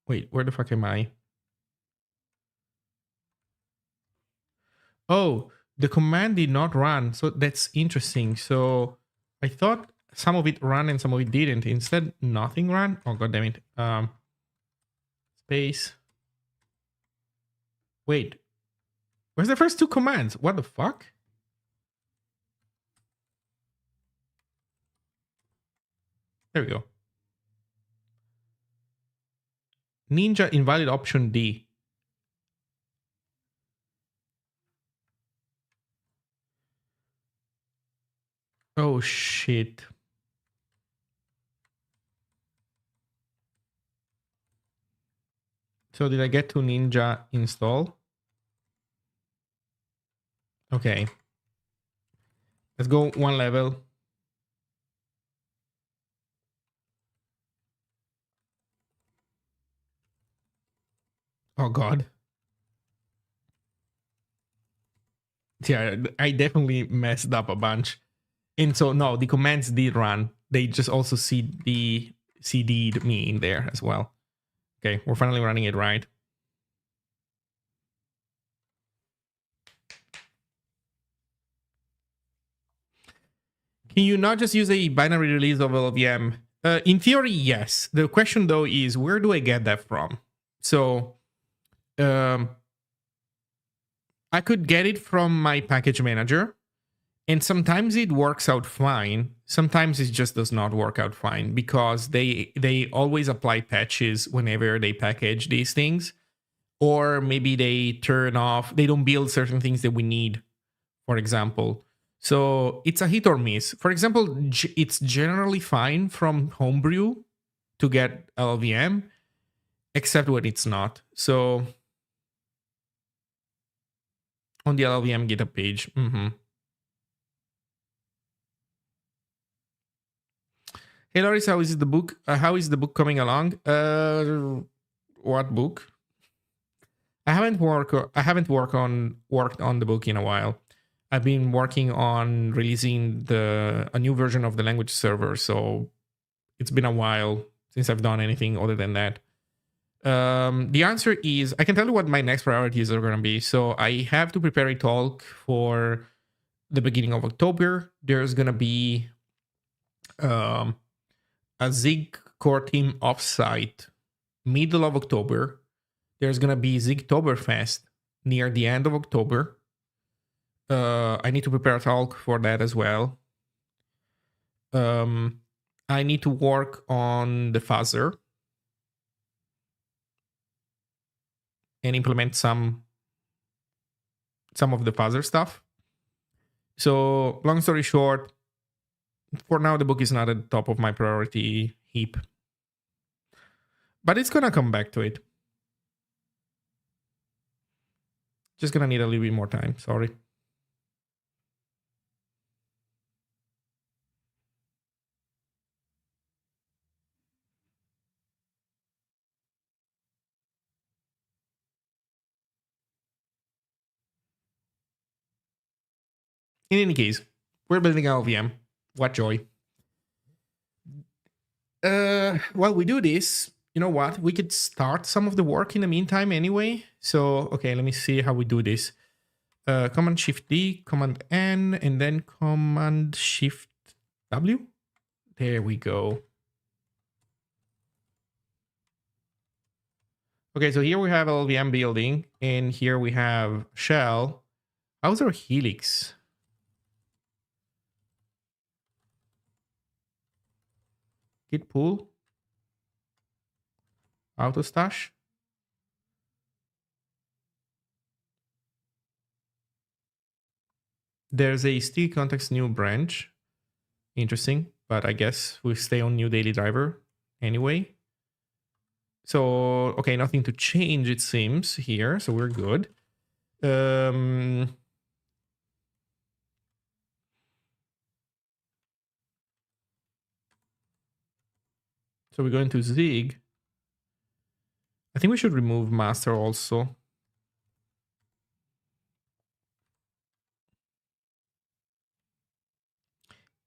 Wait, where the fuck am I? Oh, the command did not run. So that's interesting. So I thought some of it ran and some of it didn't. Instead, nothing ran. Oh, god damn it. Space. Wait. Where's the first two commands? What the fuck? There we go. Ninja invalid option D. Oh shit. So did I get to Ninja install? Okay. Let's go one level. Oh god. Yeah, I definitely messed up a bunch. And so no, the commands did run. They just also CD'd me in there as well. Okay, we're finally running it right. Can you not just use a binary release of LLVM? In theory, yes. The question though is, where do I get that from? So I could get it from my package manager, and sometimes it works out fine. Sometimes it just does not work out fine because they always apply patches whenever they package these things, or maybe they turn off, they don't build certain things that we need, for example. So it's a hit or miss. For example, it's generally fine from Homebrew to get LLVM, except when it's not. So on the LLVM GitHub page. Hey Loris, how is the book? How is the book coming along? What book? I haven't worked on the book in a while. I've been working on releasing a new version of the language server, so it's been a while since I've done anything other than that. The answer is, I can tell you what my next priorities are going to be. So I have to prepare a talk for the beginning of October. There's going to be a Zig core team offsite middle of October. There's going to be Zigtoberfest near the end of October. I need to prepare a talk for that as well. I need to work on the fuzzer and implement some of the fuzzer stuff. So long story short, for now, the book is not at the top of my priority heap. But it's going to come back to it. Just going to need a little bit more time. Sorry. In any case, we're building LLVM. What joy. While we do this, you know what? We could start some of the work in the meantime anyway. So, okay, let me see how we do this. Command Shift D, Command N, and then Command Shift W. There we go. Okay, so here we have LLVM building, and here we have shell. How's our helix? Git pull. Auto stash. There's a sticky context new branch. Interesting, but I guess we stay on new daily driver anyway. So, okay, nothing to change, it seems, here. So we're good. So we go into Zig. I think we should remove master also.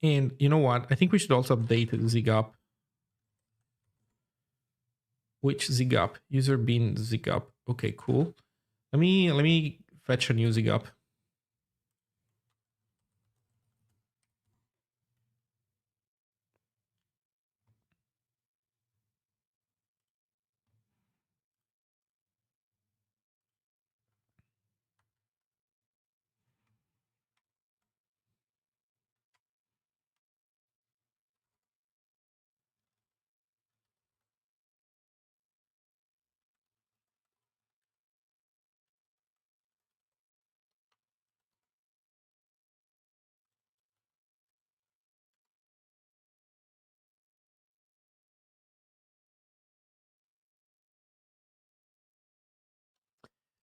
And you know what? I think we should also update Zig up. Which Zig up? User bin Zig up. Okay, cool. Let me fetch a new Zig up.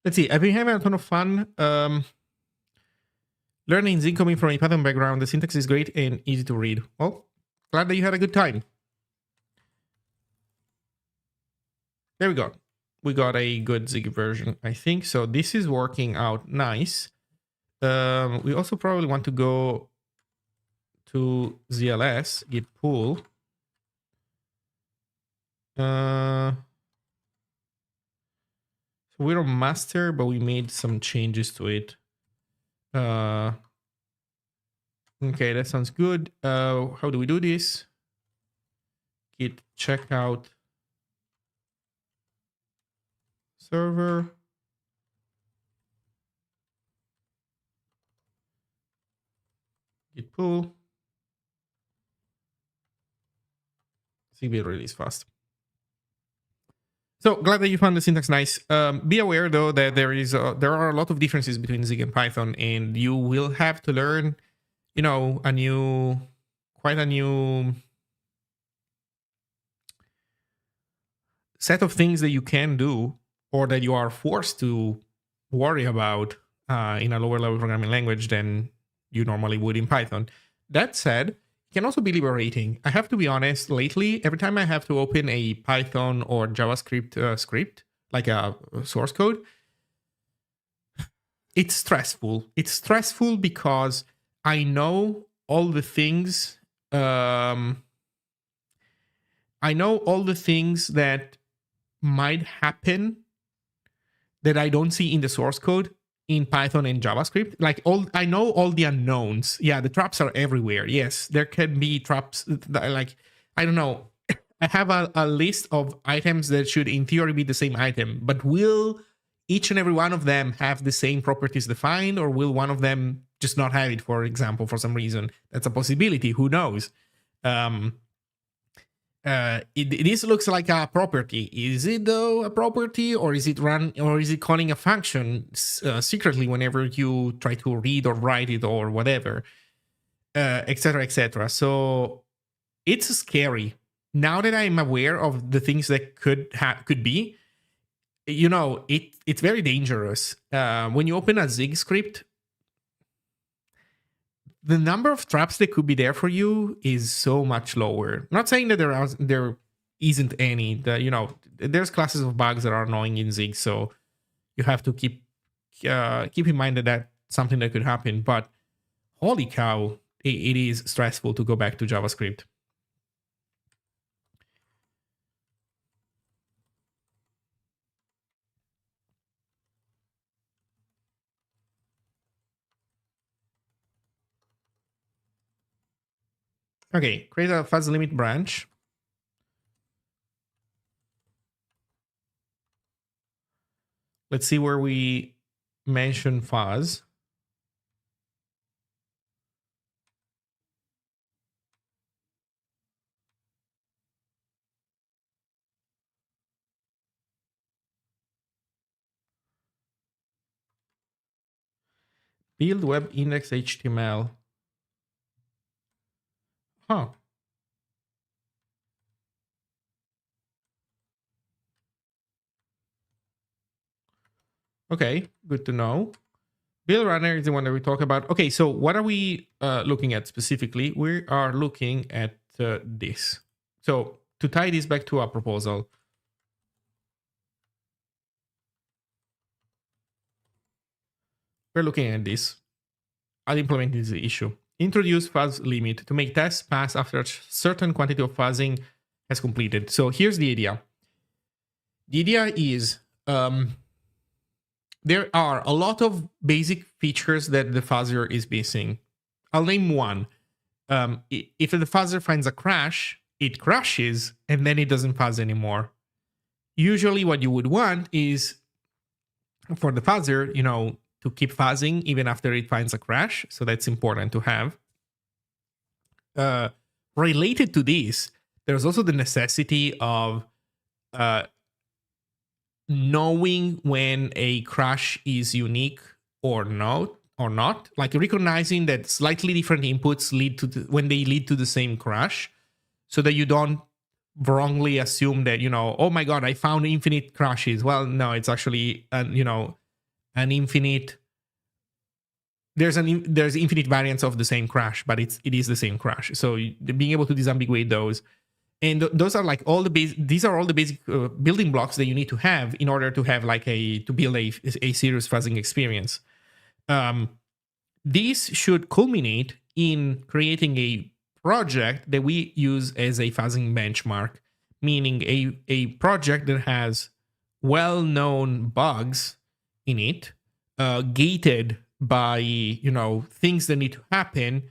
Let's see. I've been having a ton of fun. Learning Zig coming from a Python background. The syntax is great and easy to read. Well, glad that you had a good time. There we go. We got a good Zig version, I think. So this is working out nice. We also probably want to go to ZLS, git pull. So we're on master, but we made some changes to it. Okay, that sounds good. How do we do this? Git checkout server. Git pull. CB release fast. So glad that you found the syntax nice. Be aware though that there are a lot of differences between Zig and Python, and you will have to learn, quite a new set of things that you can do or that you are forced to worry about in a lower level programming language than you normally would in Python. That said, it can also be liberating. I have to be honest, lately, every time I have to open a Python or JavaScript script, like a source code, it's stressful. It's stressful because I know all the things. I know all the things that might happen that I don't see in the source code in Python and JavaScript. I know all the unknowns. Yeah, the traps are everywhere. Yes, there can be traps that, I don't know. I have a list of items that should in theory be the same item, but will each and every one of them have the same properties defined, or will one of them just not have it, for example, for some reason? That's a possibility. Who knows? This looks like a property. Is it though a property, or is it calling a function secretly whenever you try to read or write it or whatever, etc., etc. So it's scary. Now that I'm aware of the things that could be, it's very dangerous. When you open a Zig script, the number of traps that could be there for you is so much lower. I'm not saying that there isn't any. There's classes of bugs that are annoying in Zig, so you have to keep in mind that that's something that could happen. But holy cow, it is stressful to go back to JavaScript. Okay, create a fuzz limit branch. Let's see where we mention fuzz. Build web index HTML. Huh. Okay, good to know. Build runner is the one that we talk about. Okay, so what are we looking at specifically? We are looking at this. So to tie this back to our proposal, we're looking at this. I'll implement this issue. Introduce fuzz limit to make tests pass after a certain quantity of fuzzing has completed. So here's the idea. The idea is there are a lot of basic features that the fuzzer is missing. I'll name one. If the fuzzer finds a crash, it crashes and then it doesn't fuzz anymore. Usually what you would want is for the fuzzer, to keep fuzzing even after it finds a crash. So that's important to have. Related to this, there's also the necessity of knowing when a crash is unique or not, like recognizing that slightly different inputs lead to when they lead to the same crash, so that you don't wrongly assume that, oh my god, I found infinite crashes. Well, no, it's actually an infinite. There's infinite variants of the same crash, but it is the same crash. So being able to disambiguate those. And those are like these are all the basic building blocks that you need to have in order to have to build a serious fuzzing experience. This should culminate in creating a project that we use as a fuzzing benchmark, meaning a project that has well-known bugs in it, gated by things that need to happen,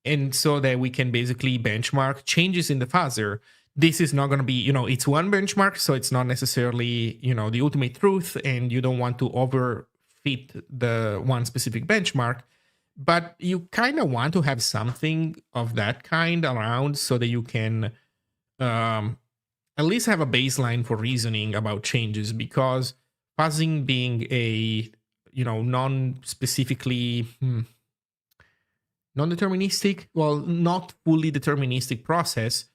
And so that we can basically benchmark changes in the fuzzer. This is not going to be, it's one benchmark, so it's not necessarily, the ultimate truth, and you don't want to overfit the one specific benchmark. But you kind of want to have something of that kind around so that you can at least have a baseline for reasoning about changes, because fuzzing being a non-specifically non-deterministic, well, not fully deterministic process,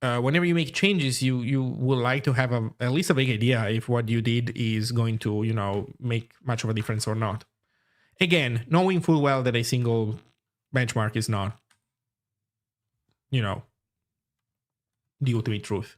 whenever you make changes, you would like to have at least a vague idea if what you did is going to make much of a difference or not. Again, knowing full well that a single benchmark is not the ultimate truth.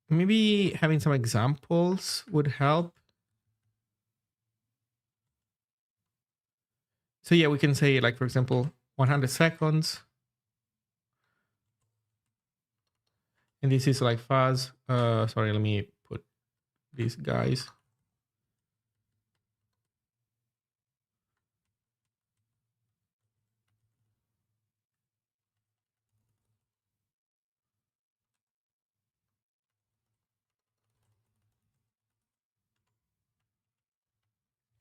Maybe having some examples would help. So yeah, we can say, like, for example, 100 seconds. And this is like fuzz. Sorry, let me put these guys.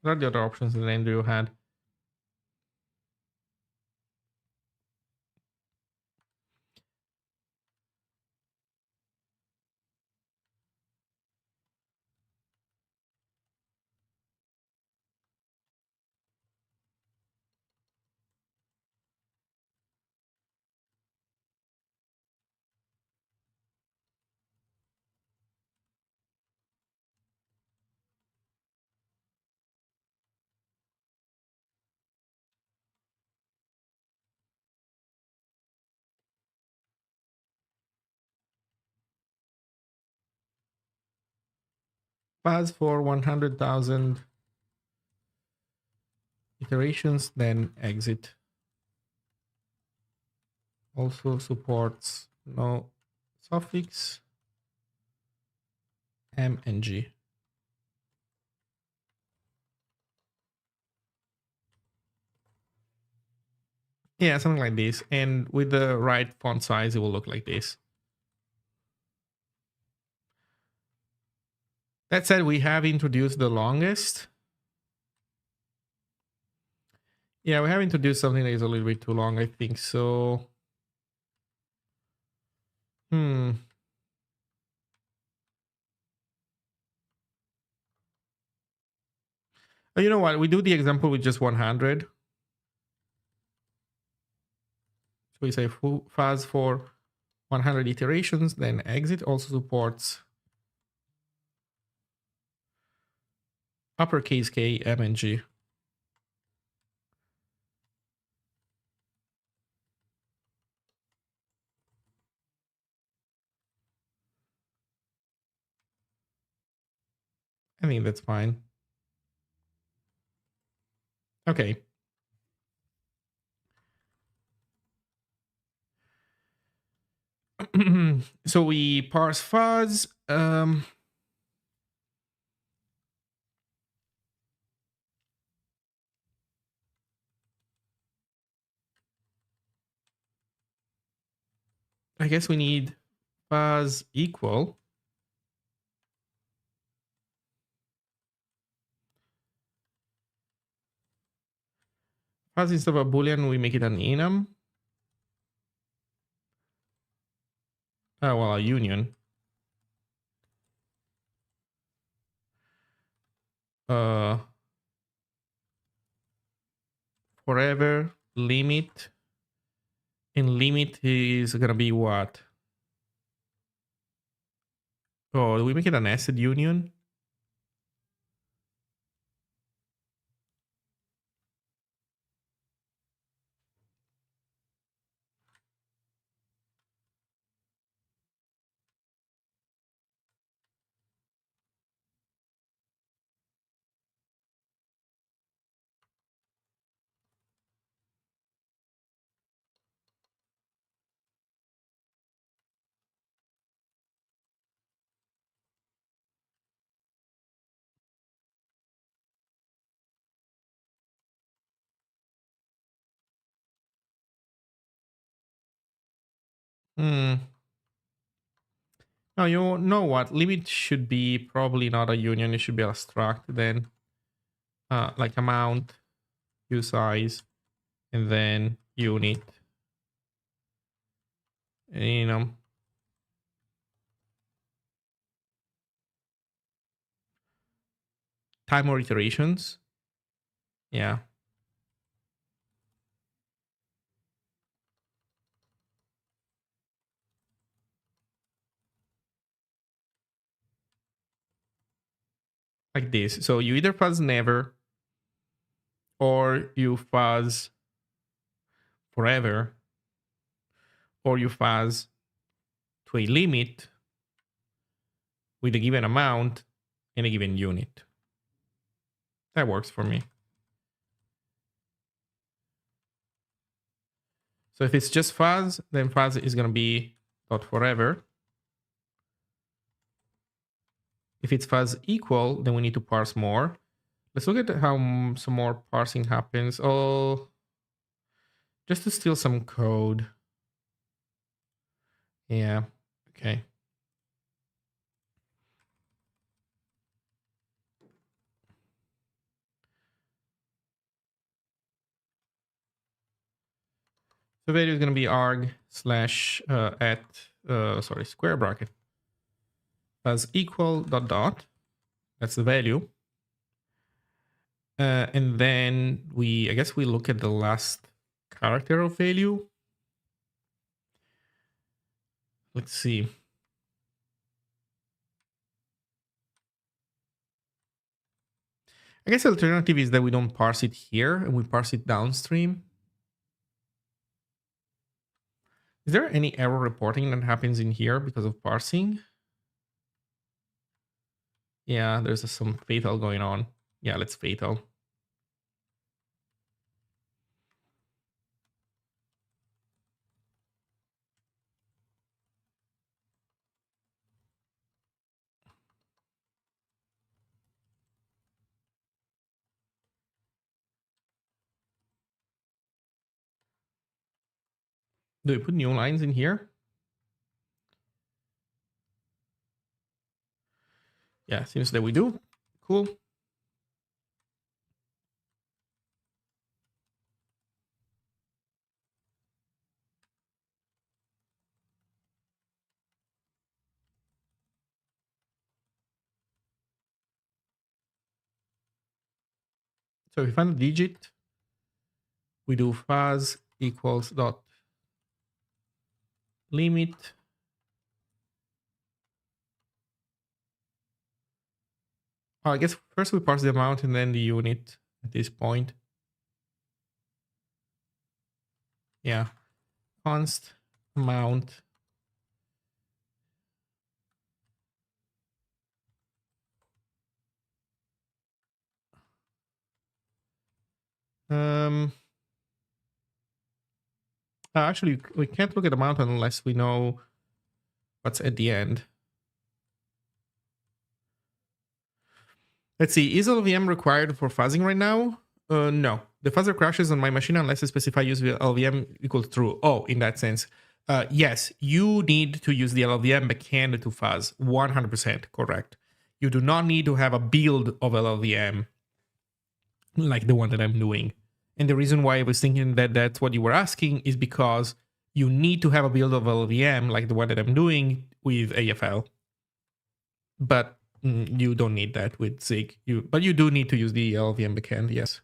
What are the other options that Andrew had? Fuzz for 100,000 iterations, then exit. Also supports no suffix, M and G. Yeah, something like this. And with the right font size, it will look like this. That said, we have introduced the longest. Yeah, we have introduced something that is a little bit too long, I think. So, Oh, you know what? We do the example with just 100. So we say fuzz for 100 iterations, then exit. Also supports uppercase K, M, and G. I think that's fine. Okay. So we parse fuzz. I guess we need fuzz equal. Fuzz instead of a boolean, we make it an enum. Oh, well, a union. Forever limit, and limit is gonna be what? Oh, do we make it an nested union? No, you know what? Limit should be probably not a union. It should be abstract then. Like amount, usize, and then unit. And, time or iterations. Yeah. Like this. So you either fuzz never or you fuzz forever or you fuzz to a limit with a given amount and a given unit. That works for me. So if it's just fuzz, then fuzz is going to be dot forever. If it's fuzz equal, then we need to parse more. Let's look at how some more parsing happens. Oh, just to steal some code. Yeah, okay. So value is going to be arg slash square bracket fuzz equal dot dot. That's the value. And then I guess we look at the last character of value. Let's see. I guess the alternative is that we don't parse it here and we parse it downstream. Is there any error reporting that happens in here because of parsing? Yeah, there's some fatal going on. Yeah, let's fatal. Do we put new lines in here? Yeah, seems that we do. Cool. So if we find a digit, we do fuzz equals dot limit. Oh, I guess first we parse the amount and then the unit at this point. Yeah, const amount. Actually, we can't look at amount unless we know what's at the end. Let's see, is LVM required for fuzzing right now? No. The fuzzer crashes on my machine unless I specify use LVM equals true. Oh, in that sense. Yes, you need to use the LLVM backend to fuzz. 100% correct. You do not need to have a build of LLVM like the one that I'm doing. And the reason why I was thinking that that's what you were asking is because you need to have a build of LLVM like the one that I'm doing with AFL. But you don't need that with Zig. But you do need to use the LLVM backend, yes.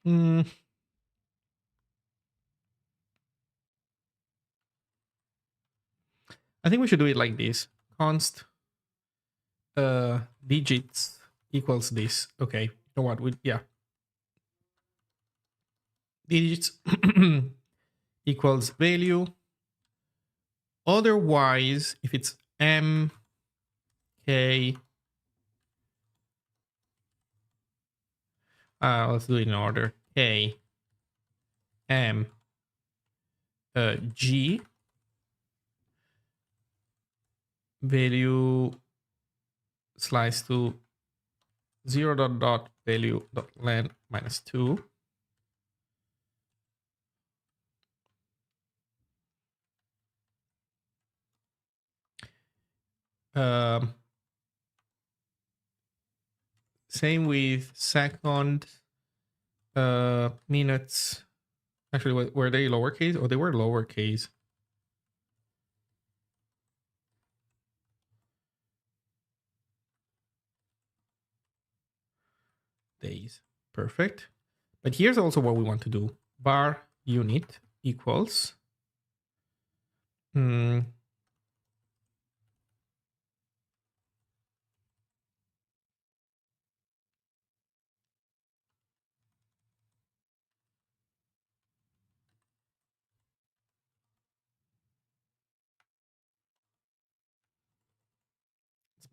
Mm, I think we should do it like this. Const digits equals this. Okay, you know what? Yeah, digits equals value. Otherwise, if it's m k, let's do it in order. K m g value slice to 0 dot dot value dot len minus 2. Um, Same with second minutes. Actually, were they lowercase? Oh, they were lowercase. Days. Perfect. But here's also what we want to do. Bar unit equals let's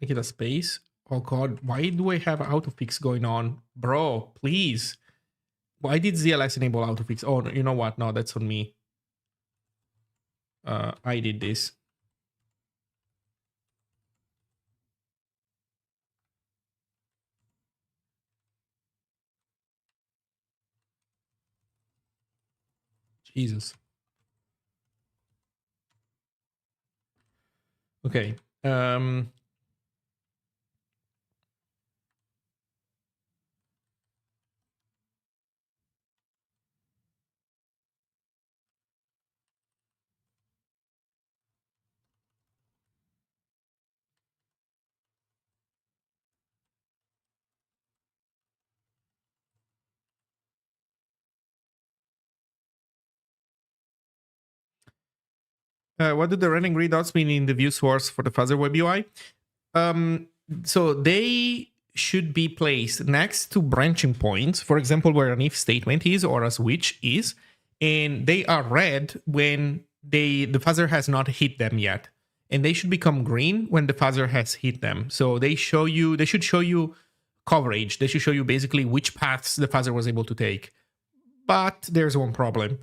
make it a space. Oh god, why do I have autofix going on? Bro, please. Why did ZLS enable autofix? Oh, you know what? No, that's on me. I did this. Jesus. Okay. What do the running green dots mean in the view source for the fuzzer web UI? So they should be placed next to branching points, for example, where an if statement is or a switch is, and they are red when the fuzzer has not hit them yet, and they should become green when the fuzzer has hit them. So they should show you coverage. They should show you basically which paths the fuzzer was able to take. But there's one problem.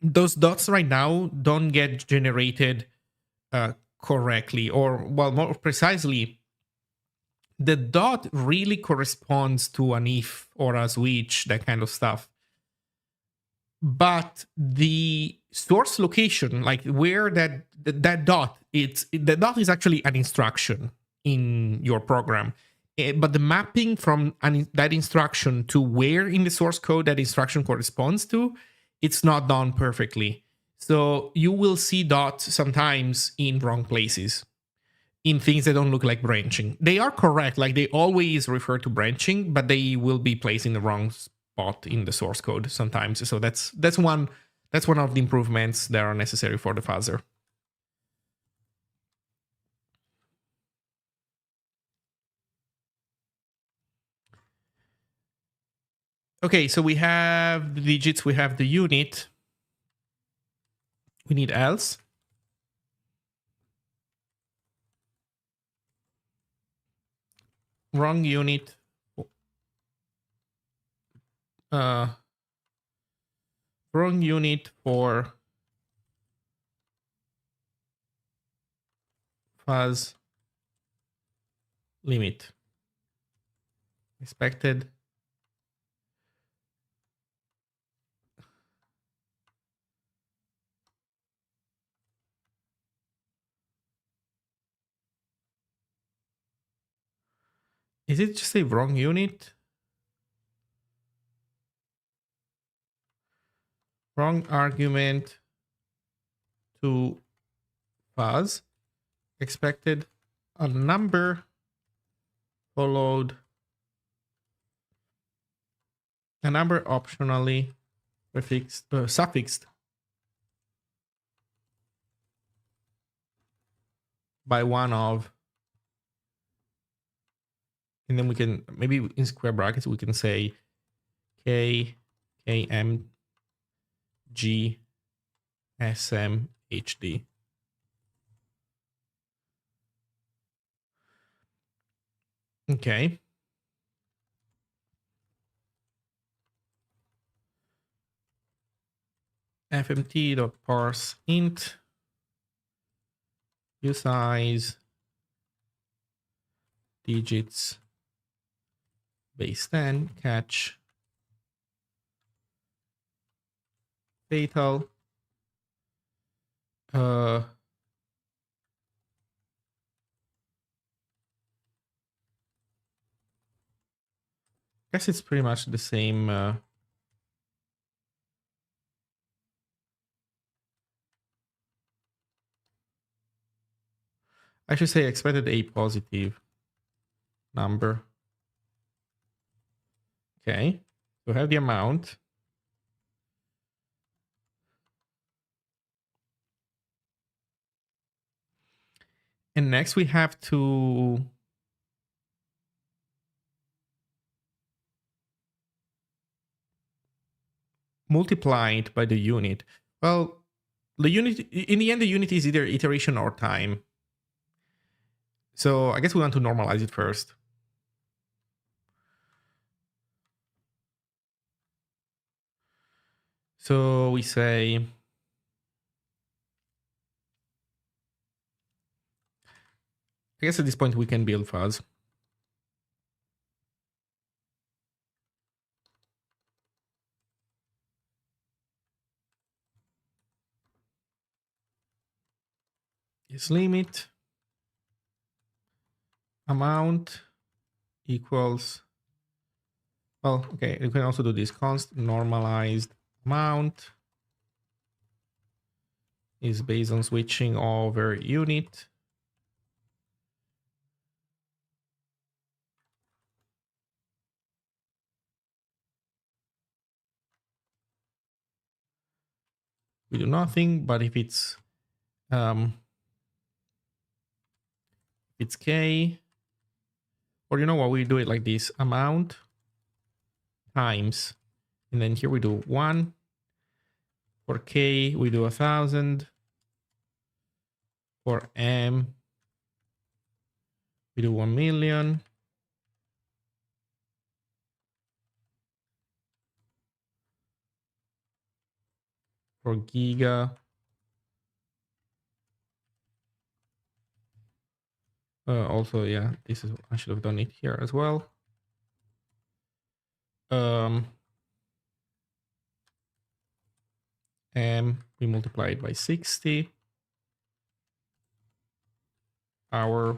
Those dots right now don't get generated correctly, or well, more precisely, the dot really corresponds to an if or a switch, that kind of stuff. But the source location, like where that dot, the dot is actually an instruction in your program. But the mapping from that instruction to where in the source code that instruction corresponds to, it's not done perfectly. So you will see dots sometimes in wrong places, in things that don't look like branching. They are correct, like they always refer to branching, but they will be placed in the wrong spot in the source code sometimes. So that's one of the improvements that are necessary for the fuzzer. Okay, so we have the digits, we have the unit. We need else. wrong unit. Wrong unit for fuzz limit. Expected. Is it just a wrong unit? Wrong argument to fuzz. Expected a number followed a number optionally prefixed suffixed by one of, and then we can maybe in square brackets we can say K M G S M H D. Okay. fmt.parse int usize digits base 10 catch fatal guess it's pretty much the same I should say expected a positive number. Okay, so have the amount. And next we have to multiply it by the unit. Well, the unit, in the end, the unit is either iteration or time. So I guess we want to normalize it first. So we say, I guess at this point we can build fuzz. Is limit amount equals, well, okay, you can also do this const normalized amount is based on switching over unit. We do nothing, but if it's K, or you know what, we do it like this, amount times, and then here we do 1. For K, we do 1,000. For M, we do 1,000,000. For Giga, also, yeah, this is, I should have done it here as well. M, we multiply it by 60. Hour,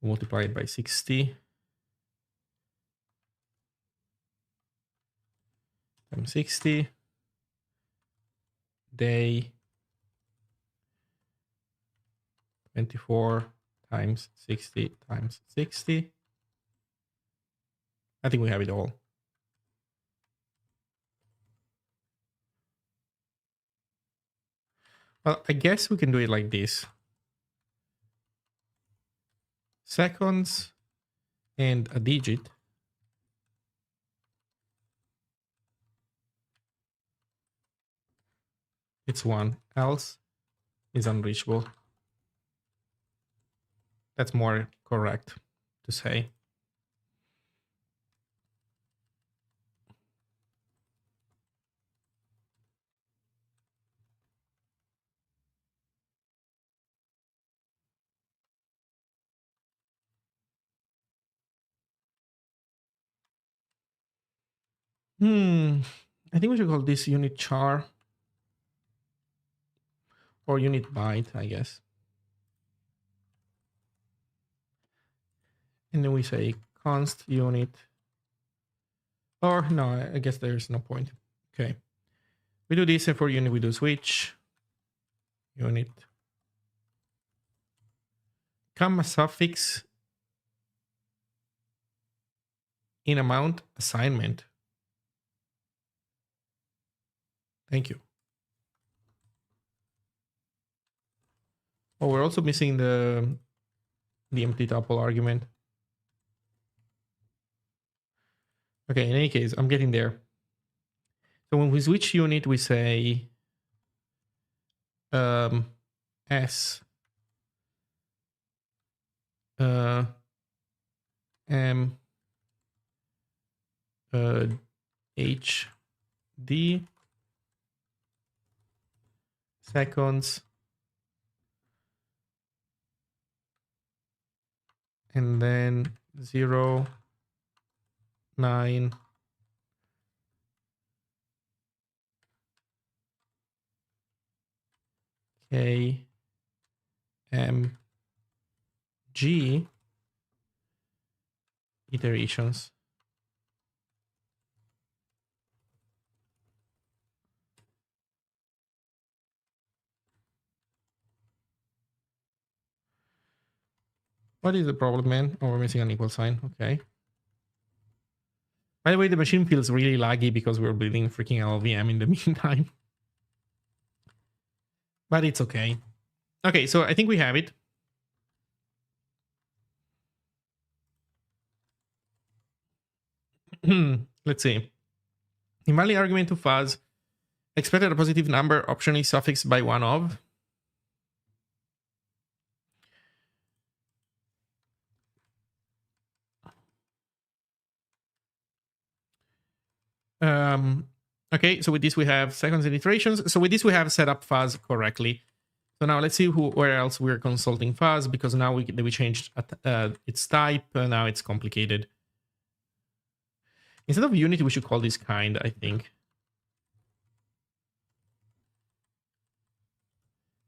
we multiply it by 60. Times 60. Day, 24 times 60 times 60. I think we have it all. Well, I guess we can do it like this. Seconds and a digit. It's 1, else is unreachable. That's more correct to say. I think we should call this unit char or unit byte, I guess. And then we say const unit, or no, I guess there's no point. Okay. We do this, and for unit we do switch unit comma suffix in amount assignment. Thank you. Oh, we're also missing the empty tuple argument. Okay, in any case, I'm getting there. So when we switch unit, we say S M H D seconds, and then 0 9 K M G iterations. What is the problem, man? Oh, we're missing an equal sign. Okay. By the way, the machine feels really laggy because we're building freaking LLVM in the meantime. But it's okay. Okay, so I think we have it. Let's see. Invalid argument to fuzz. Expected a positive number. Option is suffixed by one of. Okay, so with this we have seconds and iterations. So with this we have set up fuzz correctly. So now let's see where else we're consulting fuzz, because now we changed its type. Now it's complicated. Instead of unit, we should call this kind, I think.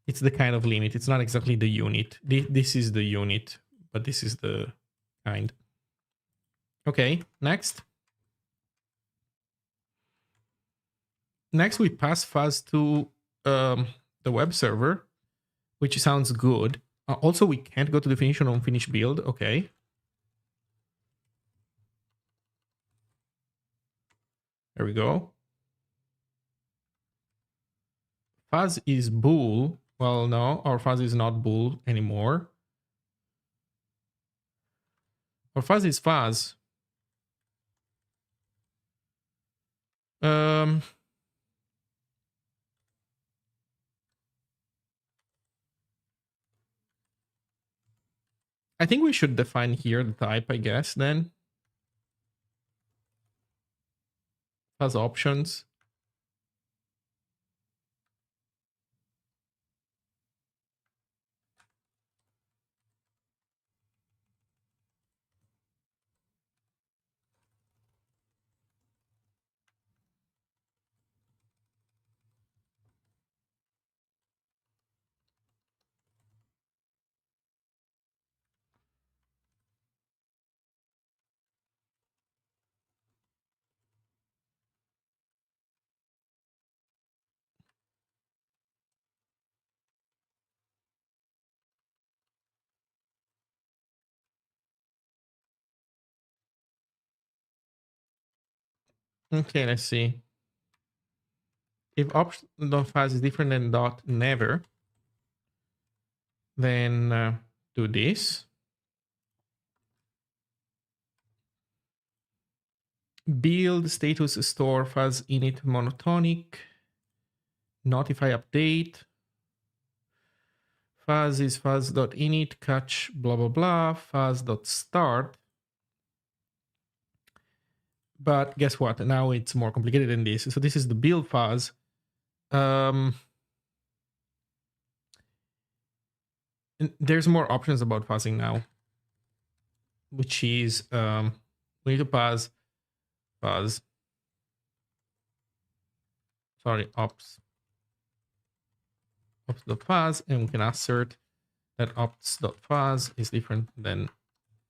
It's the kind of limit. It's not exactly the unit. This is the unit, but this is the kind. Okay, next. Next, we pass fuzz to the web server, which sounds good. Also, we can't go to definition on finish build. Okay. There we go. Fuzz is bool. Well, no, our fuzz is not bool anymore. Our fuzz is fuzz. I think we should define here the type, I guess, then. Fuzz options. Okay, let's see. If option.fuzz is different than .never, then do this. Build status store fuzz init monotonic. Notify update. Fuzz is fuzz.init catch blah blah blah fuzz.start. But guess what? Now it's more complicated than this. So this is the build fuzz. There's more options about fuzzing now, which is we need to pass fuzz sorry, ops.fuzz, and we can assert that ops.fuzz is different than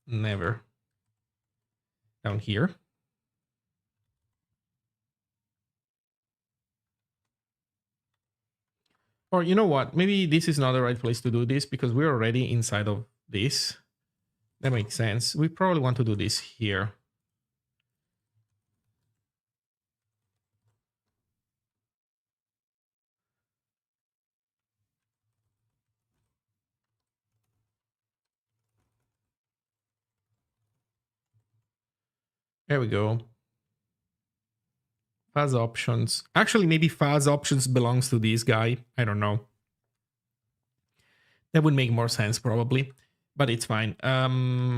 never down here. Or you know what? Maybe this is not the right place to do this because we're already inside of this. That makes sense. We probably want to do this here. There we go. Fuzz options. Actually, maybe fuzz options belongs to this guy. I don't know. That would make more sense probably, but it's fine.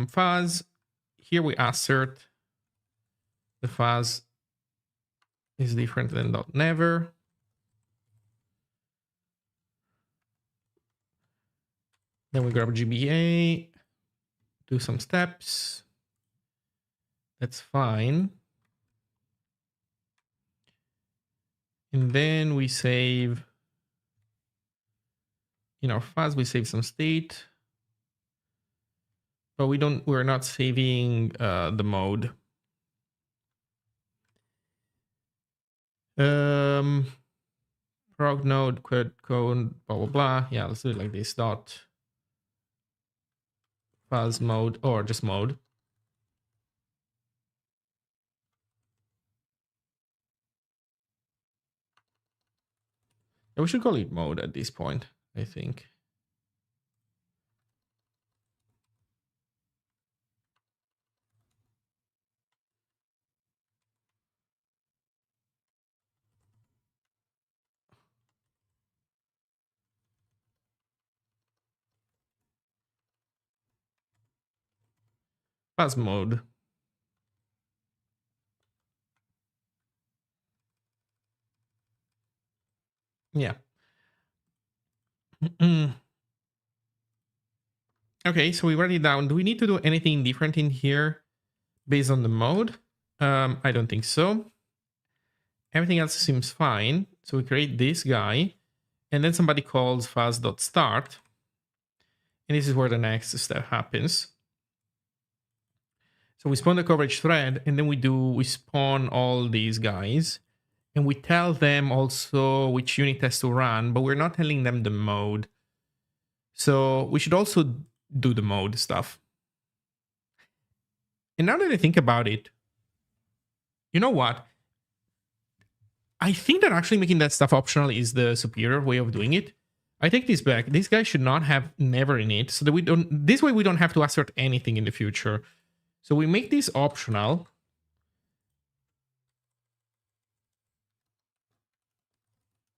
Fuzz. Here we assert the fuzz is different than .never. Then we grab GBA, do some steps. That's fine. And then we save, in our fuzz, we save some state, but we're not saving the mode. Prog node, query code, blah, blah, blah. Yeah, let's do it like this, dot fuzz mode, or just mode. We should call it mode at this point, I think. Fuzz mode. Yeah. Okay, so we write it down. Do we need to do anything different in here based on the mode? I don't think so. Everything else seems fine. So we create this guy, and then somebody calls fuzz.start. And this is where the next step happens. So we spawn the coverage thread, and then we spawn all these guys. And we tell them also which unit test to run, but we're not telling them the mode. So we should also do the mode stuff. And now that I think about it, you know what? I think that actually making that stuff optional is the superior way of doing it. I take this back. This guy should not have never in it, so that this way we don't have to assert anything in the future. So we make this optional.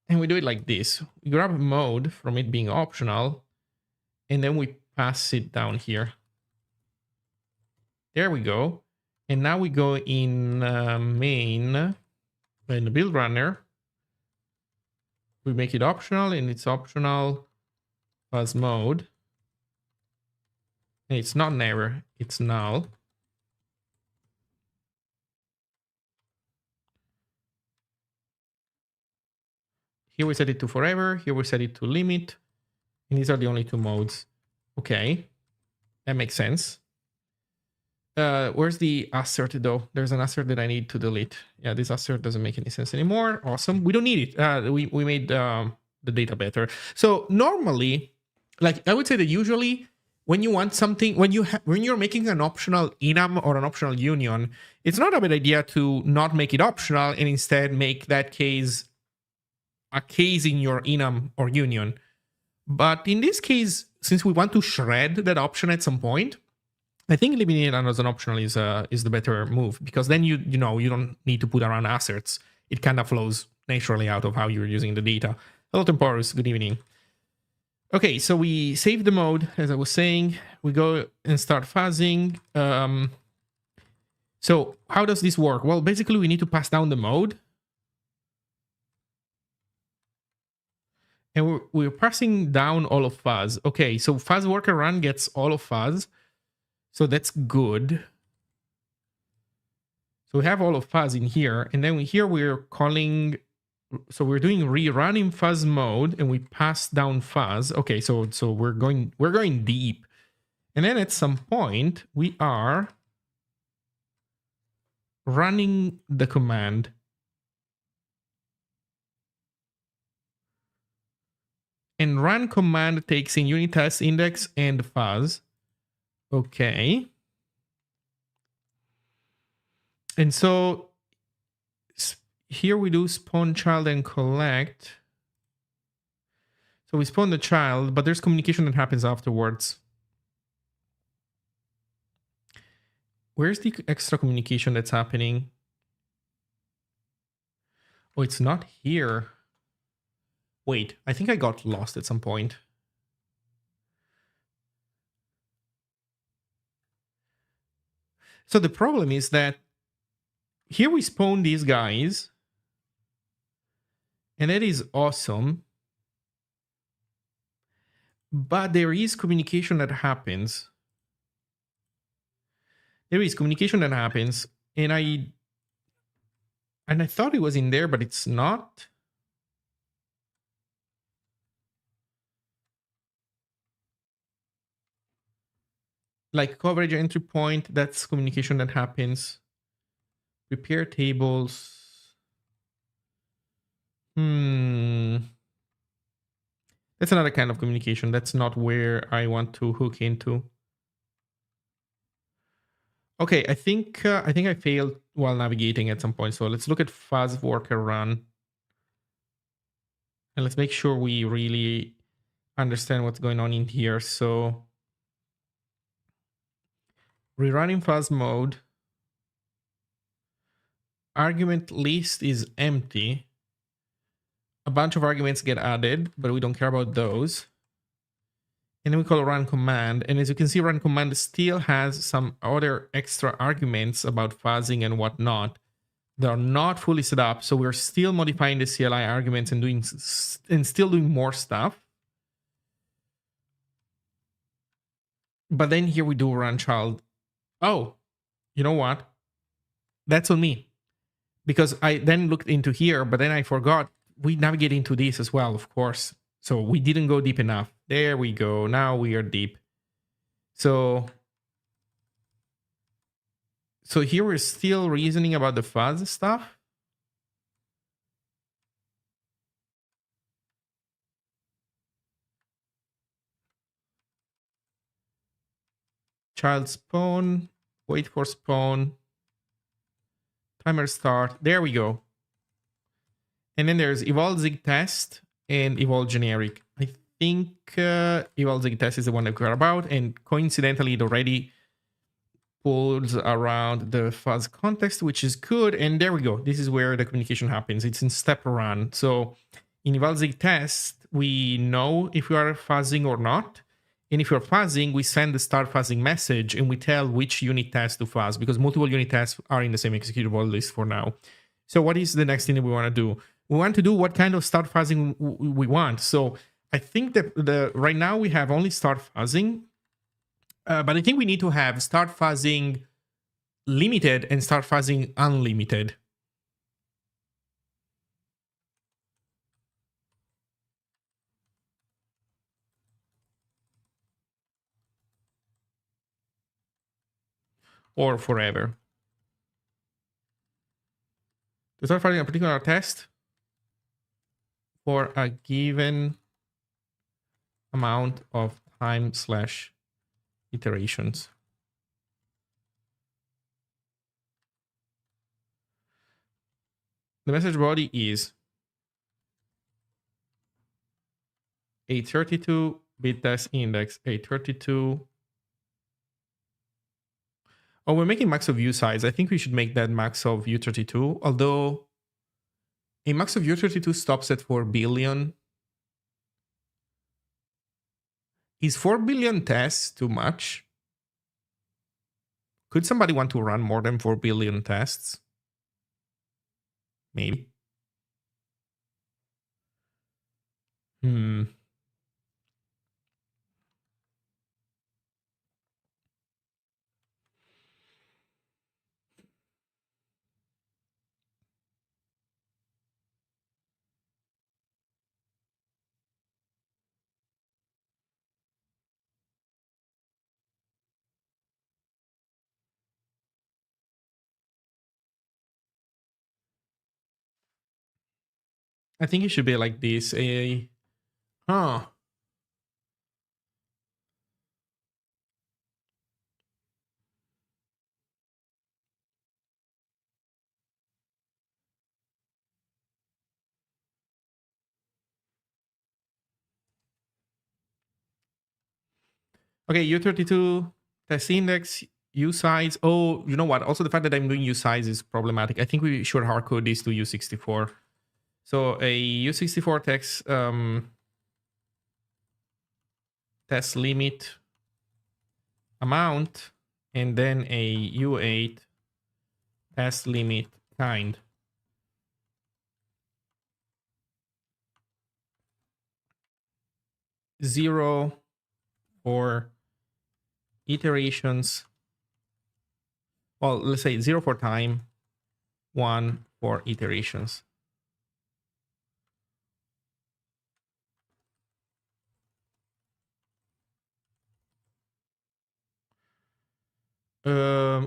And we do it like this. We grab mode from it being optional, and then we pass it down here. There we go. And now we go in main, in the build runner. We make it optional, and it's optional fuzz mode. And it's not never, it's null. Here we set it to forever. Here we set it to limit. And these are the only two modes. Okay, that makes sense. Where's the assert though? There's an assert that I need to delete. Yeah, this assert doesn't make any sense anymore. Awesome. We don't need it. We made the data better. So normally, like I would say that usually when you want something, when you're making an optional enum or an optional union, it's not a bad idea to not make it optional and instead make that case a case in your enum or union. But in this case, since we want to shred that option at some point, I think leaving it as an optional is the better move, because then you don't need to put around asserts. It kind of flows naturally out of how you're using the data. Hello Temporus, good evening. Okay, so we save the mode, as I was saying. We go and start fuzzing. So how does this work? Well, basically we need to pass down the mode. And we're passing down all of fuzz. Okay, so fuzz worker run gets all of fuzz. So that's good. So we have all of fuzz in here. And then here we're calling so we're doing rerun in fuzz mode and we pass down fuzz. Okay, so we're going deep. And then at some point we are running the command. And run command takes in unit test index and fuzz. Okay. And so here we do spawn child and collect. So we spawn the child, but there's communication that happens afterwards. Where's the extra communication that's happening? Oh, it's not here. Wait, I think I got lost at some point. So the problem is that here we spawn these guys. And that is awesome. But there is communication that happens. There is communication that happens. And I thought it was in there, but it's not. Like coverage entry point, that's communication that happens. Prepare tables. That's another kind of communication. That's not where I want to hook into. Okay, I think I failed while navigating at some point. So let's look at fuzz worker run. And let's make sure we really understand what's going on in here. So rerunning fuzz mode. Argument list is empty. A bunch of arguments get added, but we don't care about those. And then we call run command. And as you can see, run command still has some other extra arguments about fuzzing and whatnot. They're not fully set up. So we're still modifying the CLI arguments and still doing more stuff. But then here we do run child. Oh, you know what? That's on me. Because I then looked into here, but then I forgot we navigate into this as well, of course. So we didn't go deep enough. There we go. Now we are deep. So here we're still reasoning about the fuzz stuff. Child spawn, wait for spawn, timer start. There we go. And then there's eval zig test and eval generic. I think eval zig test is the one that we care about. And coincidentally, it already pulls around the fuzz context, which is good. And there we go. This is where the communication happens. It's in step run. So in eval zig test, we know if we are fuzzing or not. And if you're fuzzing, we send the start fuzzing message and we tell which unit test to fuzz because multiple unit tests are in the same executable list for now. So what is the next thing that we want to do? We want to do what kind of start fuzzing we want. So I think that right now we have only start fuzzing, but I think we need to have start fuzzing limited and start fuzzing unlimited. Or forever. To start fuzzing a particular test for a given amount of time / iterations. The message body is a 32-bit test index, a 32. Oh, we're making max of view size. I think we should make that max of U32, although a max of U32 stops at 4 billion. Is 4 billion tests too much? Could somebody want to run more than 4 billion tests? Maybe. I think it should be like this. Huh. Okay, U32 test index, usize. Oh, you know what? Also, the fact that I'm doing usize is problematic. I think we should hardcode this to U64. So a U64 text test limit amount, and then a U8 test limit kind. Zero for iterations. Well, let's say 0 for time, 1 for iterations.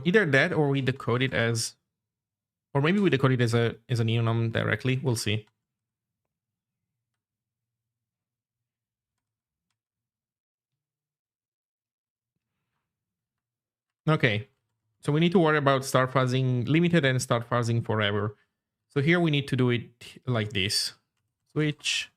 Either that or we decode it as, or maybe we decode it as an enum directly. We'll see. Okay, so we need to worry about start fuzzing limited and start fuzzing forever. So here we need to do it like this. Switch.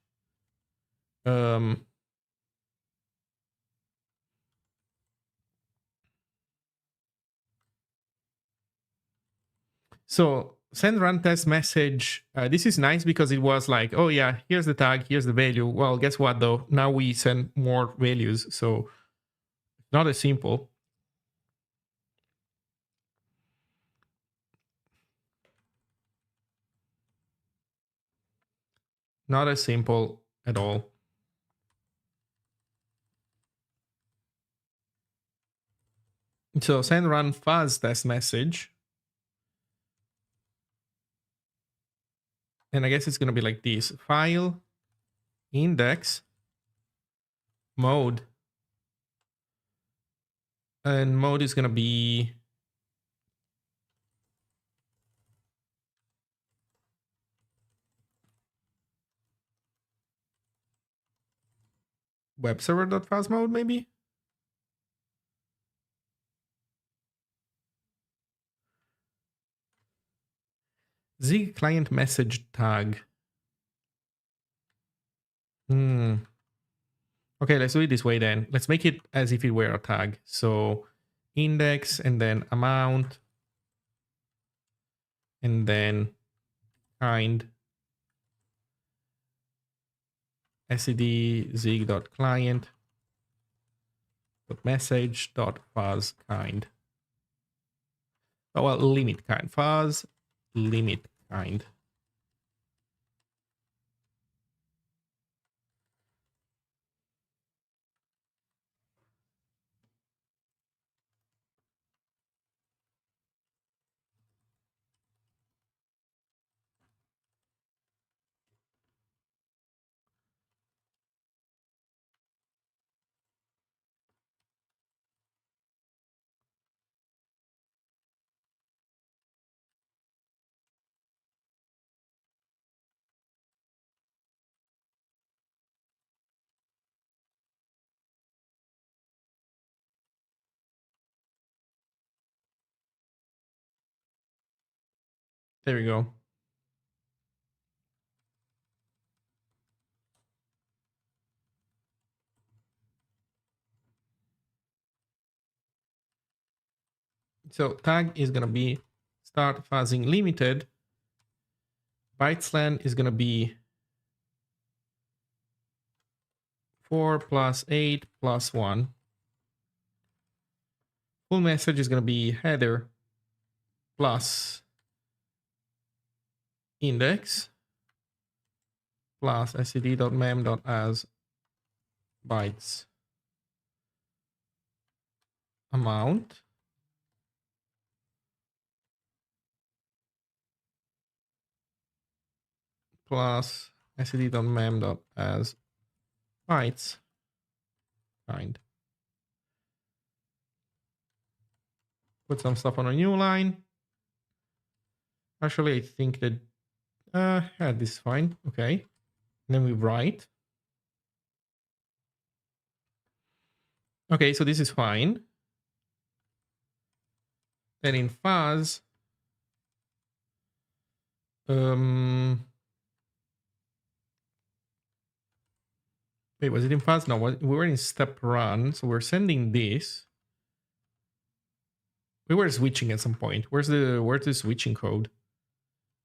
So send run test message. This is nice because it was like, oh yeah, here's the tag, here's the value. Well, guess what though? Now we send more values. So not as simple. Not as simple at all. So send run fuzz test message. And I guess it's going to be like this. File, index, mode. And mode is going to be web server.fuzz mode maybe. Zig client message tag. Okay, let's do it this way then. Let's make it as if it were a tag. So index and then amount and then kind sed zig.client message.fuzz kind. Oh, well, limit kind. Fuzz limit kind. There we go. So tag is going to be start fuzzing limited. Byteslen is going to be 4 plus 8 plus 1. Full message is going to be header plus index plus sed.mem.as bytes amount plus sed.mem.as bytes kind. Put some stuff on a new line. Actually, I think that Yeah, this is fine. Okay. And then we write. Okay, so this is fine. Then in fuzz, wait, was it in fuzz? No, we were in step run, so we're sending this. We were switching at some point. Where's the switching code?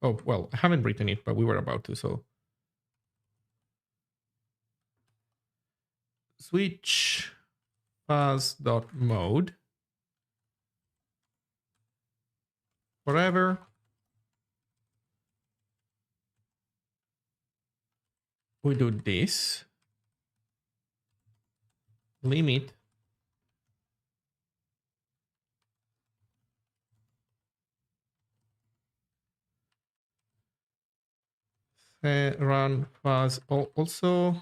Oh, well, I haven't written it, but we were about to, so. Switch fuzz.mode. Forever. We do this. Limit. Run fuzz. Also.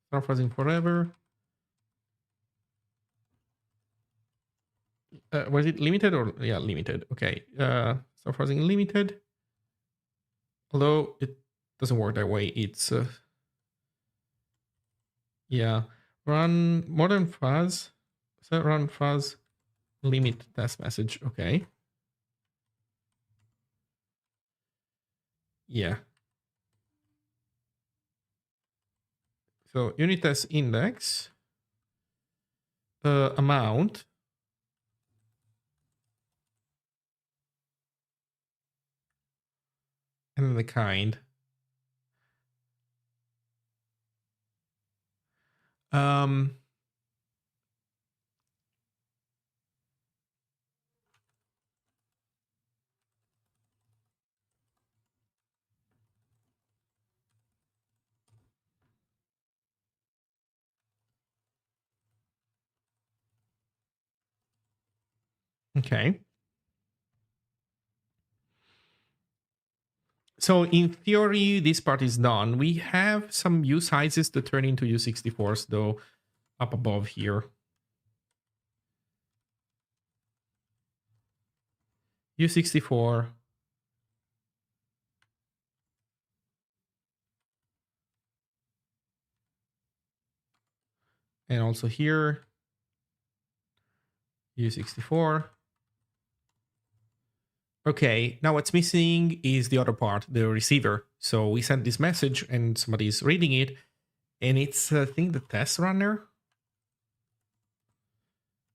Start fuzzing forever. Was it limited or yeah, limited? Okay. Start fuzzing limited. Although it doesn't work that way. It's yeah. Run modern fuzz. So run fuzz limit test message. Okay. Yeah. So unit test index amount. And then the kind. Okay. So in theory, this part is done. We have some U sizes to turn into U64s though up above here. U64. And also here, U64. Okay, now what's missing is the other part, the receiver. So we sent this message and somebody's reading it. And it's, I think, the test runner.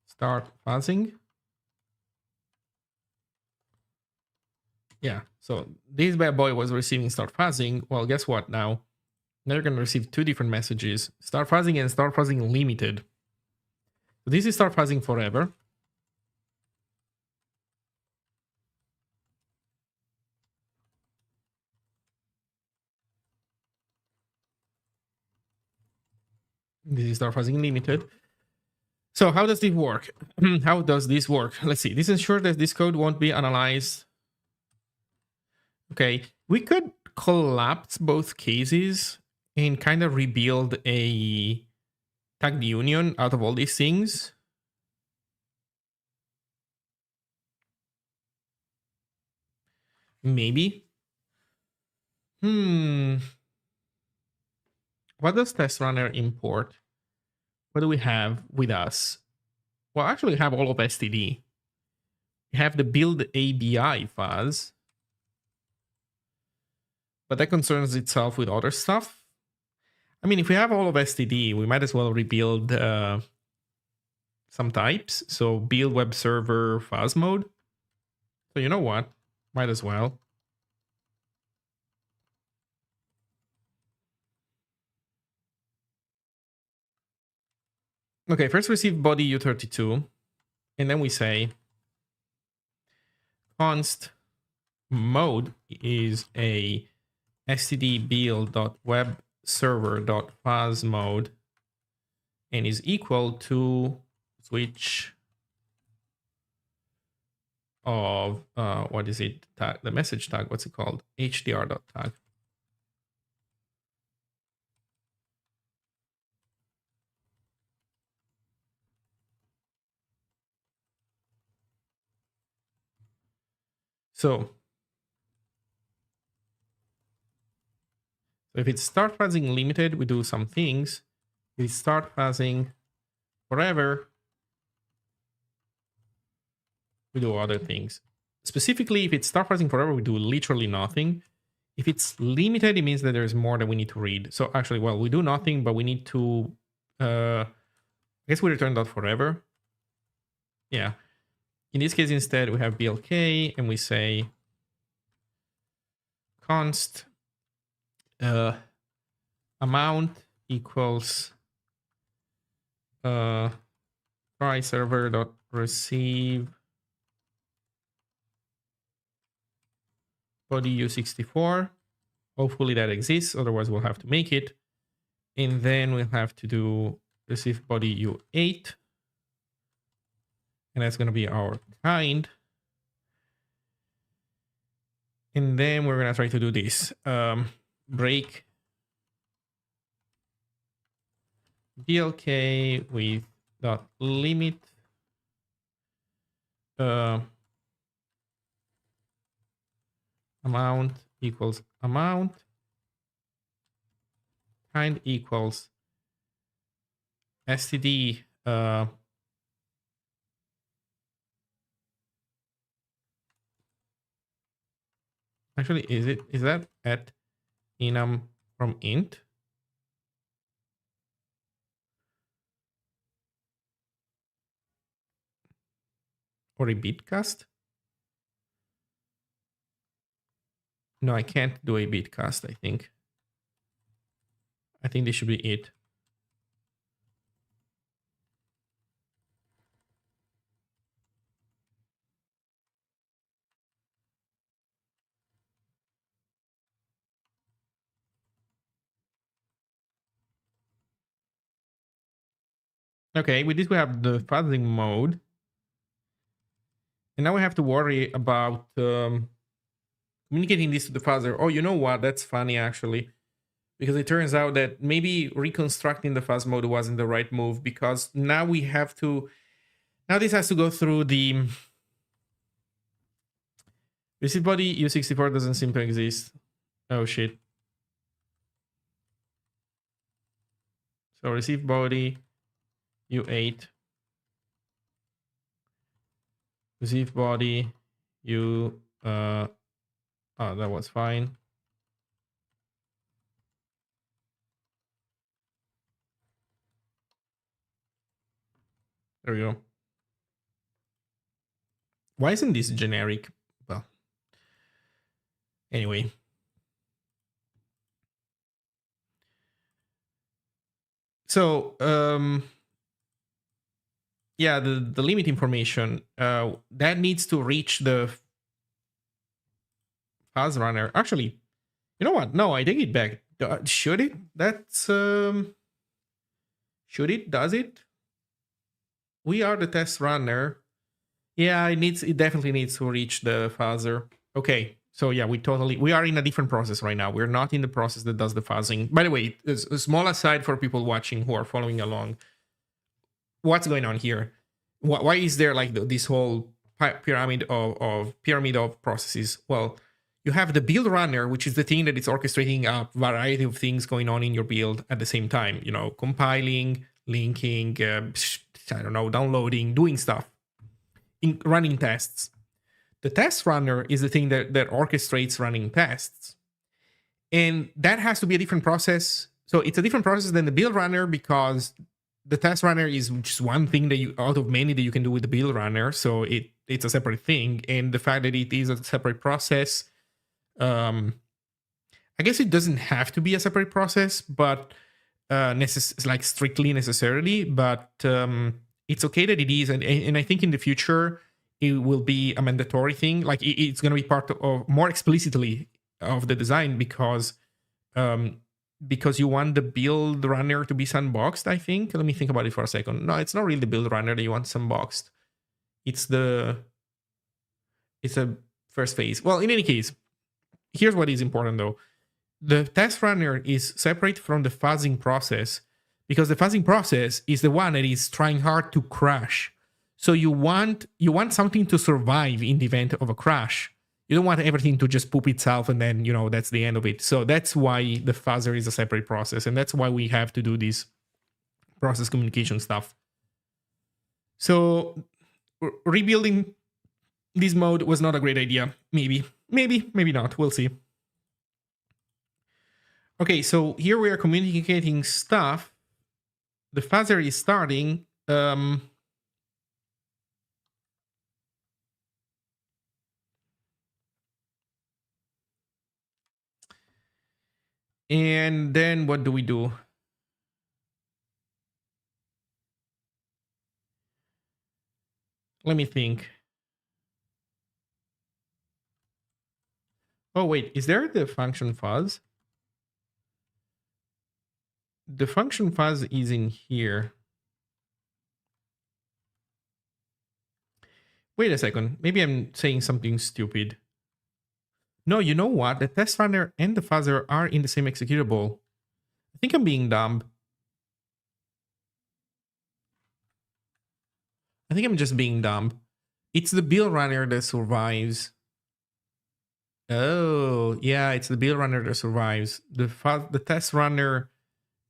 Start fuzzing. Yeah, so this bad boy was receiving start fuzzing. Well, guess what now? Now you're going to receive two different messages. Start fuzzing and start fuzzing limited. So this is start fuzzing forever. This is start fuzzing limited. So how does this work? How does this work? Let's see. This ensures that this code won't be analyzed. Okay, we could collapse both cases and kind of rebuild a tagged union out of all these things. Maybe. What does test runner import? What do we have with us? Well, actually we have all of STD. We have the build ABI fuzz. But that concerns itself with other stuff. I mean, if we have all of STD, we might as well rebuild some types. So build web server fuzz mode. So you know what? Might as well. Okay, first receive body U32. And then we say const mode is a std build.webserver.fuzz mode and is equal to switch of what is it tag, the message tag, what's it called, hdr.tag. So if it's start fuzzing limited, we do some things. If it's start fuzzing forever, we do other things. Specifically, if it's start fuzzing forever, we do literally nothing. If it's limited, it means that there's more that we need to read. So actually, well, we do nothing, but we need to, I guess we return dot forever. Yeah. In this case, instead, we have blk and we say const amount equals try server dot receive body u64. Hopefully that exists, otherwise we'll have to make it. And then we'll have to do receive body u8. And that's going to be our kind. And then we're going to try to do this. Break blk with dot limit amount equals amount, kind equals std actually is that at enum from int? Or a bitcast? No, I can't do a bitcast, I think. I think this should be it. Okay, with this we have the fuzzing mode. And now we have to worry about communicating this to the fuzzer. Oh, you know what? That's funny, actually. Because it turns out that maybe reconstructing the fuzz mode wasn't the right move, because now we have to... Now this has to go through the... Receive body U64 doesn't seem to exist. Oh, shit. So receive body U8. Receive body U... oh, that was fine. There we go. Why isn't this generic? Well, anyway. So, yeah, the limit information, that needs to reach the fuzz runner. Actually, you know what? No, I take it back. Should it? That's... should it? Does it? We are the test runner. Yeah, it definitely needs to reach the fuzzer. Okay, so yeah, we are in a different process right now. We're not in the process that does the fuzzing. By the way, a small aside for people watching who are following along. What's going on here? Why is there like this whole pyramid of processes? Well, you have the build runner, which is the thing that is orchestrating a variety of things going on in your build at the same time. You know, compiling, linking, I don't know, downloading, doing stuff, running tests. The test runner is the thing that orchestrates running tests. And that has to be a different process. So it's a different process than the build runner, because the test runner is just one thing that out of many that you can do with the build runner. So it's a separate thing. And the fact that it is a separate process, I guess it doesn't have to be a separate process, but like strictly necessarily, but it's okay that it is. And I think in the future, it will be a mandatory thing. Like it's going to be part of more explicitly of the design, because you want the build runner to be sandboxed, I think. Let me think about it for a second. No, it's not really the build runner that you want sandboxed. It's a first phase. Well, in any case, here's what is important though. The test runner is separate from the fuzzing process, because the fuzzing process is the one that is trying hard to crash. So you want something to survive in the event of a crash. You don't want everything to just poop itself and then, that's the end of it. So that's why the fuzzer is a separate process. And that's why we have to do this process communication stuff. So rebuilding this mode was not a great idea. Maybe not. We'll see. Okay, so here we are communicating stuff. The fuzzer is starting. And then what do we do? Let me think. Oh, wait, is there the function fuzz? The function fuzz is in here. Wait a second. Maybe I'm saying something stupid. No, you know what? The test runner and the fuzzer are in the same executable. I think I'm being dumb. I think I'm just being dumb. It's the build runner that survives. Oh, yeah, it's the build runner that survives. The test runner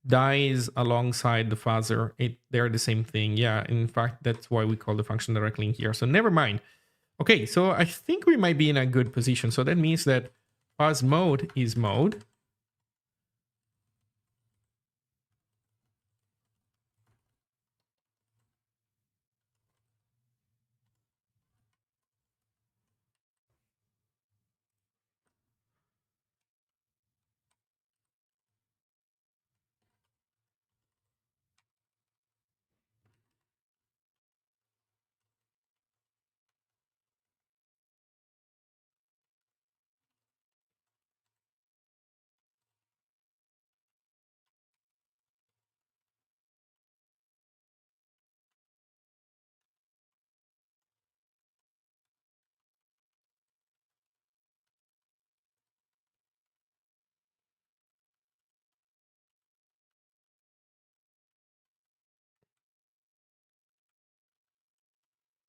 dies alongside the fuzzer. They're the same thing. Yeah, in fact, that's why we call the function directly in here. So never mind. Okay, so I think we might be in a good position. So that means that fuzz mode is mode.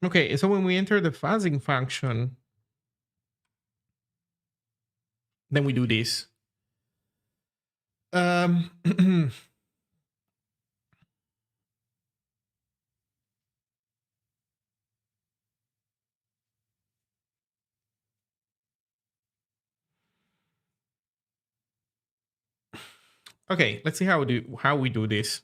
Okay, so when we enter the fuzzing function, then we do this. Okay, let's see how we do this.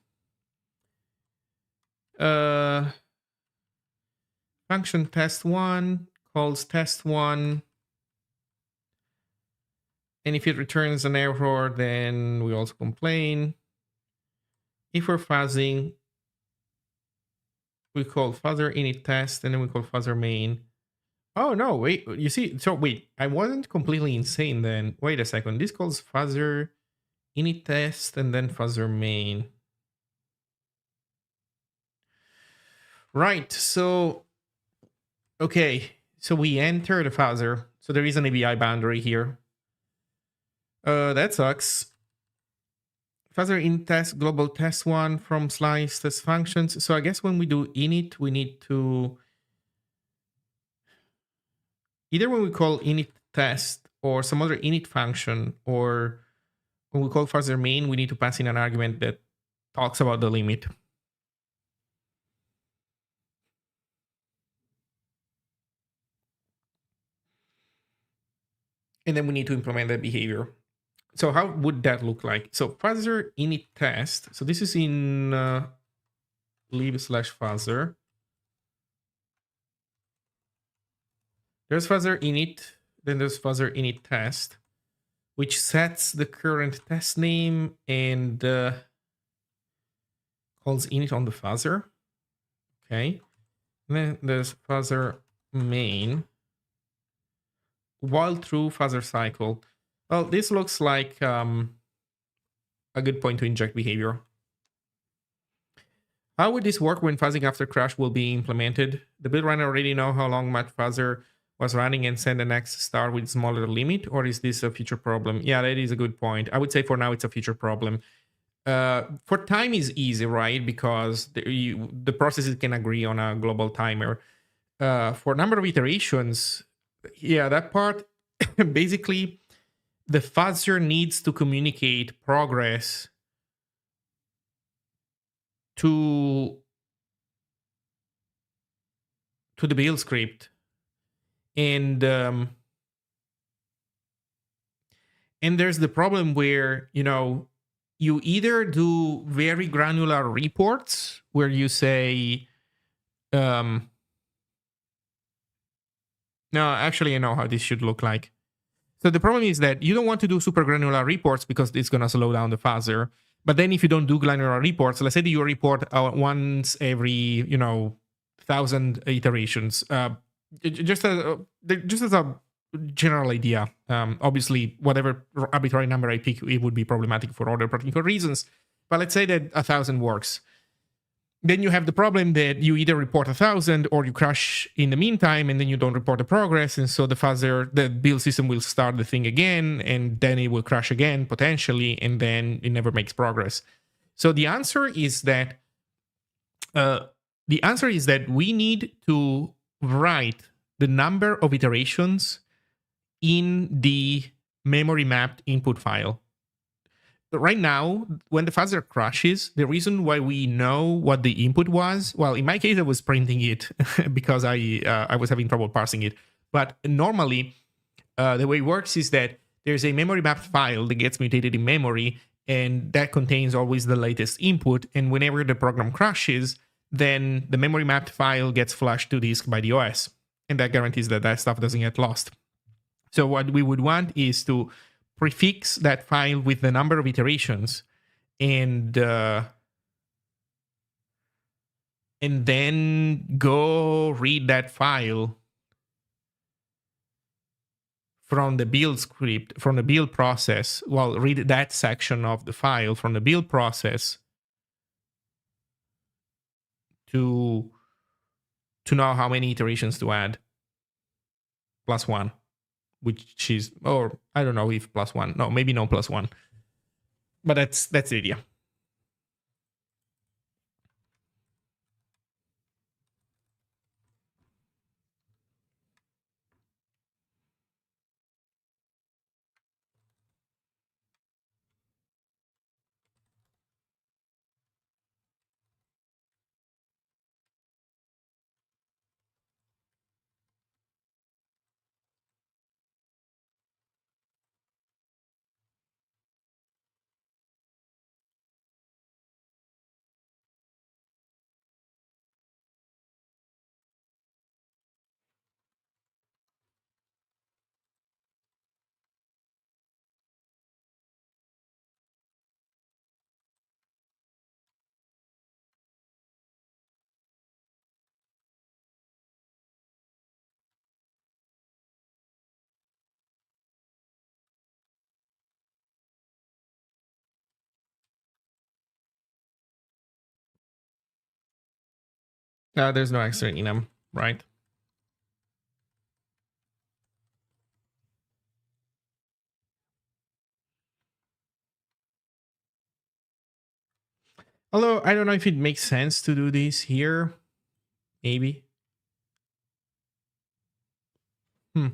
Function test1 calls test1. And if it returns an error, then we also complain. If we're fuzzing, we call fuzzer init test, and then we call fuzzer main. Oh, no, wait, you see, so wait, I wasn't completely insane then. Wait a second, this calls fuzzer init test, and then fuzzer main. Right, so, okay, so we enter the fuzzer. So there is an ABI boundary here. That sucks. Fuzzer init test global test1 from slice test functions. So I guess when we do init, we need to either when we call init test or some other init function, or when we call fuzzer main, we need to pass in an argument that talks about the limit. And then we need to implement that behavior. So how would that look like? So fuzzer init test. So this is in lib/fuzzer. There's fuzzer init, then there's fuzzer init test, which sets the current test name and calls init on the fuzzer. Okay. And then there's fuzzer main, while true fuzzer cycle. Well, this looks like a good point to inject behavior. How would this work when fuzzing after crash will be implemented? The build runner already know how long my fuzzer was running and send the next start with smaller limit, or is this a future problem? Yeah, that is a good point. I would say for now it's a future problem. For time is easy, right? Because the processes can agree on a global timer. For number of iterations, yeah, that part basically the fuzzer needs to communicate progress to the build script, and there's the problem where you either do very granular reports where you say um no, actually I know how this should look like. So the problem is that you don't want to do super granular reports because it's going to slow down the fuzzer. But then if you don't do granular reports, let's say that you report once every, 1,000 iterations, just as a general idea. Obviously, whatever arbitrary number I pick, it would be problematic for other practical reasons. But let's say that 1,000 works. Then you have the problem that you either report 1,000 or you crash in the meantime, and then you don't report the progress, and so the build system will start the thing again, and then it will crash again potentially, and then it never makes progress. So the answer is that we need to write the number of iterations in the memory mapped input file. Right now, when the fuzzer crashes, the reason why we know what the input was, well, in my case, I was printing it because I was having trouble parsing it. But normally, the way it works is that there's a memory mapped file that gets mutated in memory, and that contains always the latest input. And whenever the program crashes, then the memory mapped file gets flushed to disk by the OS, and that guarantees that that stuff doesn't get lost. So what we would want is to prefix that file with the number of iterations, and then go read that file from the build script, from the build process. Well, read that section of the file from the build process to know how many iterations to add. +1, which is, or I don't know if +1. No, maybe no +1. But that's the idea. There's no extra in them, right? Although I don't know if it makes sense to do this here. Maybe. Hmm.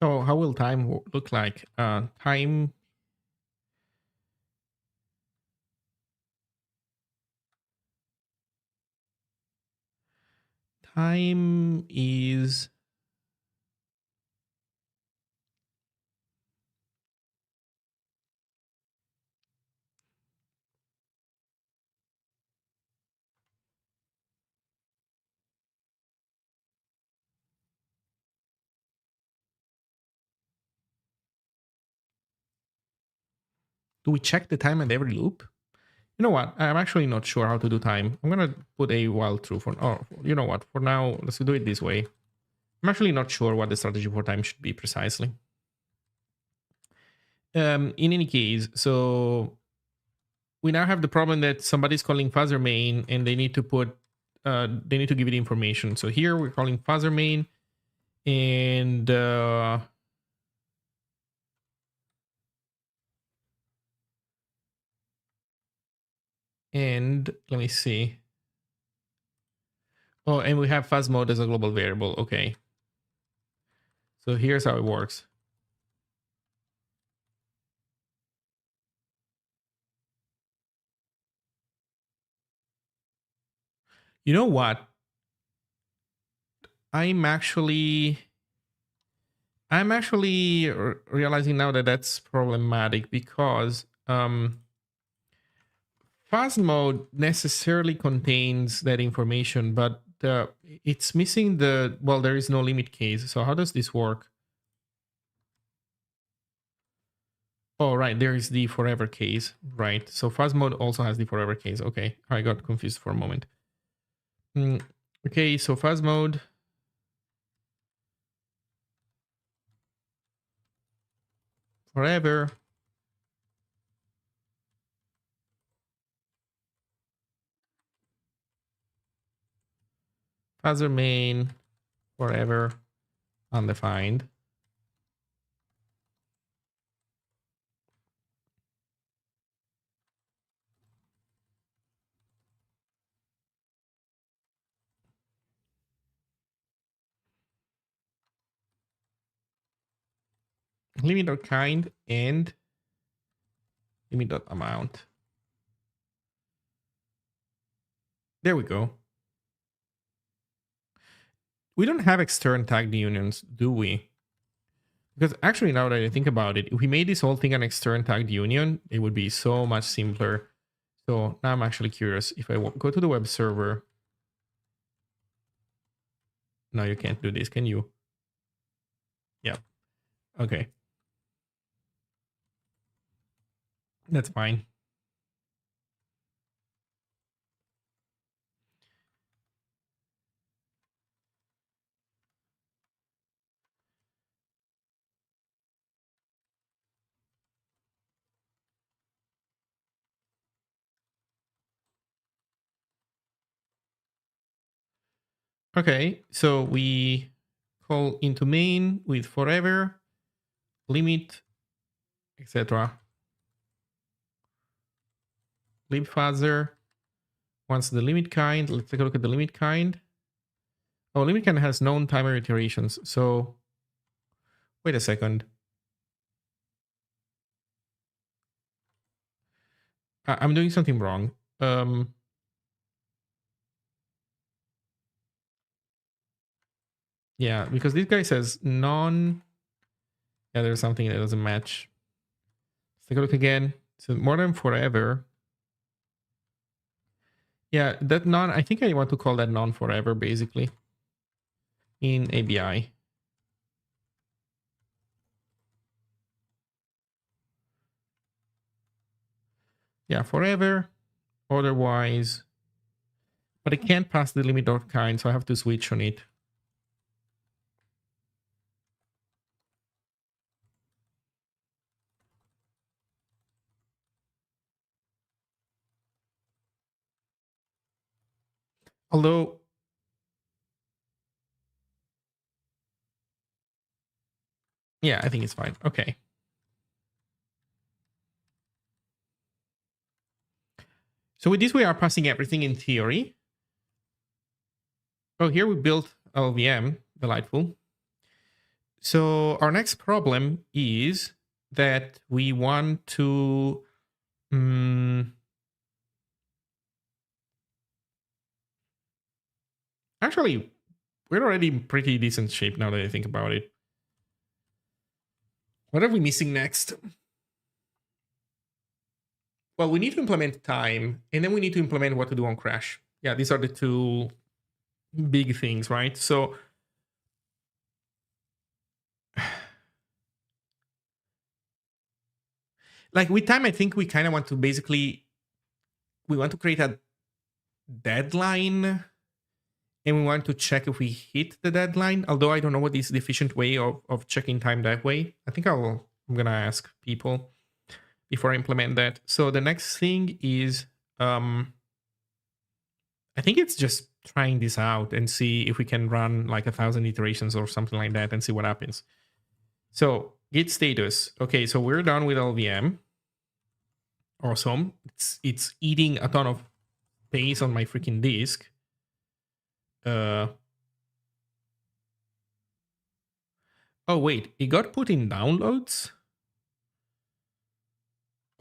So how will time look like? Time is do we check the time at every loop? You know what? I'm actually not sure how to do time. I'm gonna put a while true for. Oh, you know what? For now, let's do it this way. I'm actually not sure what the strategy for time should be precisely. In any case, so we now have the problem that somebody's calling fuzzer main and they need to put they need to give it information. So here we're calling fuzzer main and let me see. Oh, and we have fuzz mode as a global variable. Okay. So here's how it works. You know what? I'm actually realizing now that that's problematic because fuzz mode necessarily contains that information, but it's missing the, well, there is no limit case. So how does this work? Oh, right, there is the forever case, right? So fuzz mode also has the forever case. Okay, I got confused for a moment. Okay, so fuzz mode. Forever. Fuzzer main. Forever. Undefined. Limit.kind and limit.amount. There we go. We don't have extern tagged unions, do we? Because actually, now that I think about it, if we made this whole thing an extern tagged union, it would be so much simpler. So now I'm actually curious. If I go to the web server, no, you can't do this, can you? Yeah. Okay. That's fine. Okay, so we call into main with forever, limit, etc. Libfuzzer wants the limit kind. Let's take a look at the limit kind. Oh, limit kind has known timer iterations. So wait a second. I'm doing something wrong. Yeah, because this guy says non. Yeah, there's something that doesn't match. Let's take a look again. So more than forever. Yeah, that non. I think I want to call that non forever basically in ABI. Yeah, forever. Otherwise, but I can't pass the limit.kind, so I have to switch on it. Although, yeah, I think it's fine. Okay. So with this, we are passing everything in theory. Oh, here we built LVM, delightful. So our next problem is that we want to actually, we're already in pretty decent shape now that I think about it. What are we missing next? Well, we need to implement time, and then we need to implement what to do on crash. Yeah, these are the two big things, right? So like with time, I think we kind of want to we want to create a deadline, and we want to check if we hit the deadline. Although I don't know what is the efficient way of checking time that way. I think I'm gonna ask people before I implement that. So the next thing is I think it's just trying this out and see if we can run like 1,000 iterations or something like that and see what happens. So git status. Okay, so we're done with LVM. Awesome. It's eating a ton of space on my freaking disk. Oh wait, it got put in downloads?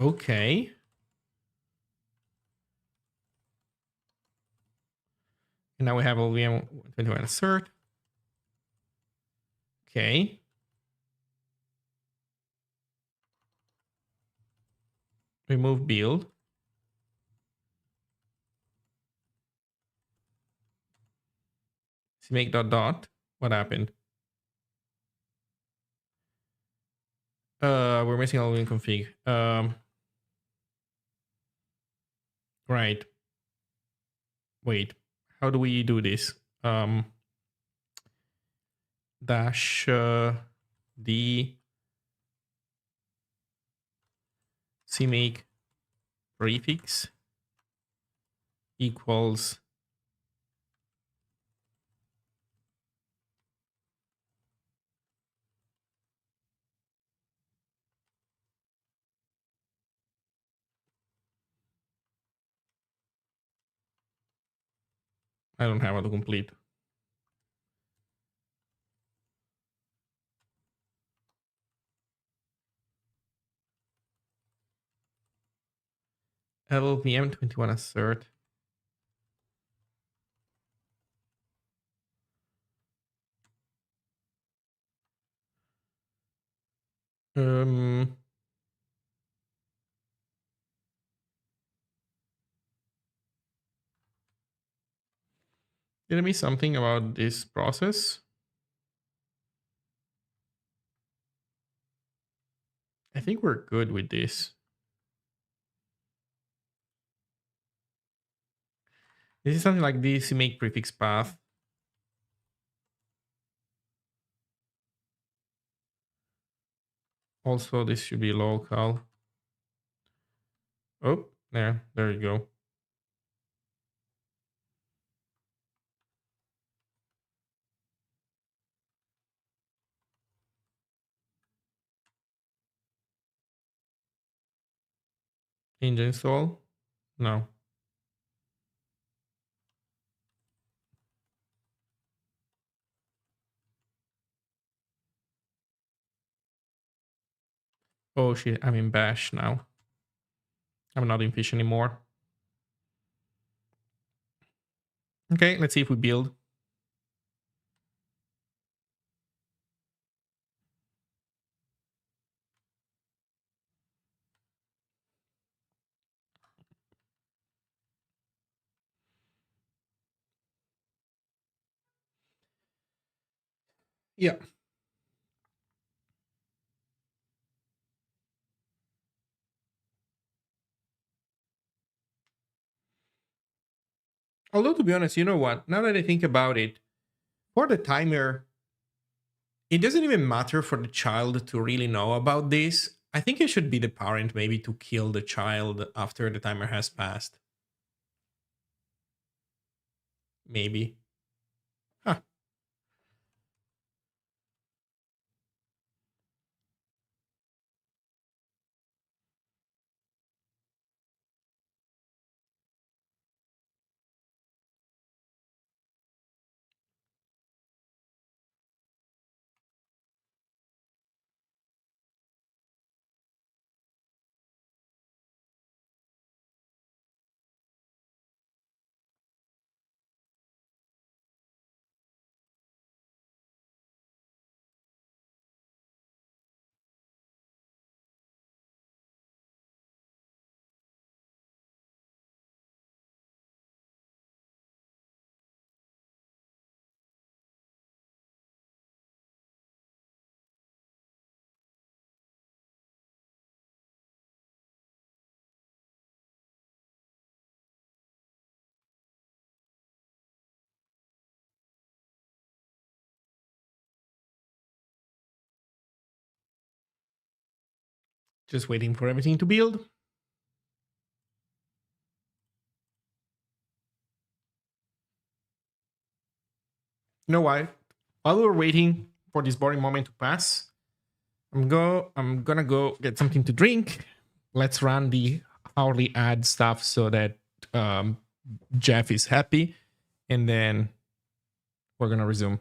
Okay. And now we have LVM 21 assert. Okay. Remove build. Make dot dot. What happened? We're missing LVM config. Right. Wait. How do we do this? Dash d cmake prefix equals I don't have autocomplete. LVM 21 assert. Did I miss something about this process? I think we're good with this. This is something like this make prefix path. Also, this should be local. Oh, there you go. Engine install? No. Oh shit, I'm in bash now. I'm not in fish anymore. Okay, let's see if we build. Yeah. Although to be honest, you know what? Now that I think about it, for the timer, it doesn't even matter for the child to really know about this. I think it should be the parent maybe to kill the child after the timer has passed. Maybe. Huh. Just waiting for everything to build. You know what? While we're waiting for this boring moment to pass, I'm gonna go get something to drink. Let's run the hourly ad stuff so that Jeff is happy, and then we're gonna resume.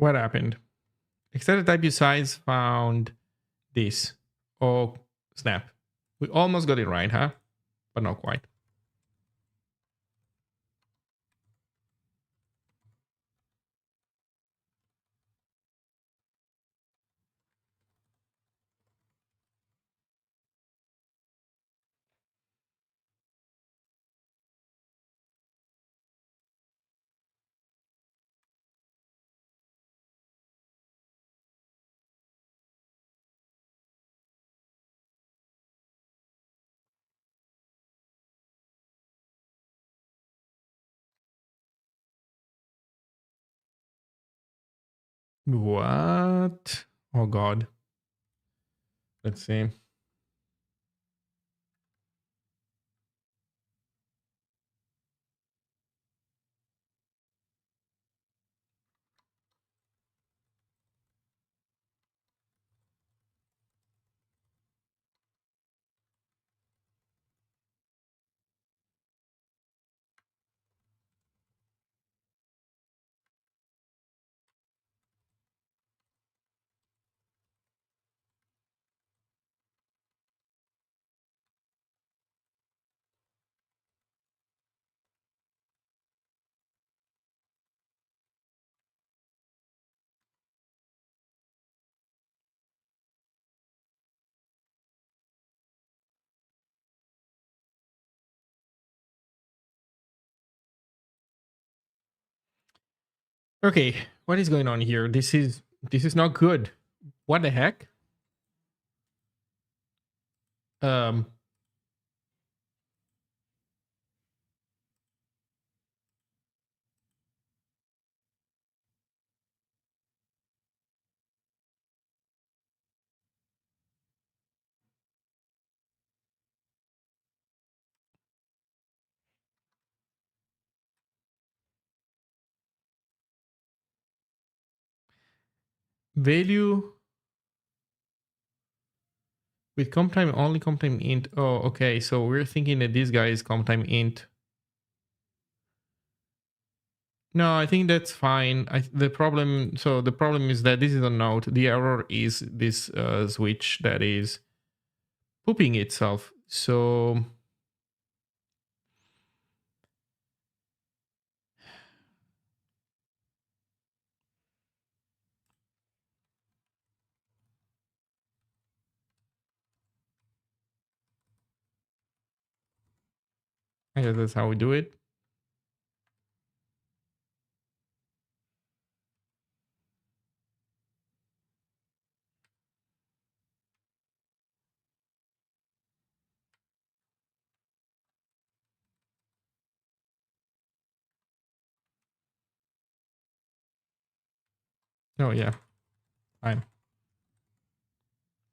What happened? Extended type size found this. Oh, snap. We almost got it right, huh? But not quite. What? Oh, God. Let's see. Okay, what is going on here? This is not good. What the heck? Um, value with comp time only comp time int. Oh, okay. So we're thinking that this guy is comp time int. No, I think that's fine. The problem is that this is a node. The error is this switch that is pooping itself. So I guess that's how we do it. Oh yeah, fine.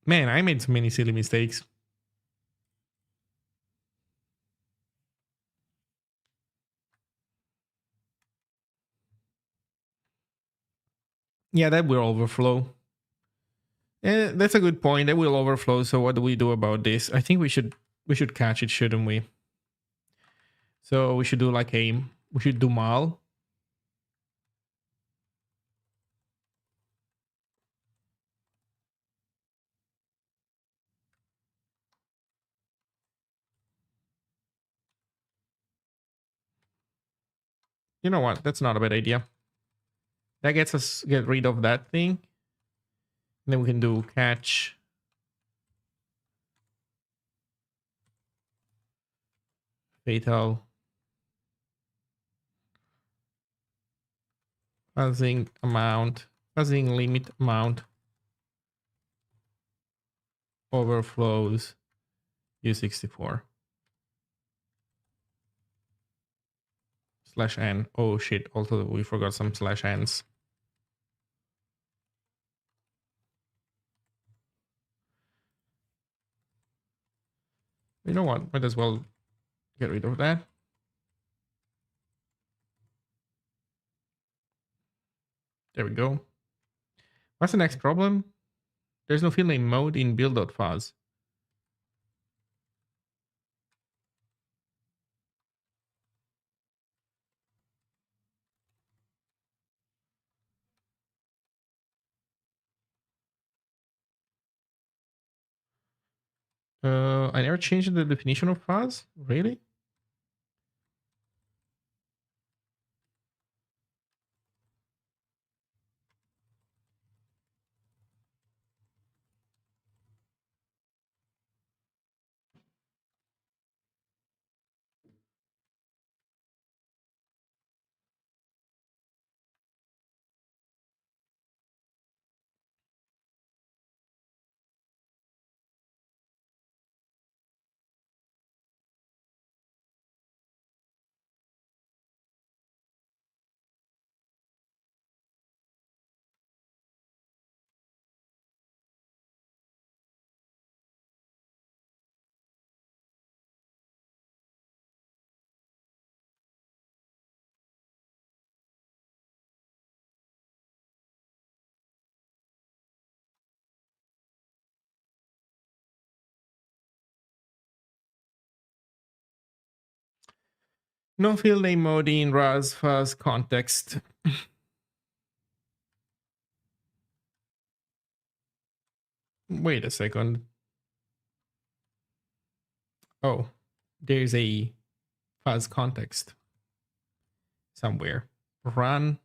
Man, I made so many silly mistakes. Yeah, that will overflow. That's a good point. That will overflow. So what do we do about this? I think we should catch it, shouldn't we? So we should do like we should do mal. You know what? That's not a bad idea. That gets us get rid of that thing. And then we can do catch fatal fuzzing amount, fuzzing limit amount overflows U64 /n. Oh shit, also we forgot some /n's. You know what? Might as well get rid of that. There we go. What's the next problem? There's no field name mode in build.fuzz. I never changed the definition of fuzz. Really? No field name mode in Raz fuzz context. Wait a second. Oh, there's a fuzz context somewhere. Run.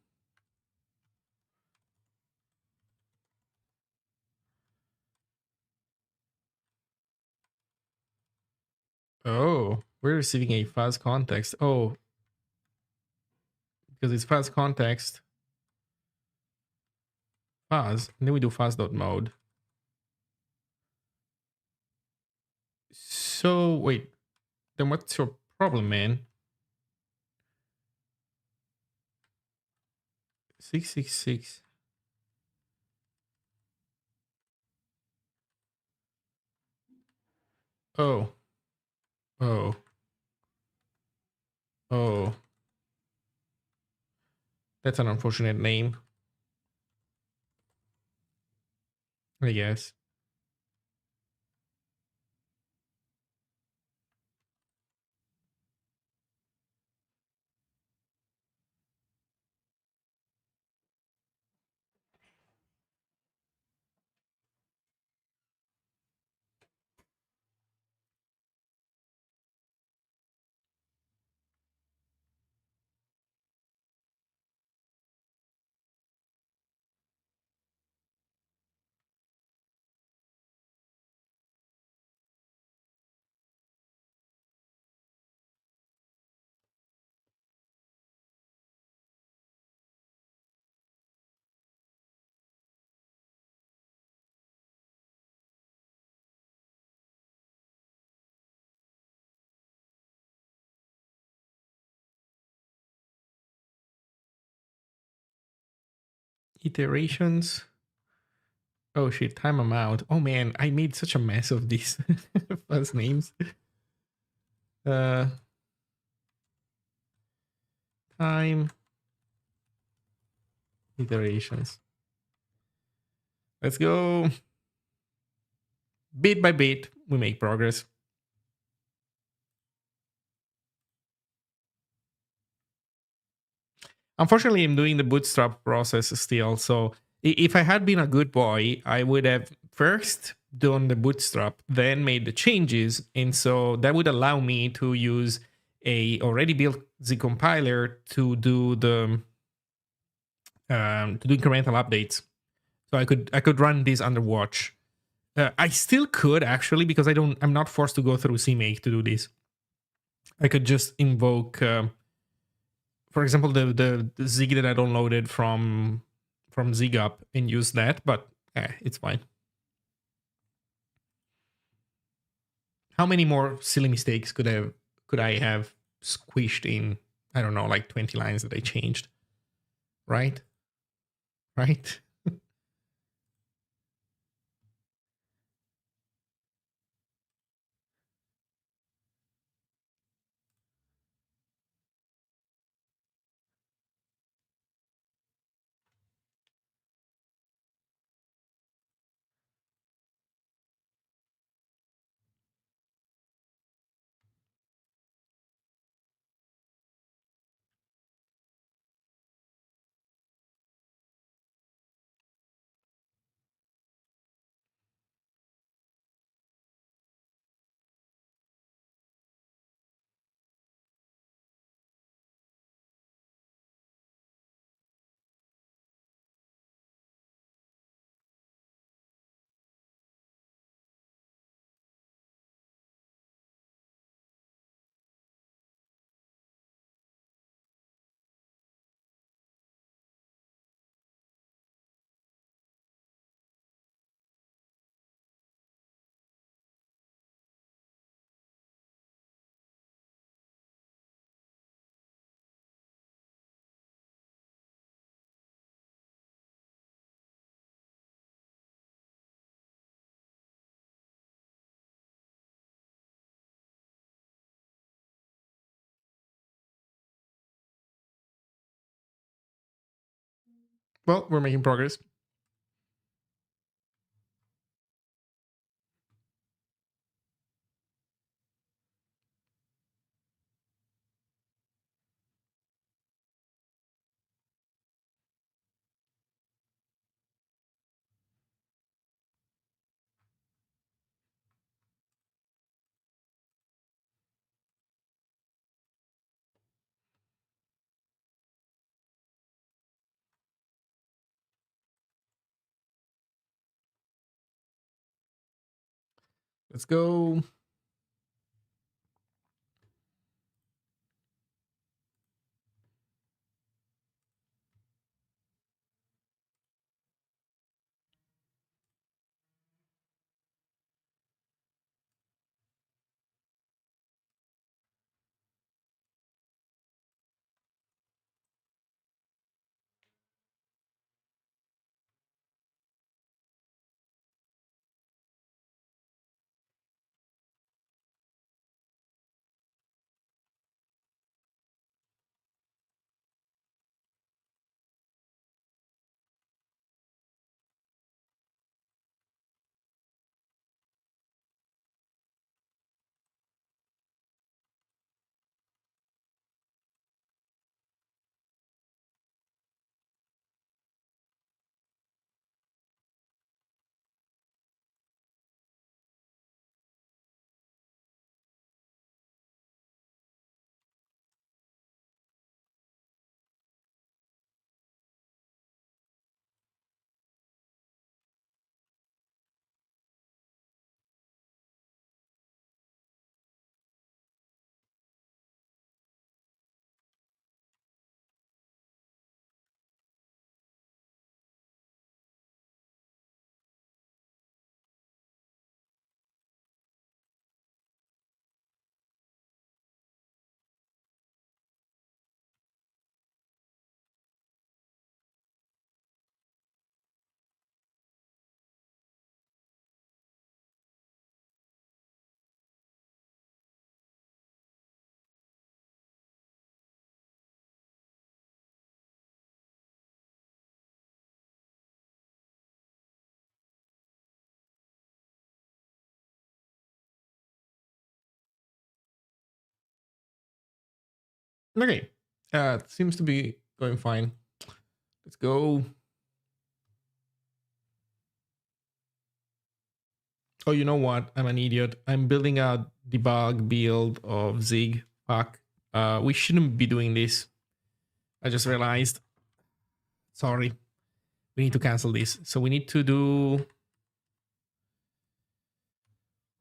Oh, we're receiving a fuzz context. Oh, because it's fuzz context, fuzz, and then we do fuzz.mode. So wait, then what's your problem, man? 666. Oh, oh, oh. That's an unfortunate name, I guess. Iterations. Oh shit, time amount. Oh man, I made such a mess of these first names. Uh, time iterations. Let's go. Bit by bit, we make progress. Unfortunately, I'm doing the bootstrap process still. So if I had been a good boy, I would have first done the bootstrap, then made the changes, and so that would allow me to use a already built Zig compiler to do the to do incremental updates. So I could run this under watch. I still could actually because I'm not forced to go through CMake to do this. I could just invoke. For example, the Zig that I downloaded from ZigUp and use that, but it's fine. How many more silly mistakes could I have squished in? I don't know, like 20 lines that I changed, right? Right? Well, we're making progress. Let's go. Okay. It seems to be going fine. Let's go. Oh, you know what? I'm an idiot. I'm building a debug build of Zig. Fuck. We shouldn't be doing this. I just realized. Sorry. We need to cancel this. So we need to do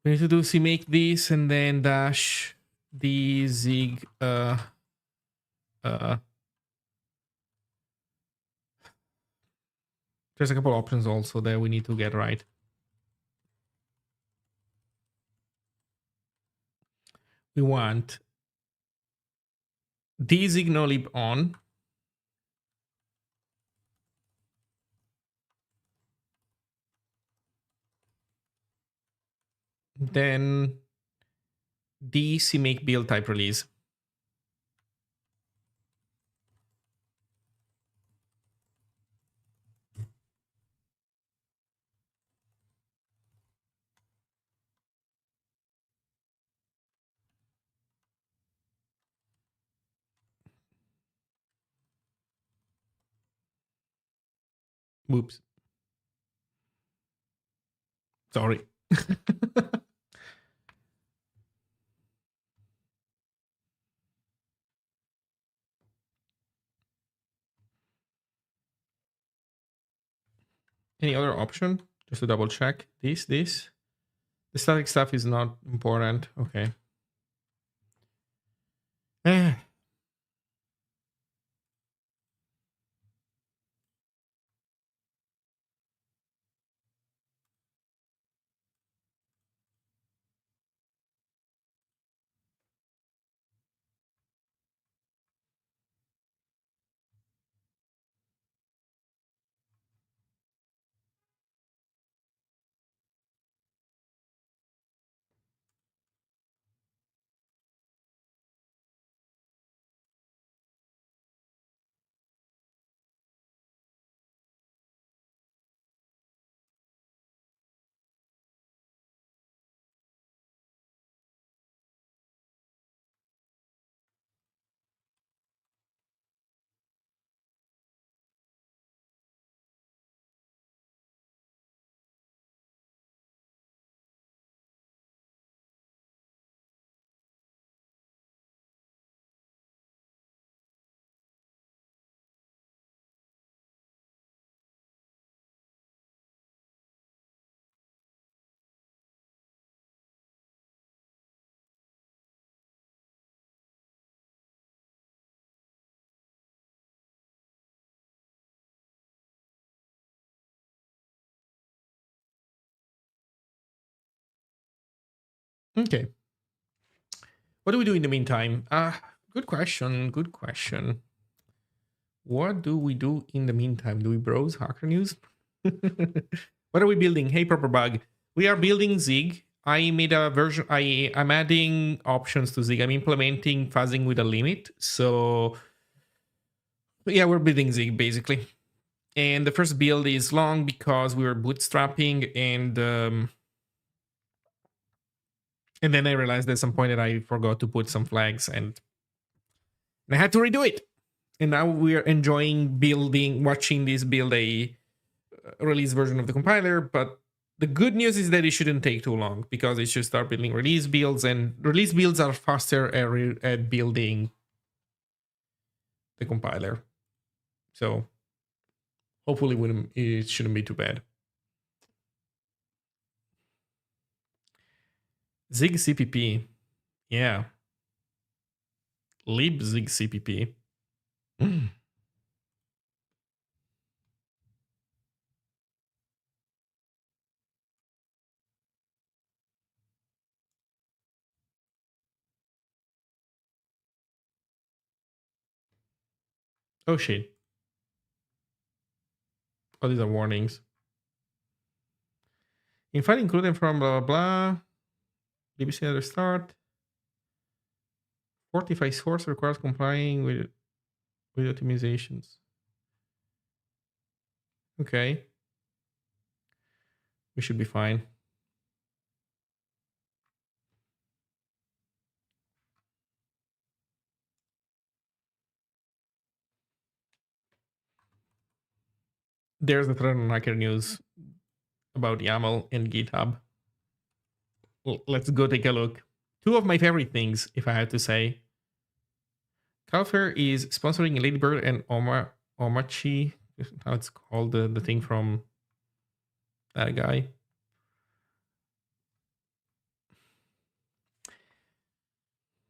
CMake this and then dash the Zig uh there's a couple options also that we need to get right. We want the Zig no lib on. Then the CMake build type release. Whoops. Sorry. Any other option? Just to double check. This. The static stuff is not important. Okay. Eh. Okay. What do we do in the meantime? Good question. Good question. What do we do in the meantime? Do we browse Hacker News? What are we building? Hey, Proper Bug. We are building Zig. I made a version. I'm adding options to Zig. I'm implementing fuzzing with a limit. So yeah, we're building Zig basically. And the first build is long because we were bootstrapping, and then I realized at some point that I forgot to put some flags, and I had to redo it. And now we're enjoying watching this build a release version of the compiler. But the good news is that it shouldn't take too long, because it should start building release builds, and release builds are faster at building the compiler. So hopefully it shouldn't be too bad. Zig CPP. Yeah. Lib Zig CPP. Oh shit. Oh, these are warnings. Infile included from blah blah blah. BBC at the start. Fortify source requires complying with optimizations. Okay. We should be fine. There's the thread on Hacker News about YAML and GitHub. Let's go take a look. Two of my favorite things, if I had to say. Calfair is sponsoring Ladybird and Omachi. How it's called, the thing from that guy.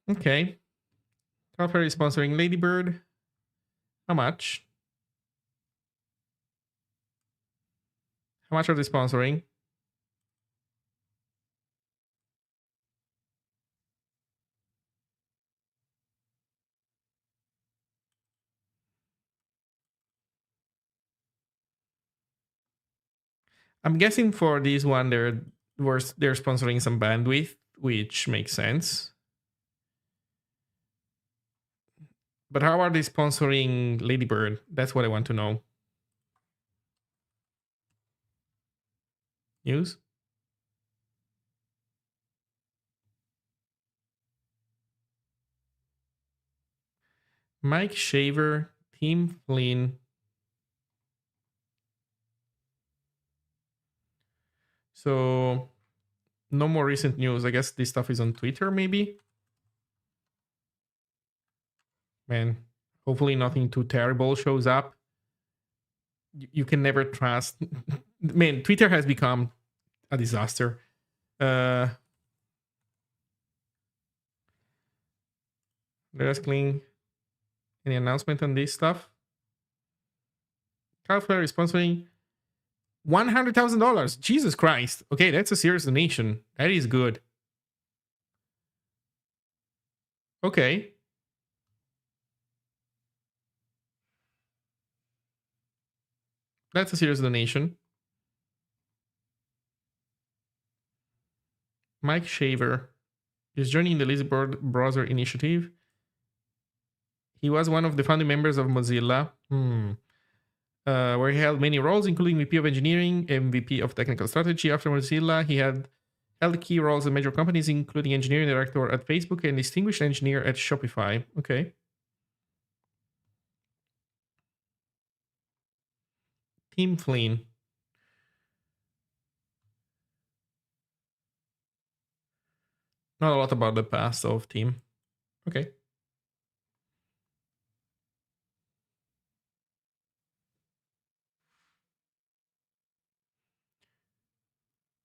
Okay. Calfair is sponsoring Ladybird. How much? How much are they sponsoring? I'm guessing for this one they're sponsoring some bandwidth, which makes sense. But how are they sponsoring Ladybird? That's what I want to know. News? Mike Shaver, Tim Flynn. So no more recent news. I guess this stuff is on Twitter, maybe. Man, hopefully nothing too terrible shows up. You can never trust. Man, Twitter has become a disaster. Let us clean. Any announcement on this stuff? Cloudflare is sponsoring $100,000. Jesus Christ. Okay, that's a serious donation. That is good. Okay. That's a serious donation. Mike Shaver is joining the Lazy Browser initiative. He was one of the founding members of Mozilla, where he held many roles, including VP of Engineering and VP of Technical Strategy. After Mozilla, he had held key roles at major companies, including Engineering Director at Facebook and Distinguished Engineer at Shopify. Okay. Tim Flynn. Not a lot about the past of Tim. Okay.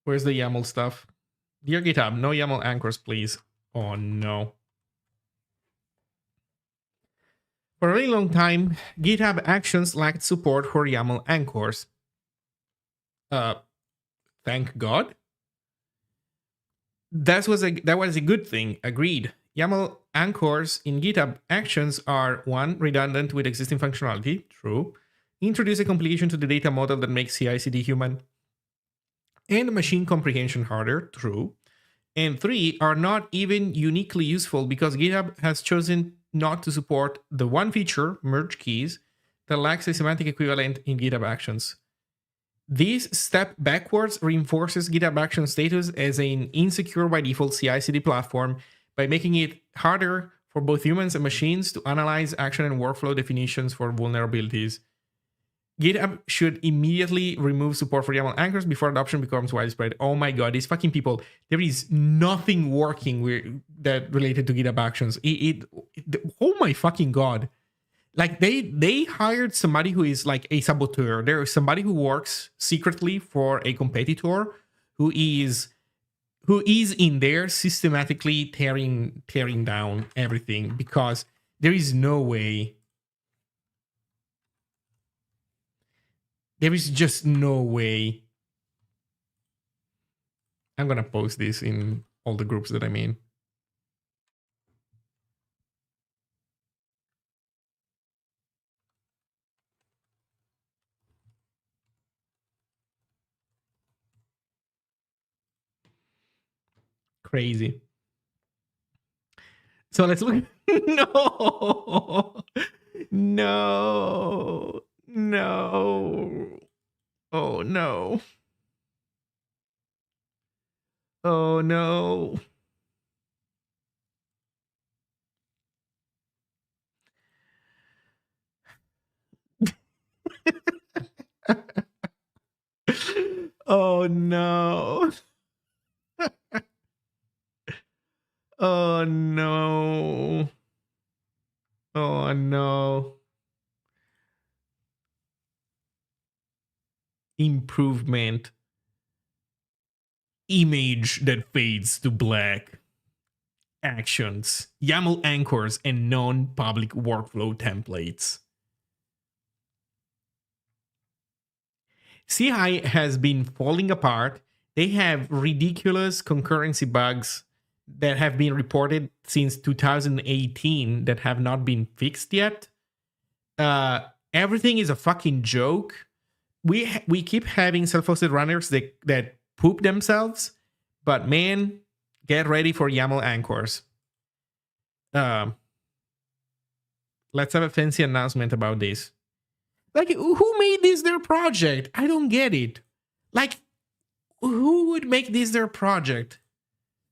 Where's the YAML stuff? Dear GitHub, no YAML anchors, please. Oh, no. For a really long time, GitHub Actions lacked support for YAML anchors. Thank God. that was a good thing. Agreed. YAML anchors in GitHub Actions are 1, redundant with existing functionality. True. Introduce a complication to the data model that makes CI/CD human and machine comprehension harder. True. And 3, are not even uniquely useful because GitHub has chosen not to support the one feature, merge keys, that lacks a semantic equivalent in GitHub Actions. This step backwards reinforces GitHub Actions status as an insecure by default CI/CD platform by making it harder for both humans and machines to analyze action and workflow definitions for vulnerabilities. GitHub should immediately remove support for YAML anchors before adoption becomes widespread. Oh my god, these fucking people. There is nothing working that related to GitHub Actions. Oh my fucking god. Like they hired somebody who is like a saboteur. There is somebody who works secretly for a competitor who is in there systematically tearing down everything, because there is no way. There is just no way. I'm going to post this in all the groups that I'm in. Crazy. So let's look. No. No. No. Oh no. Oh no. Oh no. Oh no. Oh no. Improvement. Image that fades to black. Actions. YAML anchors and non-public workflow templates. CI has been falling apart. They have ridiculous concurrency bugs that have been reported since 2018 that have not been fixed yet. Everything is a fucking joke. We keep having self-hosted runners that poop themselves, but man, get ready for YAML anchors. Let's have a fancy announcement about this. Like, who made this their project? I don't get it. Like, who would make this their project?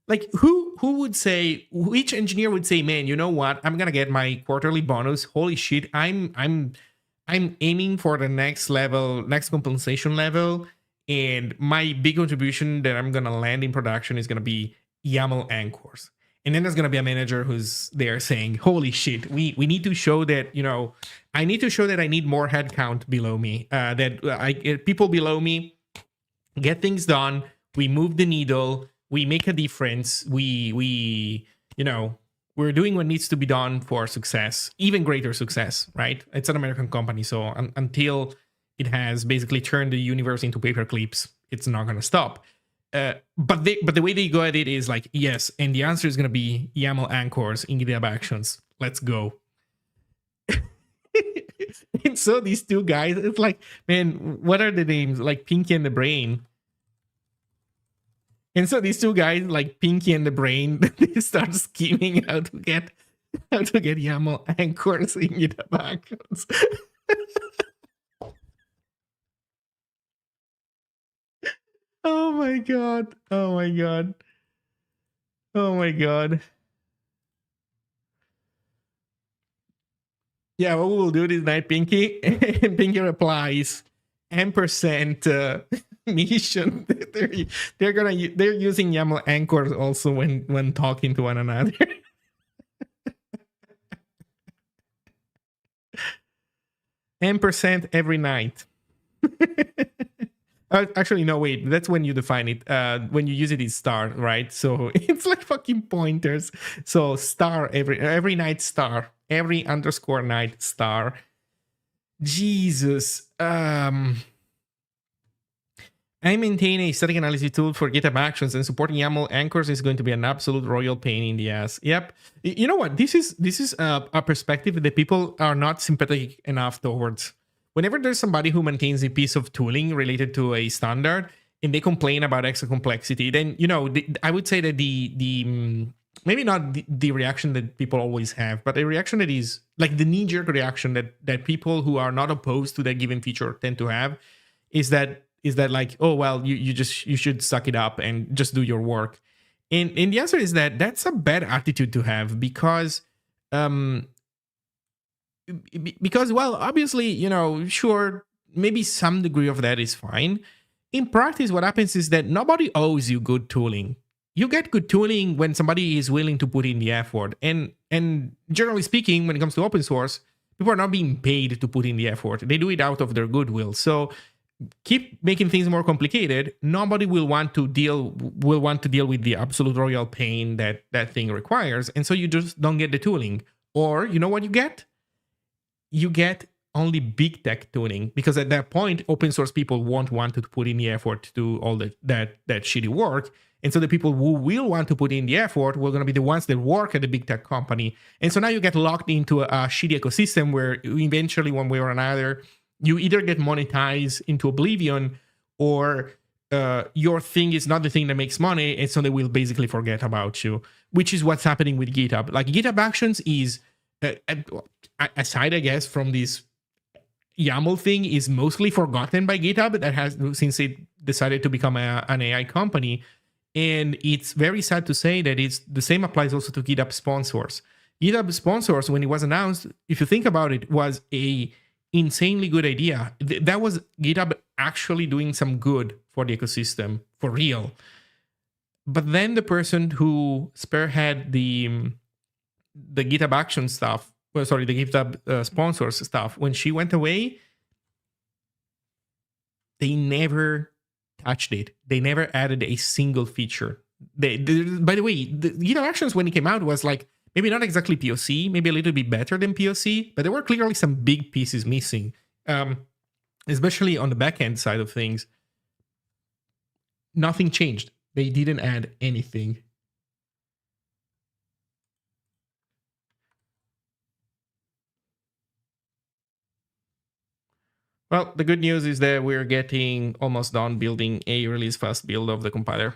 Like, who would say, which engineer would say, man, you know what? I'm gonna get my quarterly bonus. Holy shit, I'm aiming for the next level, next compensation level, and my big contribution that I'm gonna land in production is gonna be YAML anchors. And then there's gonna be a manager who's there saying, holy shit, we need to show that, you know, I need to show that I need more headcount below me, that people below me get things done. We move the needle. We make a difference. We you know, we're doing what needs to be done for success, even greater success, right? It's an American company, so until it has basically turned the universe into paper clips, it's not going to stop. But the way they go at it is like, yes, and the answer is going to be YAML anchors in GitHub Actions. Let's go. And so these two guys, it's like, man, what are the names? Like Pinky and the Brain. And so these two guys, like Pinky and the Brain, they start scheming how to get YAML anchors in GitHub Actions. Oh my god. Oh my god. Oh my god. Yeah, what we'll do this night, Pinky, and Pinky replies, ampersand mission. They're using YAML anchors also when talking to one another. Ampersand every night. Actually, no, wait. That's when you define it. When you use it is star, right? So it's like fucking pointers. So star every night star. Every underscore night star. Jesus. And I maintain a static analysis tool for GitHub Actions, and supporting YAML anchors is going to be an absolute royal pain in the ass. Yep. You know what? This is a perspective that people are not sympathetic enough towards. Whenever there's somebody who maintains a piece of tooling related to a standard and they complain about extra complexity, then I would say that maybe not the reaction that people always have, but a reaction that is like the knee-jerk reaction that people who are not opposed to that given feature tend to have is that like, oh well, you should suck it up and just do your work. And the answer is that that's a bad attitude to have, because well, obviously, sure, maybe some degree of that is fine. In practice, what happens is that nobody owes you good tooling. You get good tooling when somebody is willing to put in the effort. And generally speaking, when it comes to open source, people are not being paid to put in the effort. They do it out of their goodwill. So keep making things more complicated. Nobody will want to deal with the absolute royal pain that thing requires. And so you just don't get the tooling. Or you know what you get? You get only big tech tuning, because at that point, open source people won't want to put in the effort to do all that shitty work. And so the people who will want to put in the effort were going to be the ones that work at the big tech company. And so now you get locked into a shitty ecosystem where eventually, one way or another, you either get monetized into oblivion, or your thing is not the thing that makes money, and so they will basically forget about you, which is what's happening with GitHub. Like, GitHub Actions is, aside, I guess, from this YAML thing, is mostly forgotten by GitHub, that has, since it decided to become an AI company. And it's very sad to say that the same applies also to GitHub sponsors. GitHub sponsors, when it was announced, if you think about it, was a insanely good idea. That was GitHub actually doing some good for the ecosystem, for real. But then the person who spearhead the GitHub Action stuff, the GitHub sponsors stuff, when she went away, they never touched it. They never added a single feature. By the way, the GitHub Actions, when it came out, was like, maybe not exactly POC, maybe a little bit better than POC, but there were clearly some big pieces missing, especially on the backend side of things. Nothing changed. They didn't add anything. Well, the good news is that we're getting almost done building a release fast build of the compiler.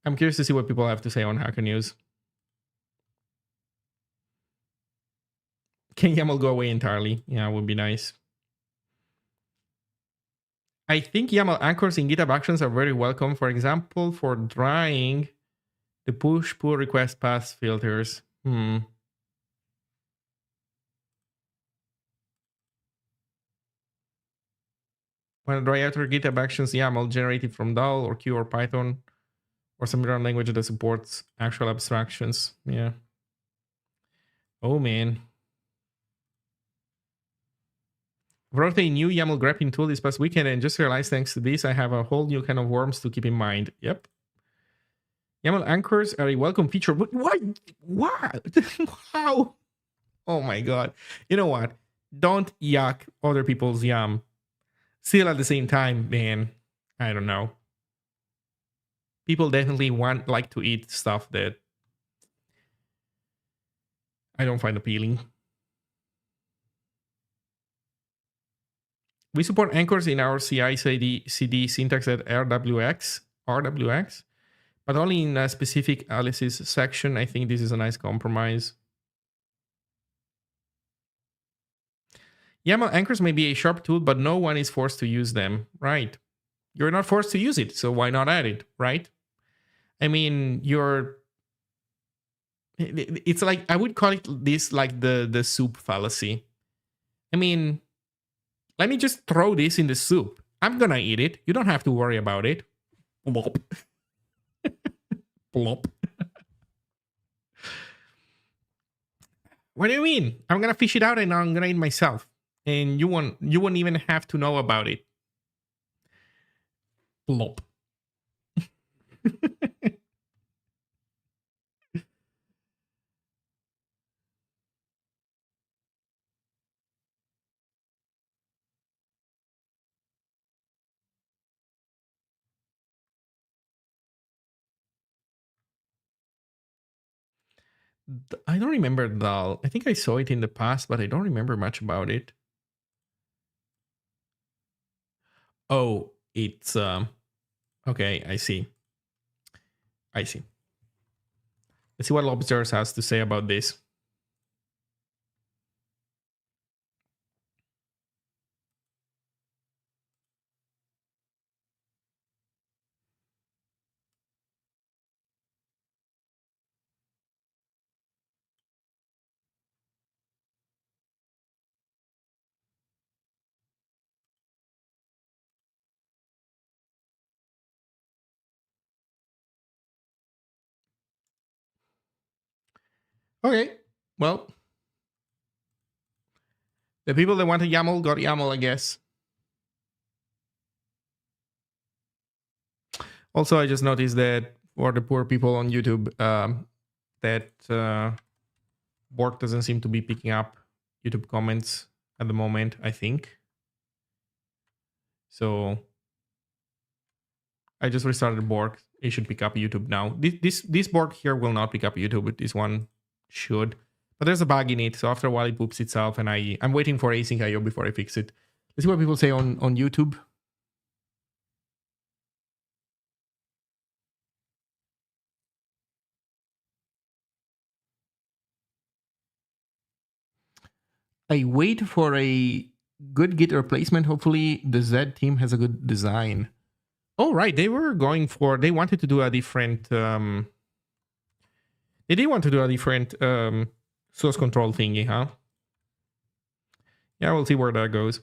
I'm curious to see what people have to say on Hacker News. Can YAML go away entirely? Yeah, it would be nice. I think YAML anchors in GitHub Actions are very welcome, for example, for drying the push-pull request path filters. When a dry after GitHub Actions YAML generated from DAL or Q or Python or some other language that supports actual abstractions. Yeah. Oh, man. Wrote a new YAML graphing tool this past weekend and just realized, thanks to this, I have a whole new kind of worms to keep in mind. Yep. YAML anchors are a welcome feature. But what? How? Oh my God. You know what? Don't yuck other people's yum. Still at the same time, man, I don't know. People definitely like to eat stuff that I don't find appealing. We support anchors in our CI/CD syntax at RWX, but only in a specific Alice's section. I think this is a nice compromise. YAML anchors may be a sharp tool, but no one is forced to use them, right? You're not forced to use it, so why not add it, right? I mean, it's like, I would call it this like the soup fallacy. I mean, let me just throw this in the soup. I'm gonna eat it. You don't have to worry about it. Plop. Plop. What do you mean? I'm gonna fish it out and I'm gonna eat myself. And you won't even have to know about it. Plop. I don't remember Dal. I think I saw it in the past, but I don't remember much about it. Oh, it's okay, I see. I see. Let's see what Lobsters has to say about this. Okay, well, the people that wanted YAML got YAML, I guess. Also, I just noticed that for the poor people on YouTube, that Borg doesn't seem to be picking up YouTube comments at the moment, I think. So I just restarted Borg. It should pick up YouTube now. This Borg here will not pick up YouTube, but this one should. But there's a bug in it, so after a while it poops itself, and I'm waiting for async IO before I fix it. Let's see what people say on YouTube. I wait for a good Git replacement. Hopefully the Z team has a good design. Oh, right. They wanted to do a different, they did want to do a different source control thingy, huh? Yeah, we'll see where that goes.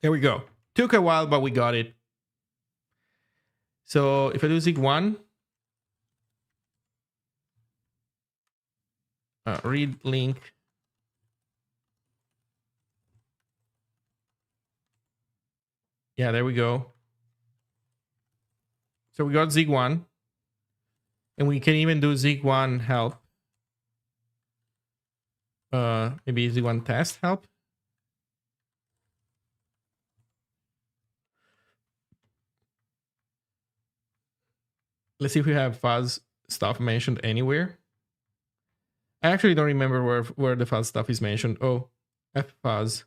There we go. Took a while, but we got it. So if I do Zig 1, read link. Yeah, there we go. So we got Zig 1. And we can even do Zig 1 help. Maybe Zig 1 test help. Let's see if we have fuzz stuff mentioned anywhere. I actually don't remember where the fuzz stuff is mentioned. Oh, F fuzz.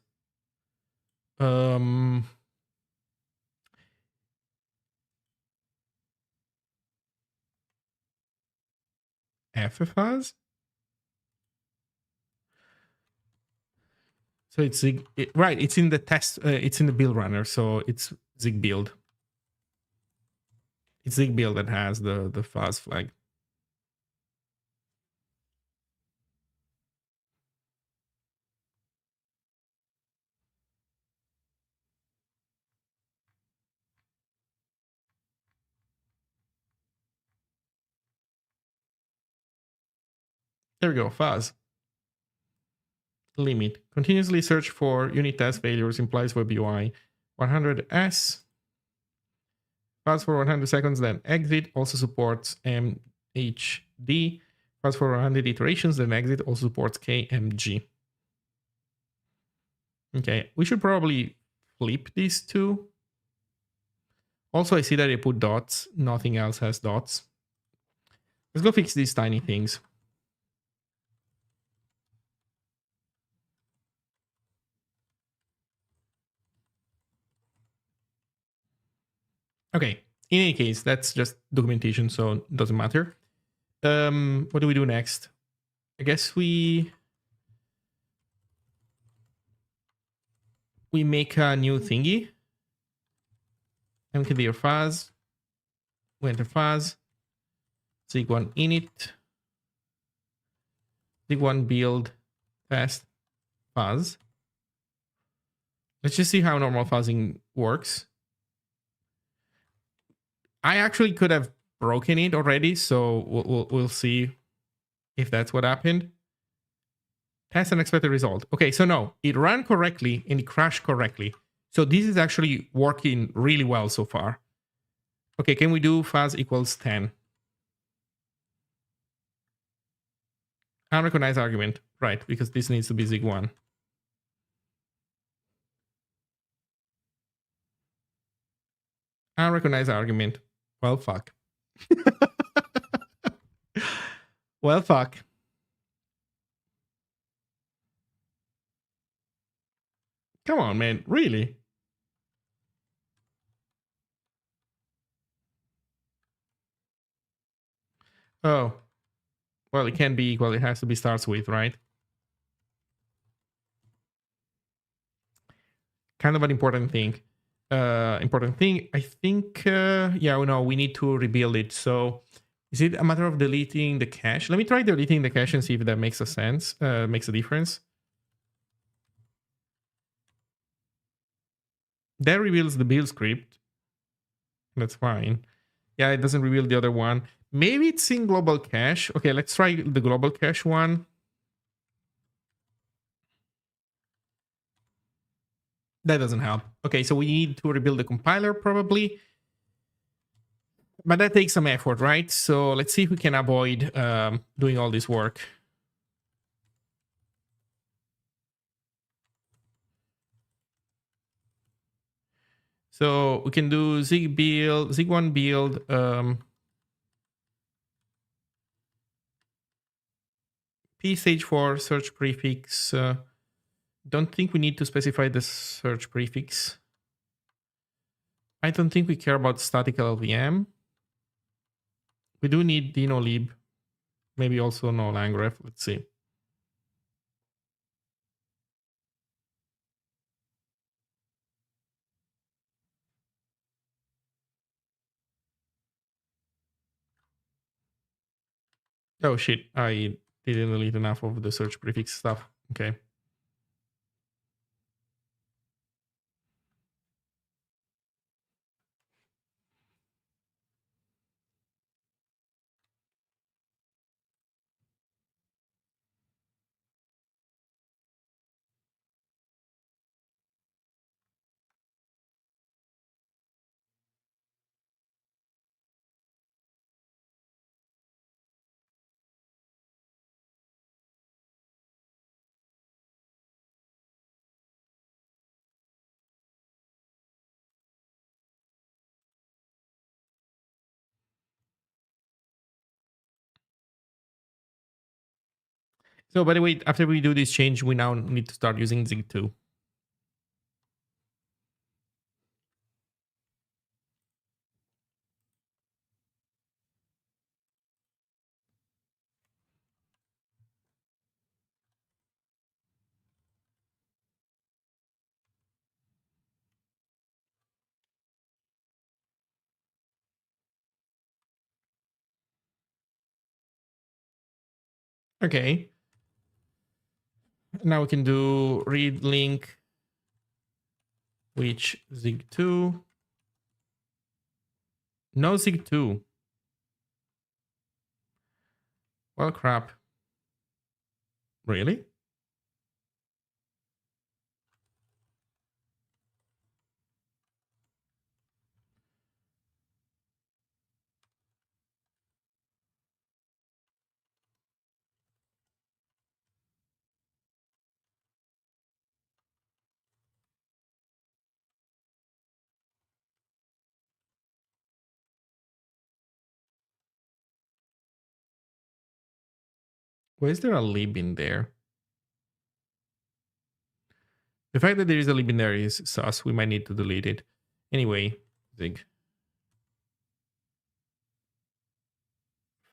F fuzz. So it's Zig, right? It's in the test. It's in the build runner, so it's Zig build. It's Zig build that has the fuzz flag. There we go. Fuzz limit. Continuously search for unit test failures implies web UI. 100s. Fuzz for 100 seconds, then exit. Also supports MHD. Fuzz for 100 iterations, then exit. Also supports KMG. Okay, we should probably flip these two. Also, I see that they put dots. Nothing else has dots. Let's go fix these tiny things. Okay, in any case, that's just documentation, so it doesn't matter. What do we do next? I guess we make a new thingy. mkdir fuzz. We enter fuzz. Zig1 init. Zig1 build test fuzz. Let's just see how normal fuzzing works. I actually could have broken it already, so we'll see if that's what happened. Test an expected result. Okay, so no, it ran correctly and it crashed correctly. So this is actually working really well so far. Okay, can we do fuzz equals 10? Unrecognized argument, right, because this needs to be Zig1. Unrecognized argument. Well, fuck. Well, fuck. Come on, man. Really? Oh. Well, it can't be equal. It has to be starts with, right? Kind of an important thing. I think, yeah, no, we need to rebuild it. So is it a matter of deleting the cache? Let me try deleting the cache and see if that makes a sense, makes a difference. That reveals the build script. That's fine. Yeah, it doesn't reveal the other one. Maybe it's in global cache. Okay, let's try the global cache one. That doesn't help. Okay, so we need to rebuild the compiler probably. But that takes some effort, right? So let's see if we can avoid doing all this work. So we can do Zig build, Zig1 build, P stage 4 search prefix. Don't think we need to specify the search prefix. I don't think we care about static LLVM. We do need dinolib, maybe also no langref. Let's see. Oh shit, I didn't delete enough of the search prefix stuff. Okay. So by the way, after we do this change, we now need to start using Zig2. Okay. Now we can do read link which Zig2. No Zig2. Well, crap. Really? Why is there a lib in there? The fact that there is a lib in there is sus. We might need to delete it. Anyway, Zig.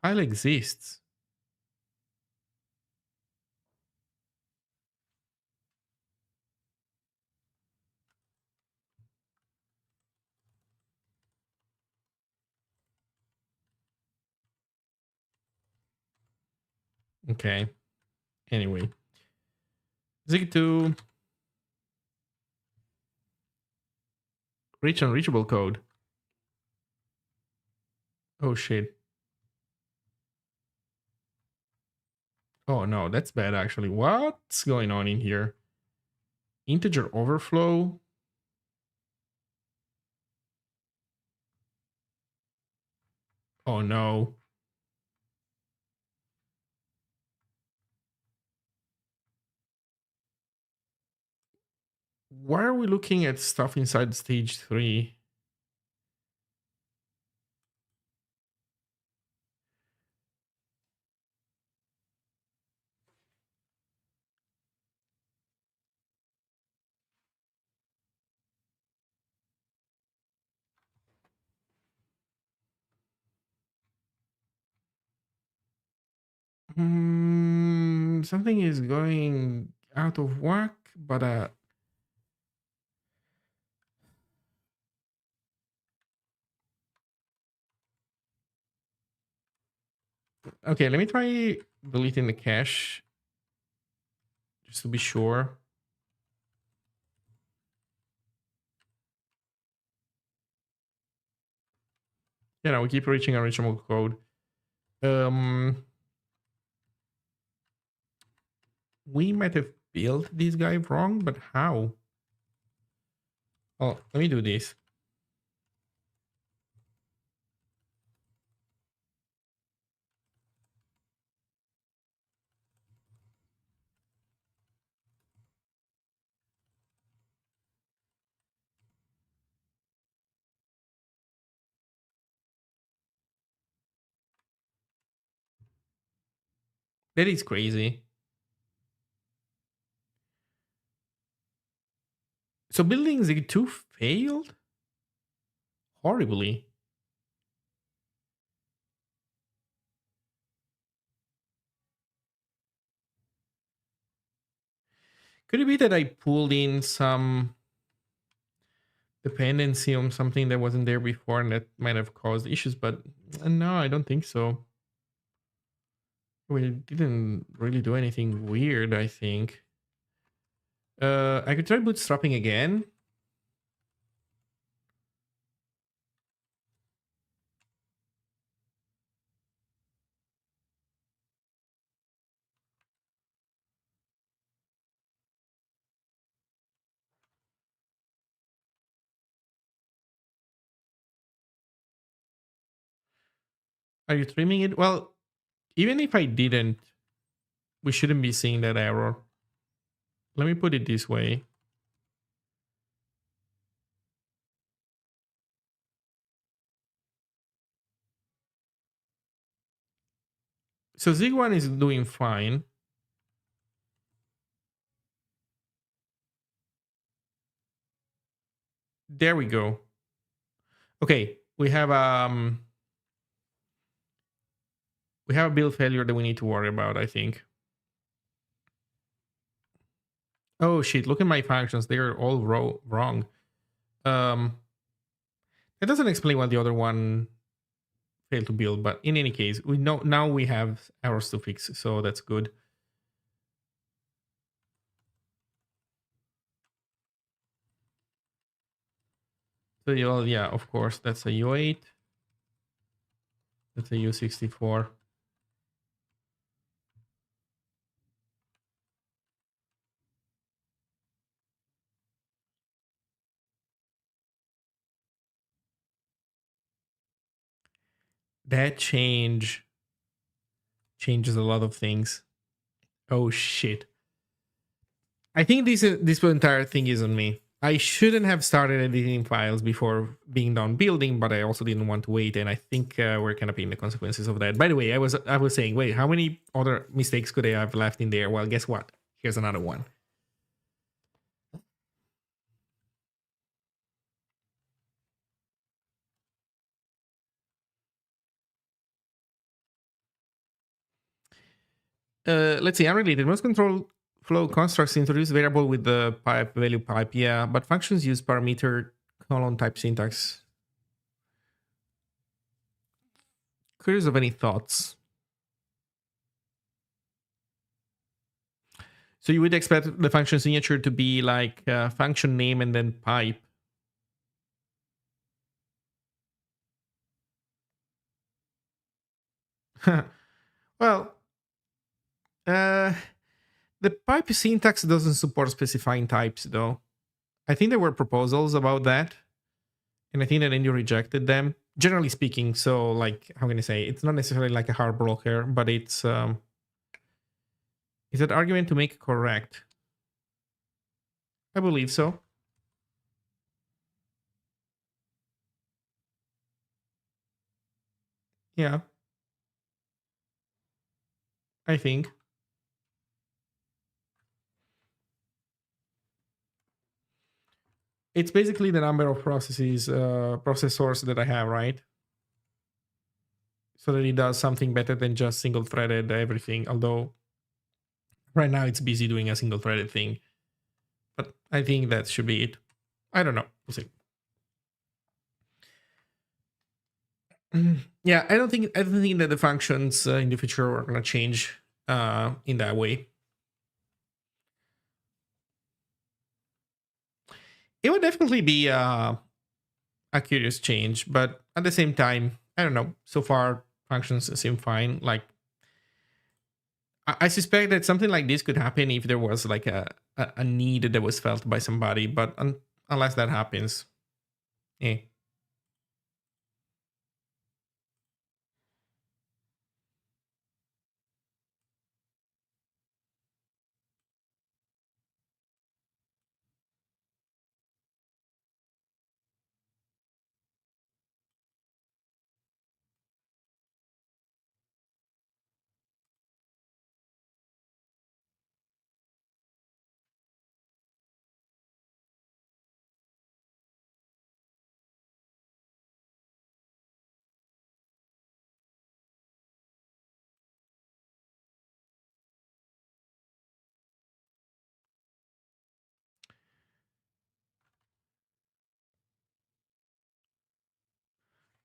File exists. Okay. Anyway. Zig2. Reach unreachable code. Oh shit. Oh no, that's bad actually. What's going on in here? Integer overflow. Oh no. Why are we looking at stuff inside stage 3? Something is going out of whack, but okay, let me try deleting the cache just to be sure. You know, we keep reaching original code. We might have built this guy wrong, but how? Oh, let me do this. That is crazy. So building Zig 2 failed horribly. Could it be that I pulled in some dependency on something that wasn't there before and that might have caused issues? But no, I don't think so. We didn't really do anything weird, I think. I could try bootstrapping again. Are you trimming it? Well, even if I didn't, we shouldn't be seeing that error. Let me put it this way. So Zig1 is doing fine. There we go. Okay, we have a build failure that we need to worry about, I think. Oh shit, look at my functions. They're all wrong. It doesn't explain why the other one failed to build, but in any case, we know now we have errors to fix, so that's good. So yeah, of course, that's a U8. That's a U64. That changes a lot of things. Oh shit. I think this entire thing is on me. I shouldn't have started editing files before being done building, but I also didn't want to wait, and I think we're kind of paying the consequences of that. By the way, I was saying, wait, how many other mistakes could I have left in there? Well, guess what? Here's another one. Let's see, unrelated. Most control flow constructs introduce variable with the pipe value pipe, yeah, but functions use parameter colon type syntax. Curious of any thoughts? So you would expect the function signature to be like function name and then pipe. Well, the pipe syntax doesn't support specifying types, though. I think there were proposals about that, and I think that India rejected them. Generally speaking, so like, how can I say? It's not necessarily like a hard blocker, but it's is that argument to make correct? I believe so. Yeah, I think. It's basically the number of processors that I have, right? so that it does something better than just single threaded everything. Although right now it's busy doing a single threaded thing, but I think that should be it. I don't know. We'll see. Yeah, I don't think that the functions in the future are gonna change in that way. It would definitely be a curious change, but at the same time, I don't know. So far, functions seem fine. Like, I suspect that something like this could happen if there was like a need that was felt by somebody, but unless that happens, eh.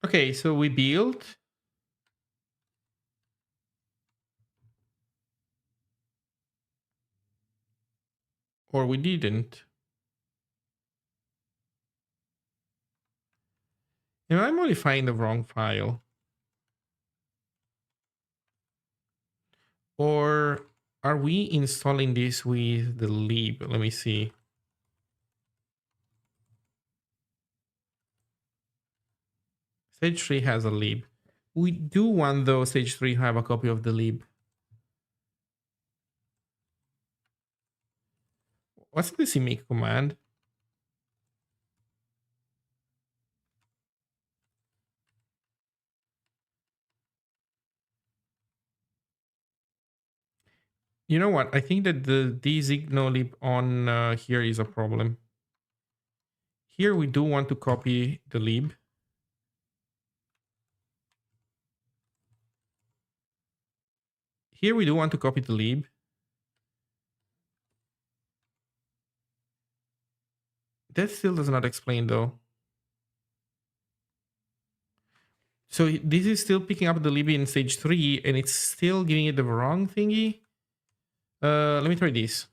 Okay, so we built. Or we didn't. You know, I'm modifying the wrong file. Or are we installing this with the lib? Let me see. Stage 3 has a lib. We do want, though, Stage 3 have a copy of the lib. What's the CMake command? You know what? I think that the Zig no lib on here is a problem. Here we do want to copy the lib. Here we do want to copy the lib. That still does not explain though. So this is still picking up the lib in stage 3 and it's still giving it the wrong thingy. Let me try this.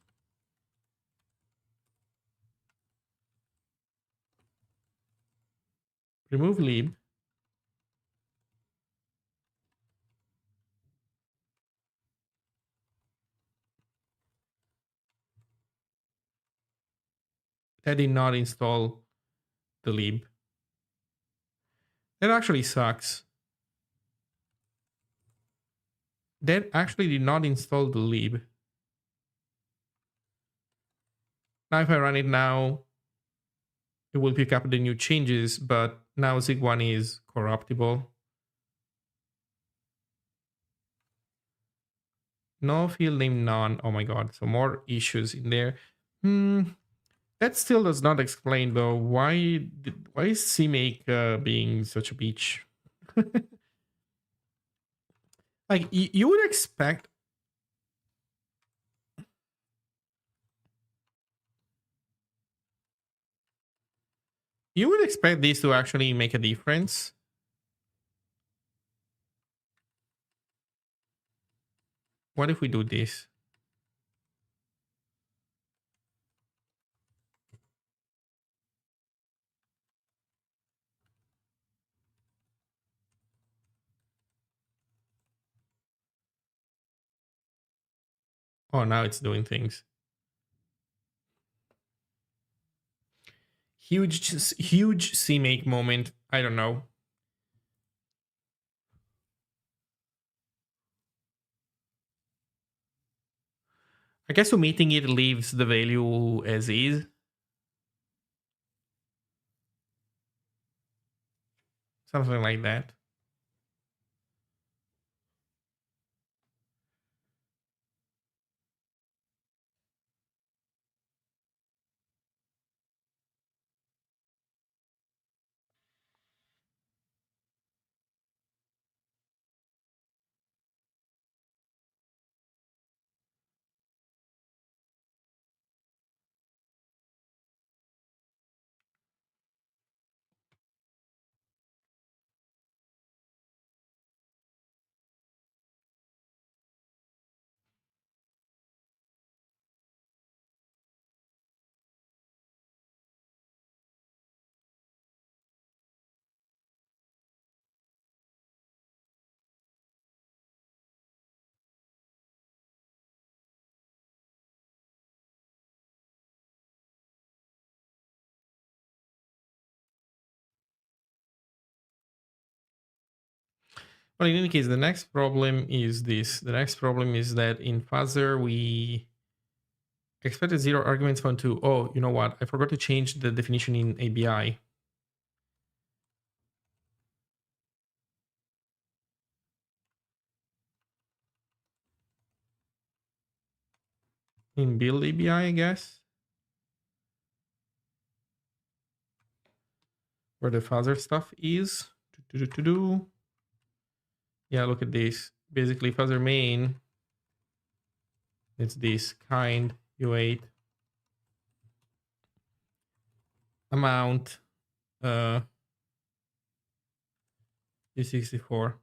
Remove lib. That did not install the lib. That actually sucks. That actually did not install the lib. Now if I run it now, it will pick up the new changes, but now Zig1 is corruptible. No field name none. Oh my god, so more issues in there. That still does not explain though why is CMake being such a bitch. Like you would expect. You would expect this to actually make a difference. What if we do this? Oh, now it's doing things. Huge CMake moment. I don't know. I guess omitting it leaves the value as is. Something like that. Well, in any case, the next problem is this. The next problem is that in fuzzer, we expected 0 arguments from 2. Oh, you know what? I forgot to change the definition in ABI. In build ABI, I guess. Where the fuzzer stuff is. Yeah, look at this. Basically, fuzzer main. It's this kind U8 amount U64.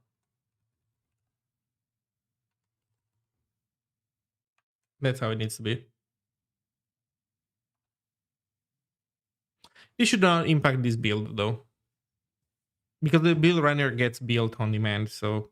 That's how it needs to be. This should not impact this build though, because the build runner gets built on demand. So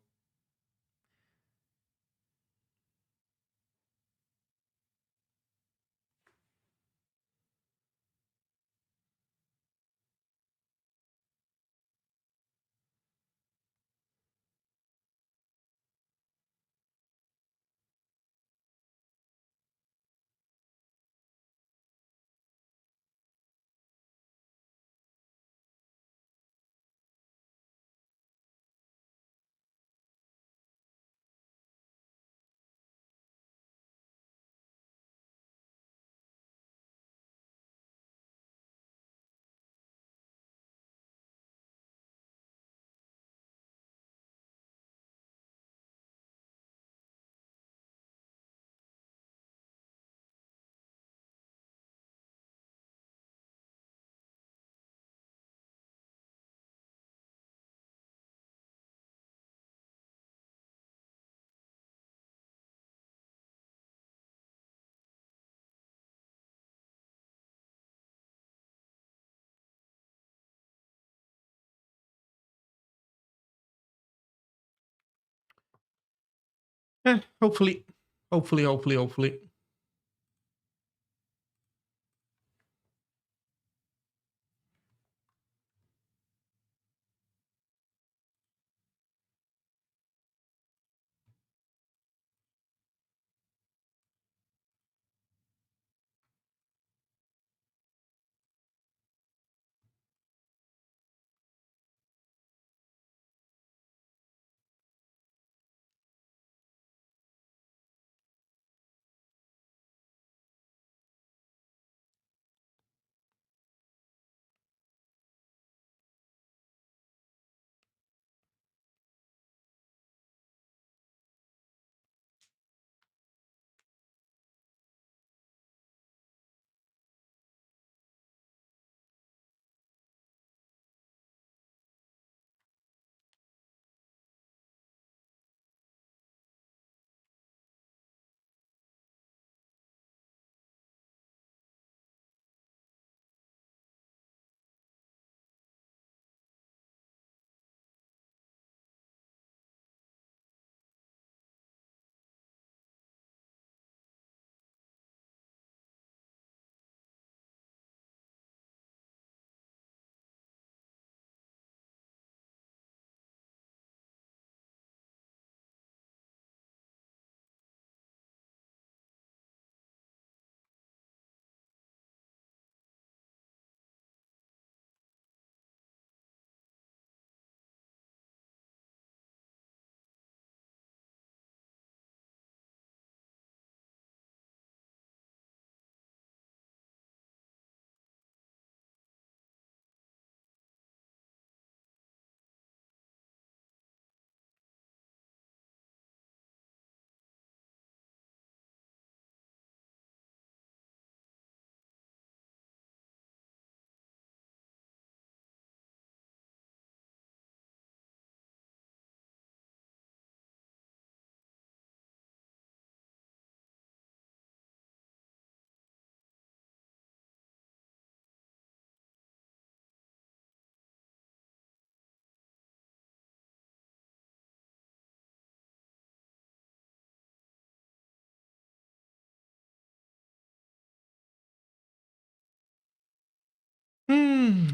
hopefully.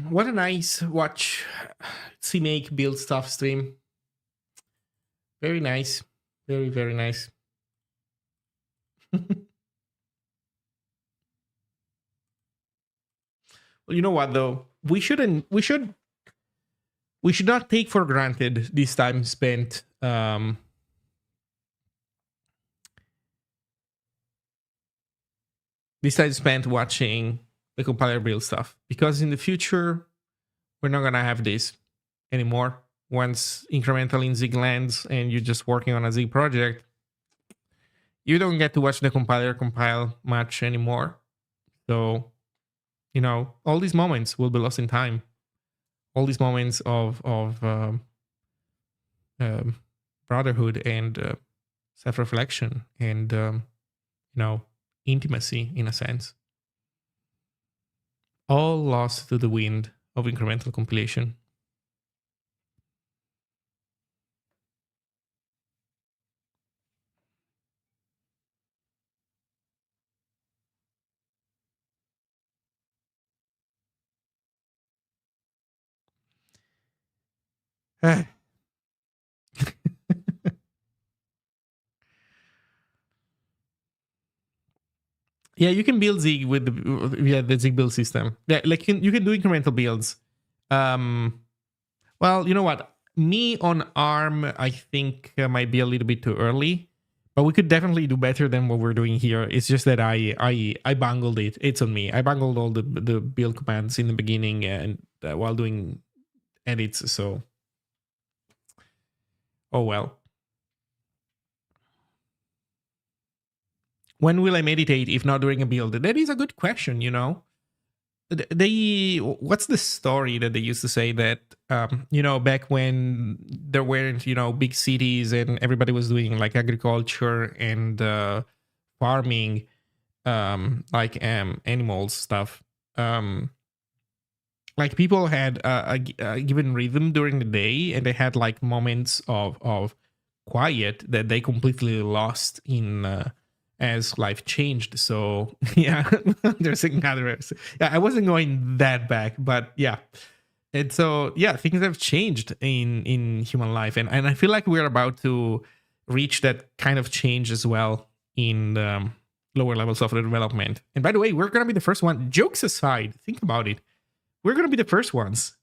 What a nice watch CMake build stuff stream. Very nice. Very, very nice. Well, you know what though? We should not take for granted this time spent watching the compiler build stuff, because in the future we're not gonna have this anymore. Once incremental in Zig lands and you're just working on a Zig project, you don't get to watch the compiler compile much anymore. So, you know, all these moments will be lost in time. All these moments of um, brotherhood and self-reflection and you know, intimacy in a sense, all lost to the wind of incremental compilation. Yeah, you can build Zig with the Zig build system. Yeah, like you can do incremental builds. Well, you know what? Me on ARM, I think might be a little bit too early, but we could definitely do better than what we're doing here. It's just that I bungled it. It's on me. I bungled all the build commands in the beginning and while doing edits. So, oh well. When will I meditate if not during a build? That is a good question. You know, they what's the story that they used to say that you know, back when there weren't, you know, big cities and everybody was doing like agriculture and farming, like animals stuff, like people had a given rhythm during the day, and they had like moments of quiet that they completely lost in as life changed. So yeah, there's another. Yeah, I wasn't going that back, but yeah. And so yeah, things have changed in human life, and I feel like we're about to reach that kind of change as well in lower levels of the development. And by the way, we're gonna be the first one. Jokes aside, think about it. We're gonna be the first ones.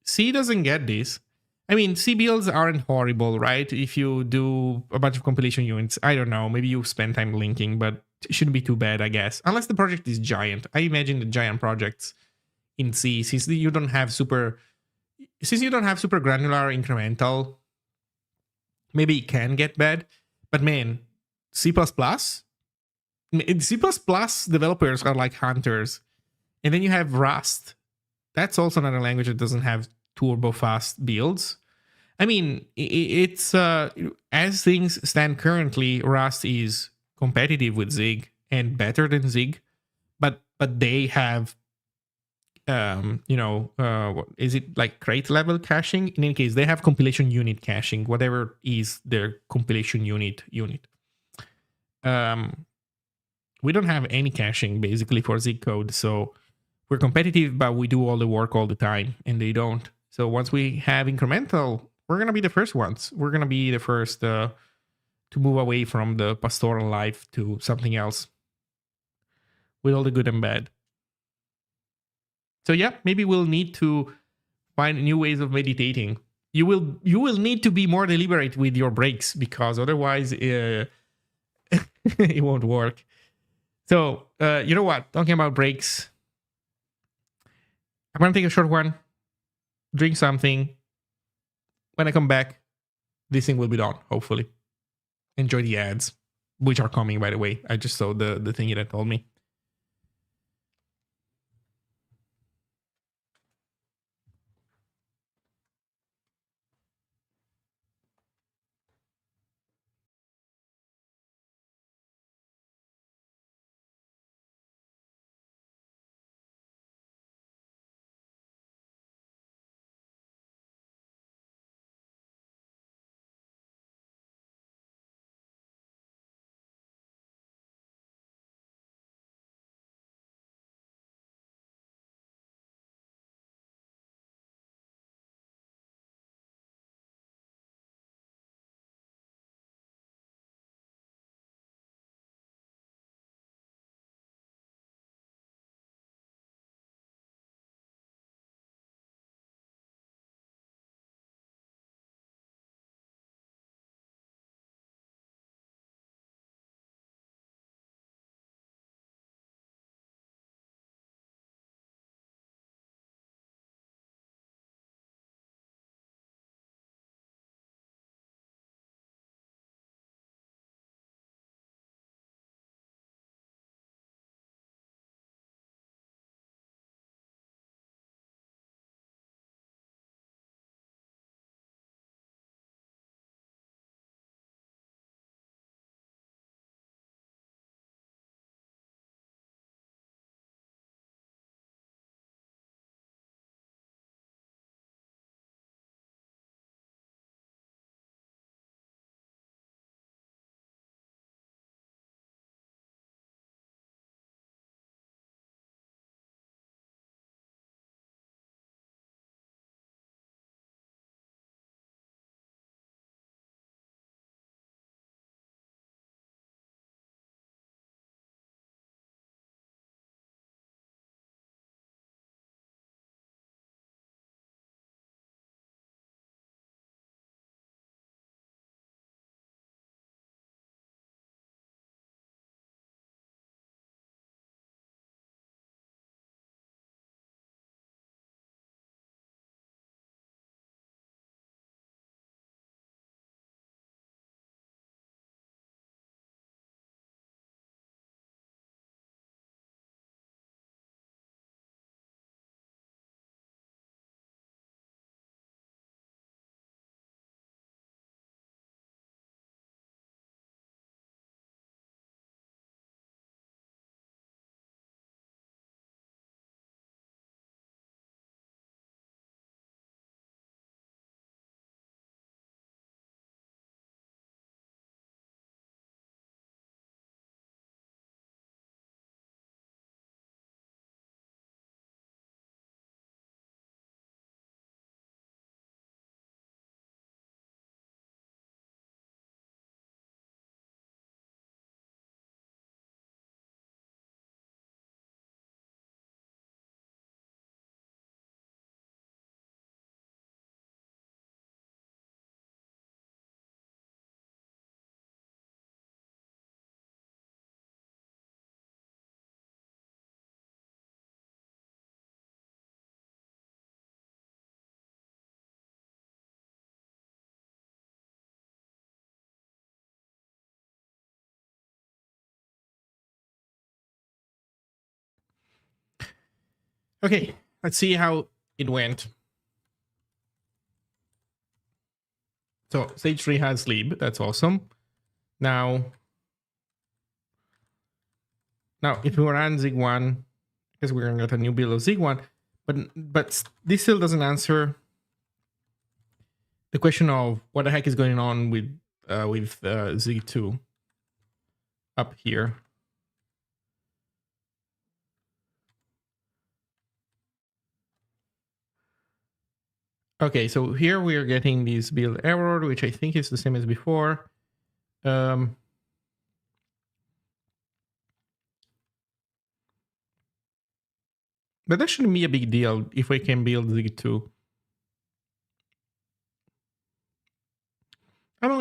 C doesn't get this. I mean, C builds aren't horrible, right? If you do a bunch of compilation units, I don't know, maybe you spend time linking, but it shouldn't be too bad, I guess. Unless the project is giant. I imagine the giant projects in C, since you don't have super granular incremental, maybe it can get bad. But man, C++, C++ developers are like hunters. And then you have Rust. That's also another language that doesn't have turbo fast builds. I mean, it's as things stand currently, Rust is competitive with Zig and better than Zig, but they have you know, is it like crate level caching? In any case, they have compilation unit caching, whatever is their compilation unit. Um, we don't have any caching basically for Zig code, so we're competitive, but we do all the work all the time, and they don't. So once we have incremental, we're gonna be the first ones. We're gonna be the first to move away from the pastoral life to something else, with all the good and bad. So yeah, maybe we'll need to find new ways of meditating. You will need to be more deliberate with your breaks, because otherwise it won't work. So you know what? Talking about breaks, I'm gonna take a short one, drink something. When I come back, this thing will be done, hopefully. Enjoy the ads, which are coming, by the way. I just saw the thingy that told me. Okay, let's see how it went. So stage 3 has lib. That's awesome. Now if we run Zig 1, because we're going to get a new build of Zig 1, but this still doesn't answer the question of what the heck is going on with Zig 2 up here. Okay, so here we are getting this build error, which I think is the same as before. But that shouldn't be a big deal if we can build Zig 2. I don't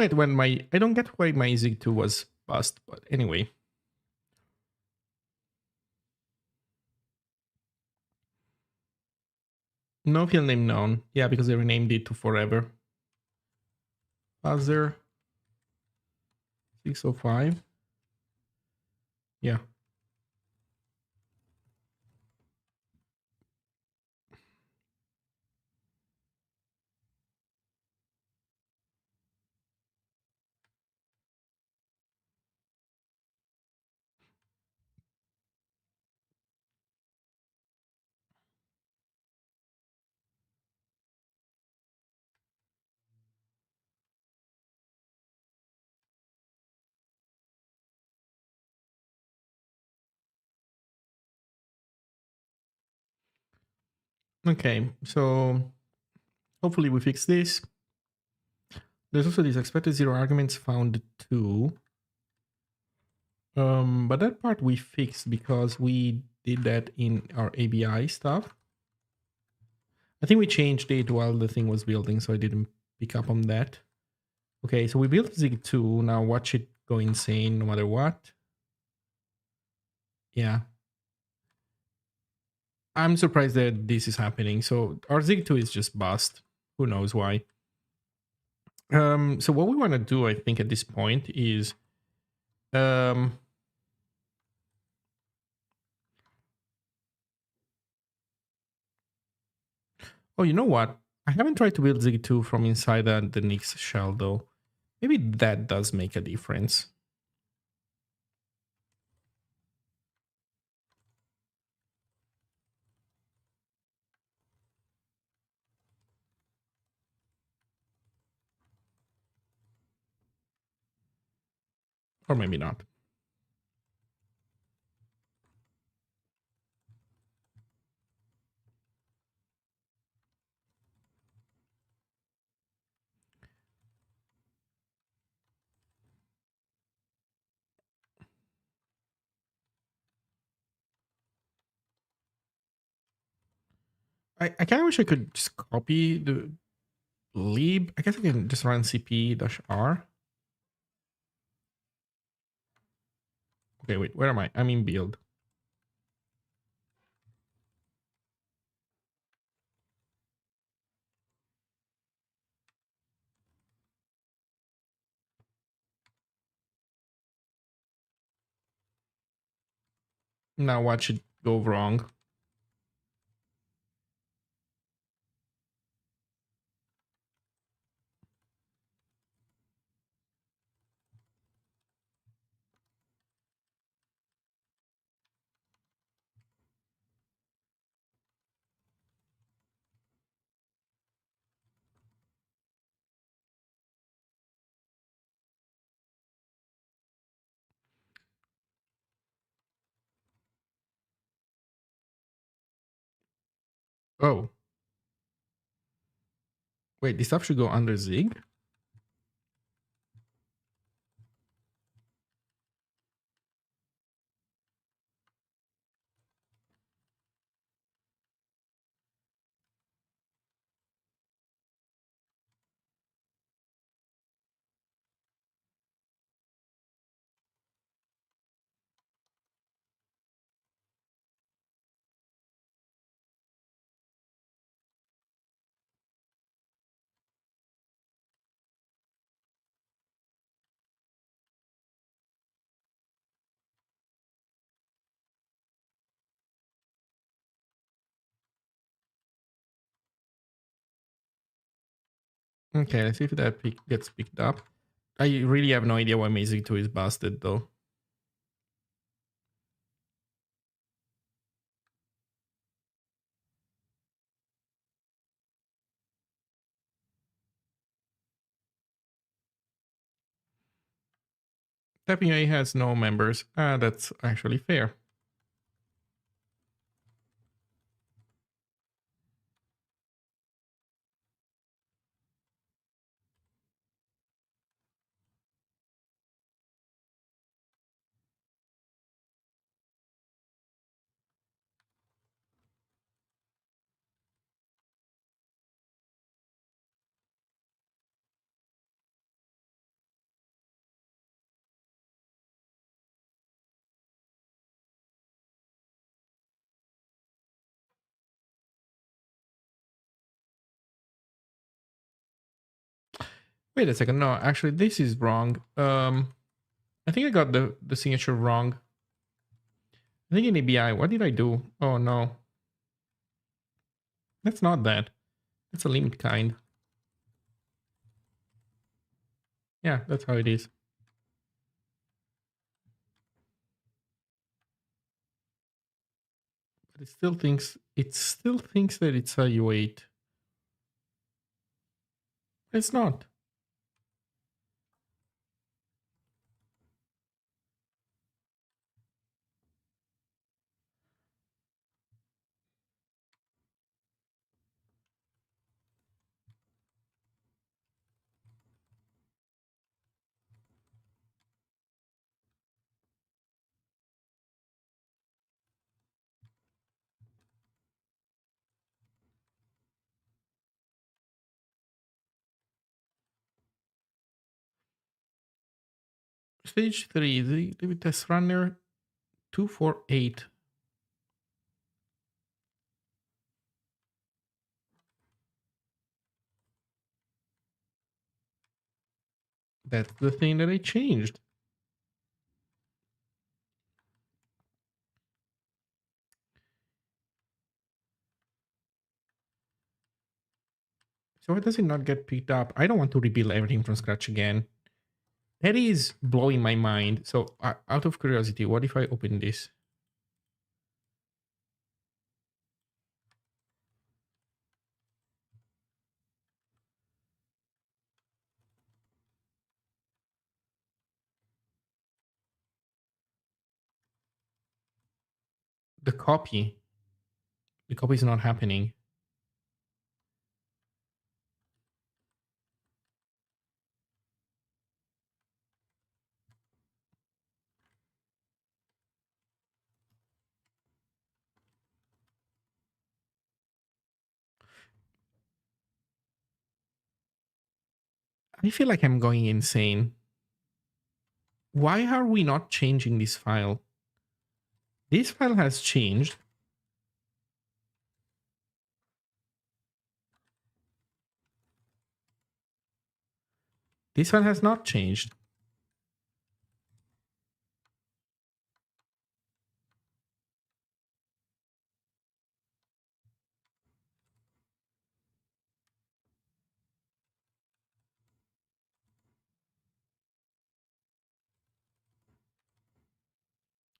get why my Zig 2 was bust, but anyway. No field name known. Yeah, because they renamed it to Forever. Fuzzer 605. Yeah. Okay, so hopefully we fix this. There's also this expected zero arguments found too. But that part we fixed because we did that in our ABI stuff. I think we changed it while the thing was building, so I didn't pick up on that. Okay, so we built Zig 2. Now watch it go insane no matter what. Yeah. I'm surprised that this is happening. So our Zig 2 is just bust. Who knows why. So what we want to do, I think, at this point is oh, you know what? I haven't tried to build Zig 2 from inside the Nix shell though. Maybe that does make a difference. Or maybe not. I kind of wish I could just copy the lib. I guess I can just run cp-r. Okay, wait, where am I? I'm in build. Now what should go wrong? Oh, wait, this stuff should go under Zig? Okay, let's see if that gets picked up. I really have no idea why Magic 2 is busted though. Tapping A has no members. That's actually fair. Wait a second. No, actually, this is wrong. I think I got the signature wrong. I think in ABI, what did I do? Oh no, that's not that. That's a limit kind. Yeah, that's how it is. But it still thinks that it's a U8. It's not. Stage 3, the test runner 248. That's the thing that I changed. So why does it not get picked up? I don't want to rebuild everything from scratch again. That is blowing my mind. So out of curiosity, what if I open this? The copy. The copy is not happening. I feel like I'm going insane. Why are we not changing this file? This file has changed. This file has not changed.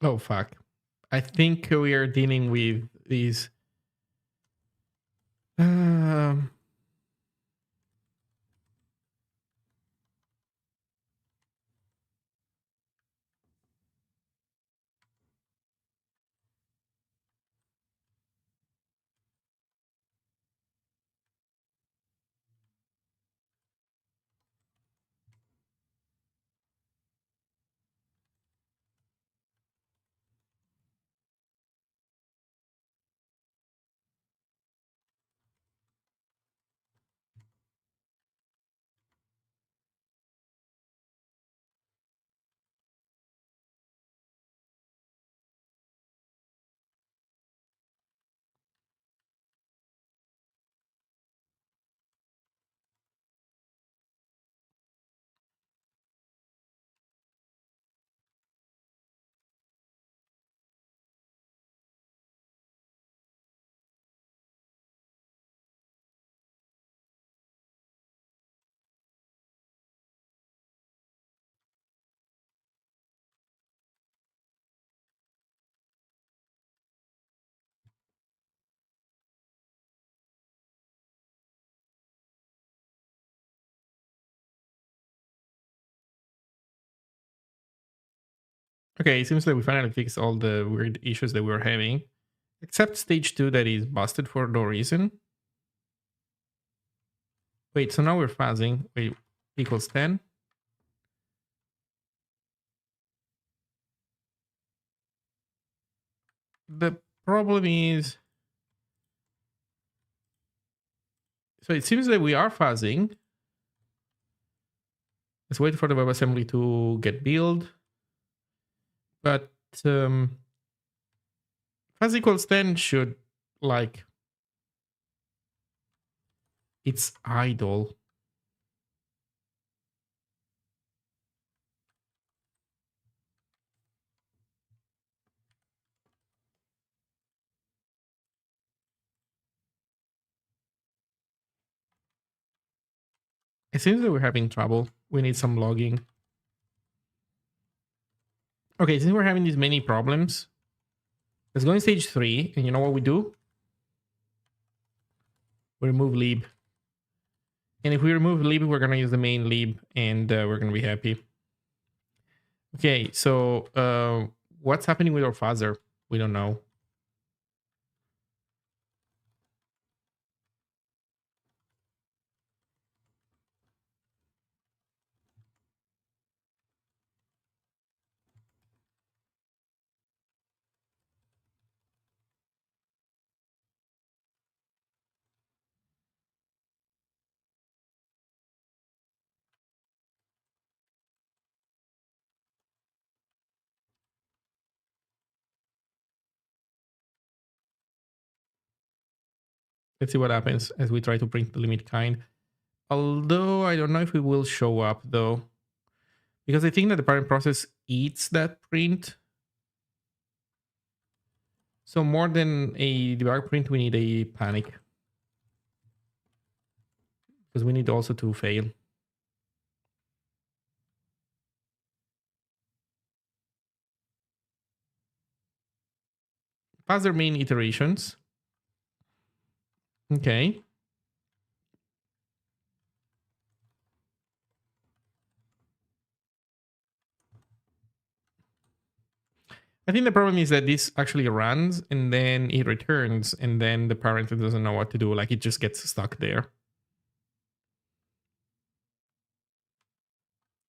Oh, fuck. I think we are dealing with these. Um, Okay, it seems like we finally fixed all the weird issues that we were having. Except stage 2 that is busted for no reason. Wait, so now we're fuzzing. Wait, equals 10. The problem is... So it seems that we are fuzzing. Let's wait for the WebAssembly to get built. But fuzz equals 10 should, like... It's idle. It seems that we're having trouble. We need some logging. Okay, since we're having these many problems, let's go in stage 3. And you know what we do? We remove lib. And if we remove lib, we're going to use the main lib. And we're going to be happy. Okay, so what's happening with our fuzzer? We don't know. Let's see what happens as we try to print the limit kind. Although I don't know if it will show up though. Because I think that the parent process eats that print. So more than a debug print, we need a panic. Because we need also to fail. Fuzzer main iterations. Okay. I think the problem is that this actually runs and then it returns and then the parent doesn't know what to do. Like it just gets stuck there.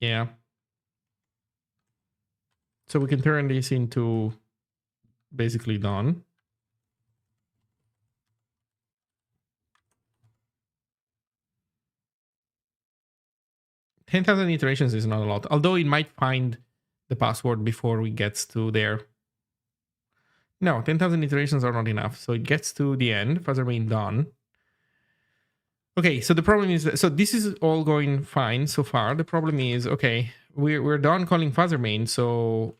Yeah. So we can turn this into basically done. 10,000 iterations is not a lot, although it might find the password before it gets to there. No, 10,000 iterations are not enough. So it gets to the end, fuzzer main done. Okay, so the problem is that, so this is all going fine so far. The problem is, okay, we're done calling fuzzer main. So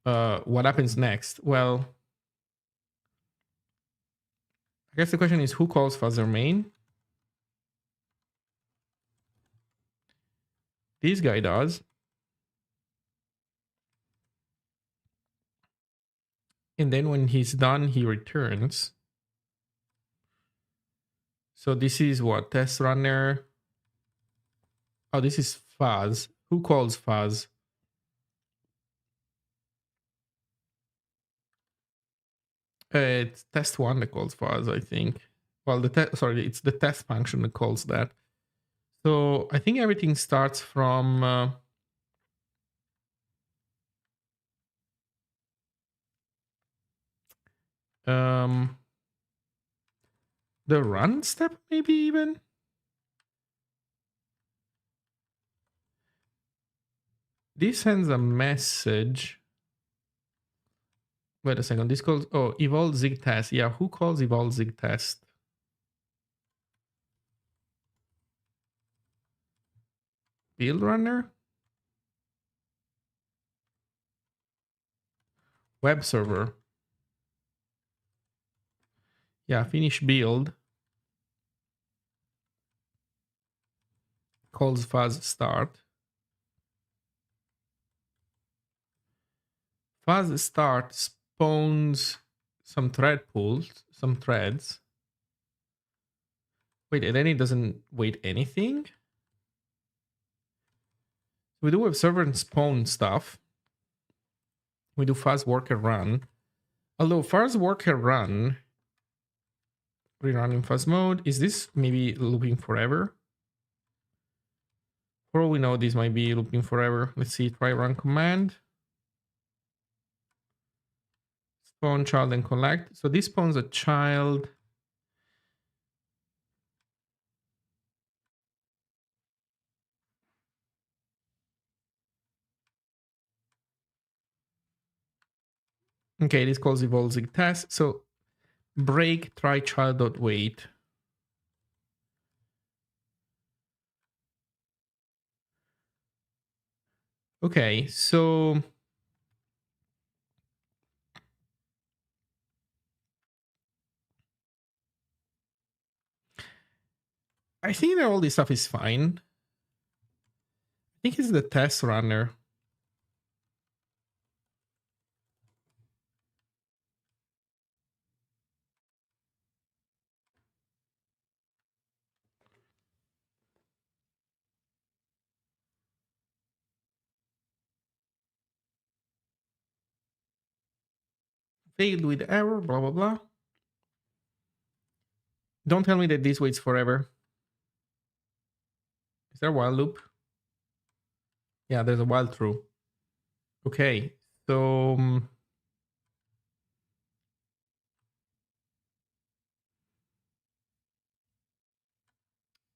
what happens next? Well, I guess the question is who calls fuzzer main? This guy does. And then when he's done, he returns. So this is what? Test runner. Oh, this is fuzz. Who calls fuzz? It's test one that calls fuzz, I think. Well, it's the test function that calls that. So I think everything starts from the run step, maybe even. This sends a message. Wait a second. This calls evolve Zig test. Yeah, who calls evolve Zig test? Build runner? Web server. Yeah, finish build. Calls fuzz start. Fuzz start spawns some thread pools, some threads. Wait, and then it doesn't wait anything? We do web server and spawn stuff. We do fuzz worker run. Although fuzz worker run, rerun in fuzz mode, is this maybe looping forever? For all we know, this might be looping forever. Let's see, try run command. Spawn child and collect. So this spawns a child. Okay, this calls evolve Zig test. So break try child.wait. Okay, so I think that all this stuff is fine. I think it's the test runner. Failed with error, blah, blah, blah. Don't tell me that this waits forever. Is there a while loop? Yeah, there's a while true. Okay, so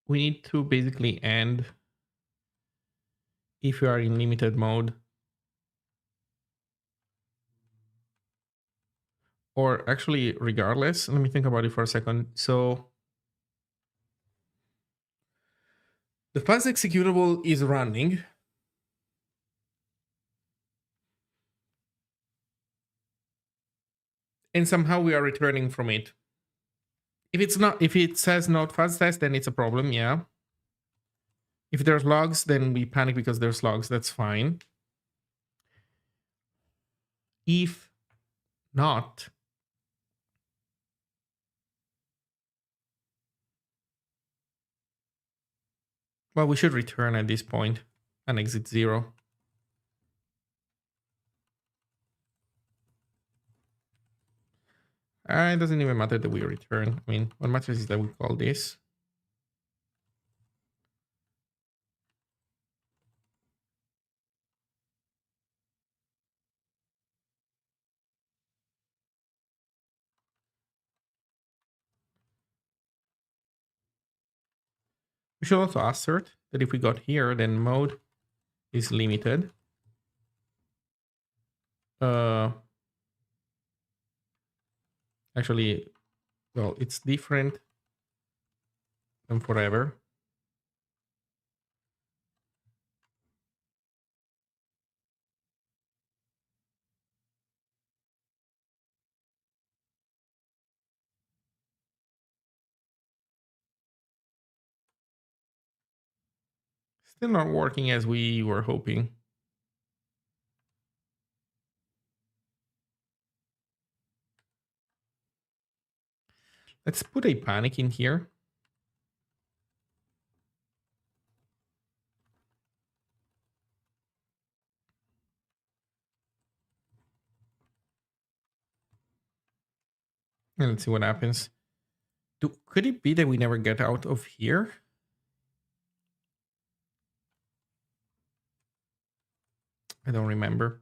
we need to basically end if you are in limited mode. Or actually, regardless, let me think about it for a second. So the fuzz executable is running. And somehow we are returning from it. If it says not fuzz test, then it's a problem, yeah. If there's logs, then we panic because there's logs, that's fine. If not, well, we should return at this point and exit 0. It doesn't even matter that we return. I mean, what matters is that we call this. We should also assert that if we got here, then mode is limited. Actually, well, it's different than forever. Still not working as we were hoping. Let's put a panic in here. And let's see what happens. Could it be that we never get out of here? I don't remember.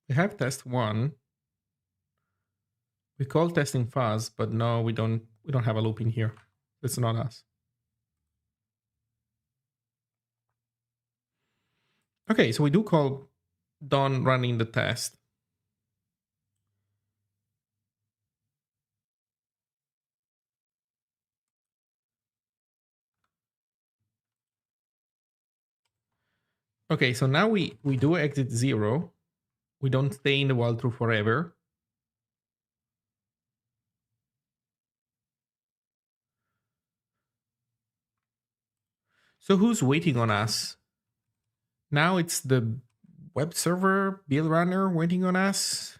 We have test 1. We call testing fuzz, but no, we don't have a loop in here. It's not us. Okay, so we do call done running the test. Okay, so now we do exit 0. We don't stay in the while true forever. So who's waiting on us? Now it's the web server build runner waiting on us.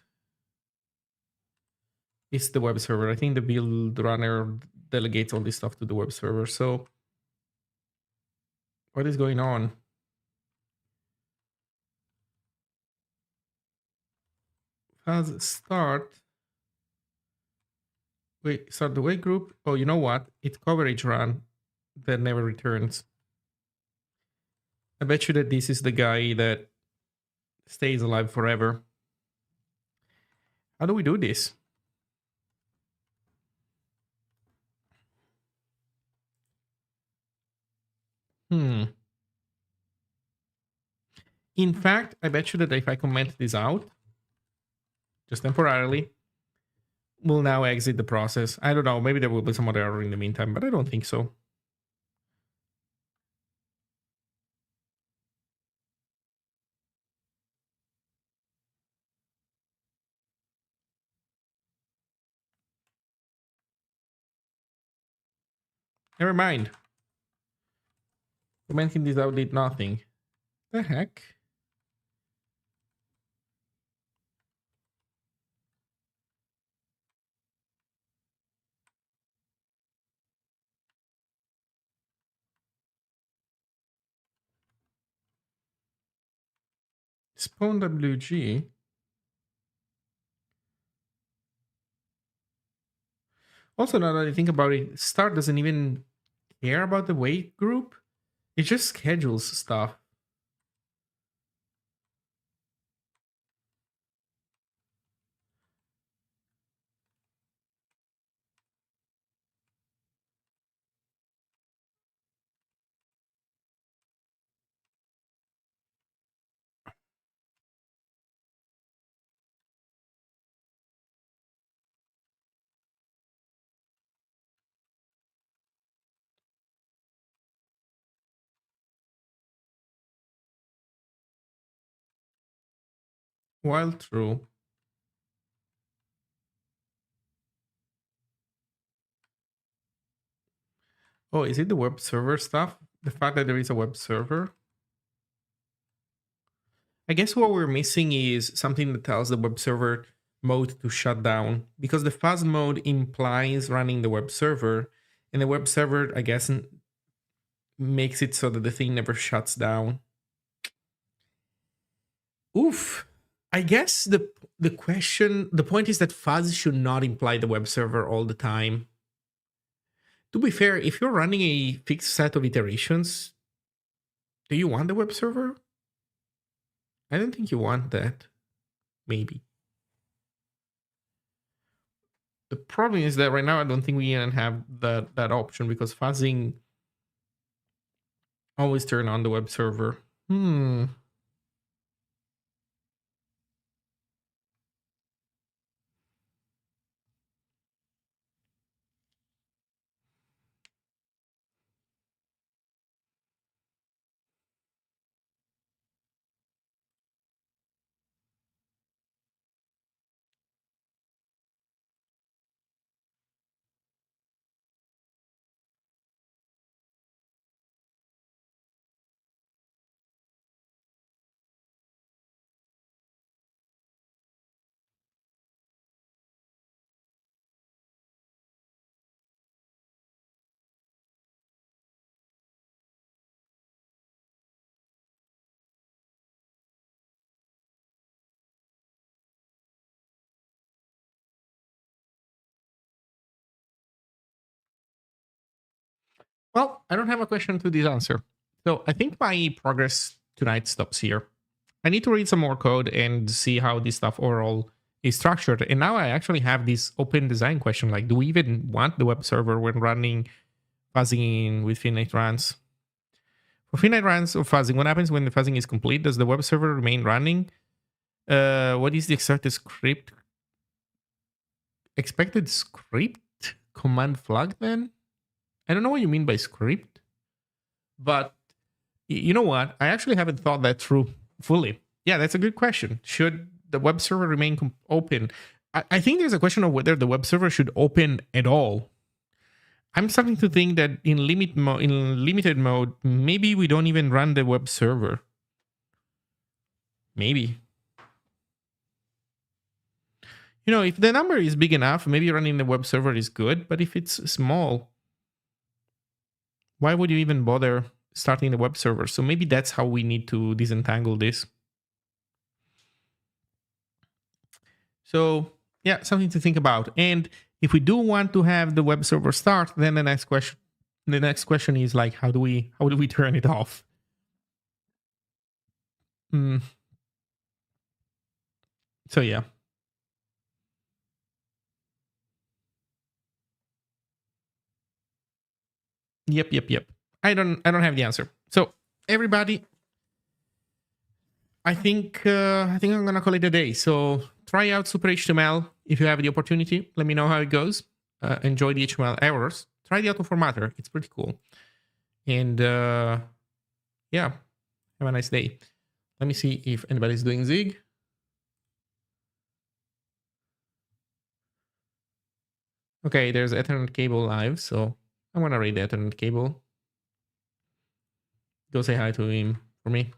It's the web server. I think the build runner delegates all this stuff to the web server. So what is going on? Fuzz start. Wait, start the wait group. Oh, you know what? It's coverage run that never returns. I bet you that this is the guy that stays alive forever. How do we do this? In fact, I bet you that if I comment this out, just temporarily, we'll now exit the process. I don't know. Maybe there will be some other error in the meantime, but I don't think so. Never mind. Commenting this out did nothing. The heck? Spawn WG. Also, now that I think about it, Start doesn't even care about the wait group. It just schedules stuff. While true. Oh, is it the web server stuff? The fact that there is a web server? I guess what we're missing is something that tells the web server mode to shut down, because the fuzz mode implies running the web server, and the web server, I guess, makes it so that the thing never shuts down. Oof. I guess the point is that fuzz should not imply the web server all the time. To be fair, if you're running a fixed set of iterations, do you want the web server? I don't think you want that. Maybe. The problem is that right now I don't think we even have that option, because fuzzing always turn on the web server. Well, I don't have a question to this answer. So I think my progress tonight stops here. I need to read some more code and see how this stuff overall is structured. And now I actually have this open design question, like, do we even want the web server when running fuzzing with finite runs? For finite runs of fuzzing, what happens when the fuzzing is complete? Does the web server remain running? What is the expected script command flag then? I don't know what you mean by script, but you know what? I actually haven't thought that through fully. Yeah, that's a good question. Should the web server remain open? I think there's a question of whether the web server should open at all. I'm starting to think that in limited mode, maybe we don't even run the web server. Maybe. You know, if the number is big enough, maybe running the web server is good. But if it's small, why would you even bother starting the web server? So maybe that's how we need to disentangle this. So yeah, something to think about. And if we do want to have the web server start, then the next question is like, how do we turn it off? So yeah. Yep. I don't have the answer. So everybody, I think I'm gonna call it a day. So try out Super HTML if you have the opportunity. Let me know how it goes. Enjoy the HTML errors. Try the auto formatter. It's pretty cool. And yeah, have a nice day. Let me see if anybody's doing Zig. Okay, there's Ethernet cable live, so I'm gonna read the Ethernet cable. Go say hi to him for me.